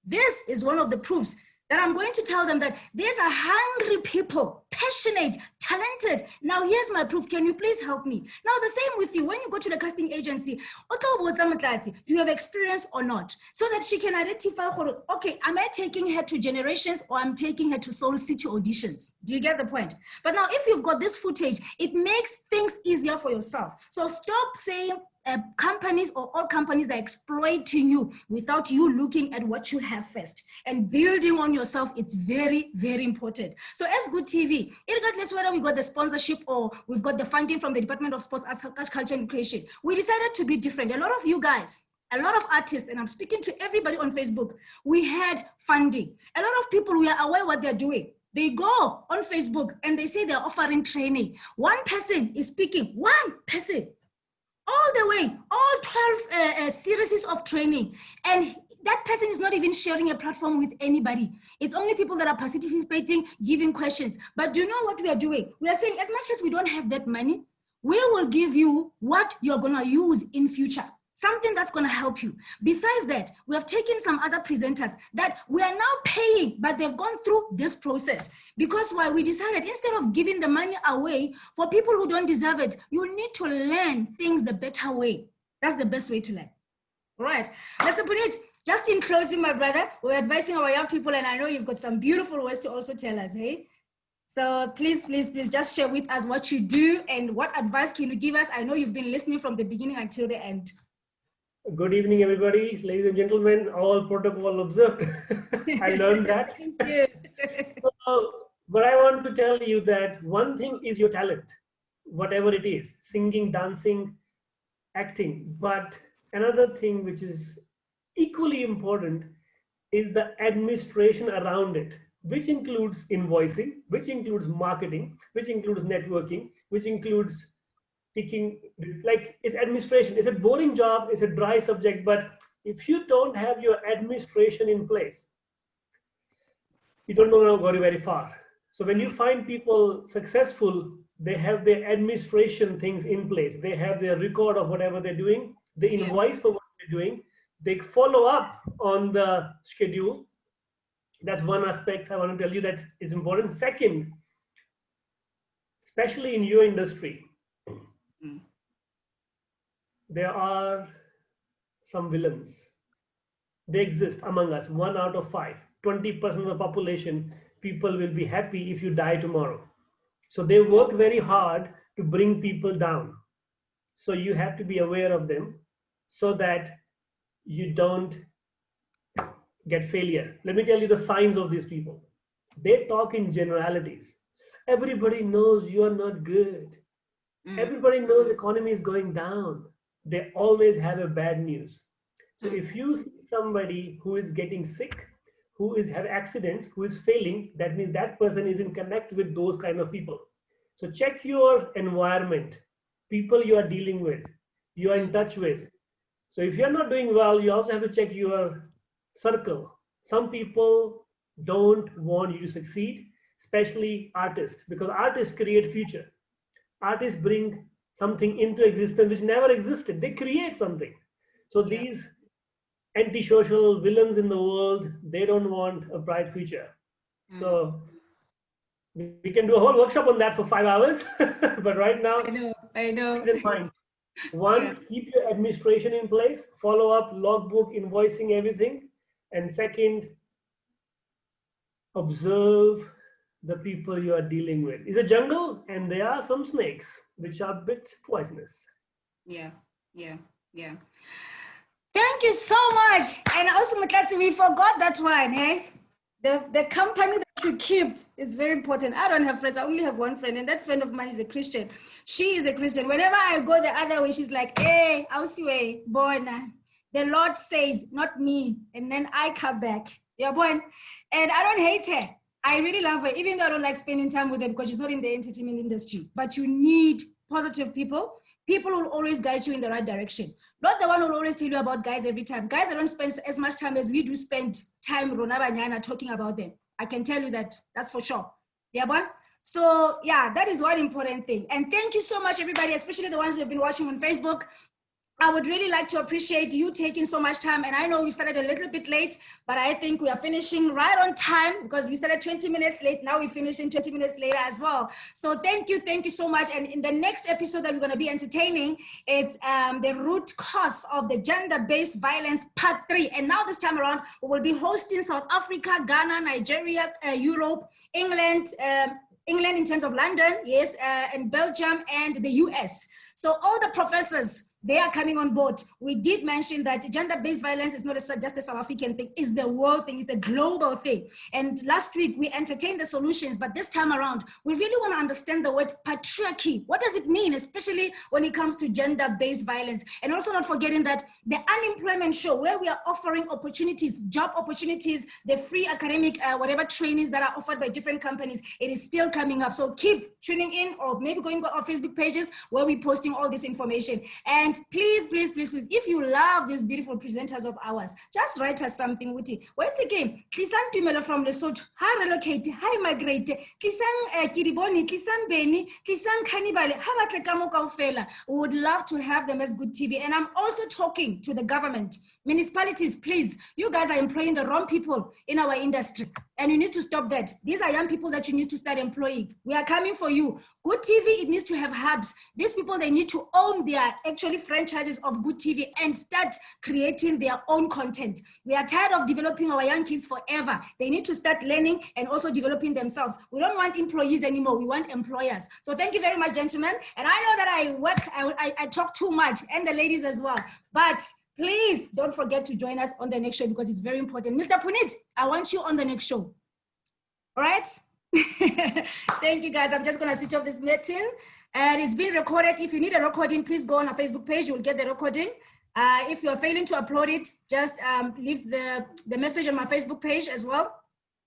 This is one of the proofs that I'm going to tell them that these are hungry people, passionate, talented. Now here's my proof. Can you please help me? Now the same with you. When you go to the casting agency, do you have experience or not? So that she can identify, okay, am I taking her to Generations or I'm taking her to Soul City auditions? Do you get the point? But now if you've got this footage, it makes things easier for yourself. So stop saying, companies or all companies that are exploiting you without you looking at what you have first and building on yourself. It's very, very important. So as Good TV, regardless whether we got the sponsorship or we've got the funding from the Department of Sports, Arts, Culture and Education, we decided to be different. A lot of you guys, a lot of artists, and I'm speaking to everybody on Facebook, we had funding. A lot of people, we are aware what they're doing. They go on Facebook and they say they're offering training. One person is speaking, one person, all the way, all 12 series of training. And that person is not even sharing a platform with anybody. It's only people that are participating, giving questions. But do you know what we are doing? We are saying, as much as we don't have that money, we will give you what you're gonna use in future. Something that's gonna help you. Besides that, we have taken some other presenters that we are now paying, but they've gone through this process. Because why? We decided instead of giving the money away for people who don't deserve it, you need to learn things the better way. That's the best way to learn. All right, Mr. Punit, just in closing, my brother, we're advising our young people, and I know you've got some beautiful words to also tell us, hey? So please, please, please just share with us what you do and what advice can you give us? I know you've been listening from the beginning until the end. Good evening, everybody. Ladies and gentlemen, all protocol observed. I learned that. Thank you. But I want to tell you that one thing is your talent, whatever it is, singing, dancing, acting. But another thing which is equally important is the administration around it, which includes invoicing, which includes marketing, which includes networking, which includes teaching. Like, it's administration. It's a boring job, it's a dry subject, but if you don't have your administration in place, you don't go very far. So when you find people successful, they have their administration things in place. They have their record of whatever they're doing. They invoice for what they're doing. They follow up on the schedule. That's one aspect I want to tell you that is important. Second, especially in your industry, there are some villains. They exist among us, 1 out of 5. 20% of the population, people will be happy if you die tomorrow. So they work very hard to bring people down. So you have to be aware of them so that you don't get failure. Let me tell you the signs of these people. They talk in generalities. Everybody knows you are not good. Everybody knows the economy is going down. They always have a bad news. So if you see somebody who is getting sick, who is have accidents, who is failing, that means that person is in connect with those kind of people. So check your environment, people you are dealing with, you are in touch with. So if you're not doing well, you also have to check your circle. Some people don't want you to succeed, especially artists, because artists create future. Artists bring something into existence which never existed. They create something. So these antisocial villains in the world, they don't want a bright future. So we can do a whole workshop on that for 5 hours. But right now, I know. keep in mind. One, keep your administration in place, follow up, logbook, invoicing, everything. And second, observe the people you are dealing with. It's a jungle, and there are some snakes which are a bit poisonous. Yeah. Thank you so much. And also, Mutlatsi, we forgot that one, eh? The company that you keep is very important. I don't have friends. I only have one friend, and that friend of mine is a Christian. She is a Christian. Whenever I go the other way, she's like, hey, I'll see way, born. The Lord says, not me. And then I come back. Yeah, born. And I don't hate her. I really love her, even though I don't like spending time with her because she's not in the entertainment industry. But you need positive people. People will always guide you in the right direction. Not the one who will always tell you about guys every time. Guys that don't spend as much time as we do spend time Ronabanyana talking about them. I can tell you that, that's for sure. Yeah, but so yeah, that is one important thing. And thank you so much, everybody, especially the ones who have been watching on Facebook. I would really like to appreciate you taking so much time. And I know we started a little bit late, but I think we are finishing right on time because we started 20 minutes late. Now we're finishing 20 minutes later as well. So thank you so much. And in the next episode that we're going to be entertaining, it's the root cause of the gender-based violence part 3. And now this time around, we will be hosting South Africa, Ghana, Nigeria, Europe, England in terms of London, yes, and Belgium and the US. So all the professors, they are coming on board. We did mention that gender-based violence is not just a South African thing, it's the world thing, it's a global thing. And last week we entertained the solutions, but this time around, we really want to understand the word patriarchy. What does it mean, especially when it comes to gender-based violence? And also not forgetting that the unemployment show, where we are offering opportunities, job opportunities, the free academic, whatever trainings that are offered by different companies, it is still coming up. So keep tuning in or maybe going to our Facebook pages where we're posting all this information. And please, if you love these beautiful presenters of ours, just write us something witty. Once again, Kisang Tumelo from Lesotho, hi relocate, hi migrate, Kisang Kiriboni, Kisang Beni, Kisang Kanibale, Habatle Kamoka Fela. We would love to have them as good TV. And I'm also talking to the government. Municipalities, please, you guys are employing the wrong people in our industry. And you need to stop that. These are young people that you need to start employing. We are coming for you. Good TV, it needs to have hubs. These people, they need to own their actually franchises of good TV and start creating their own content. We are tired of developing our young kids forever. They need to start learning and also developing themselves. We don't want employees anymore. We want employers. So thank you very much, gentlemen. And I know that I talk too much, and the ladies as well. But please don't forget to join us on the next show because it's very important. Mr. Punit, I want you on the next show. All right? Thank you, guys. I'm just going to switch off this meeting. And it's been recorded. If you need a recording, please go on our Facebook page. You will get the recording. If you're failing to upload it, just leave the message on my Facebook page as well.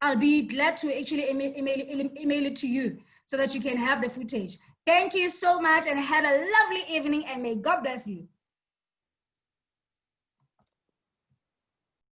I'll be glad to actually email it to you so that you can have the footage. Thank you so much and have a lovely evening and may God bless you.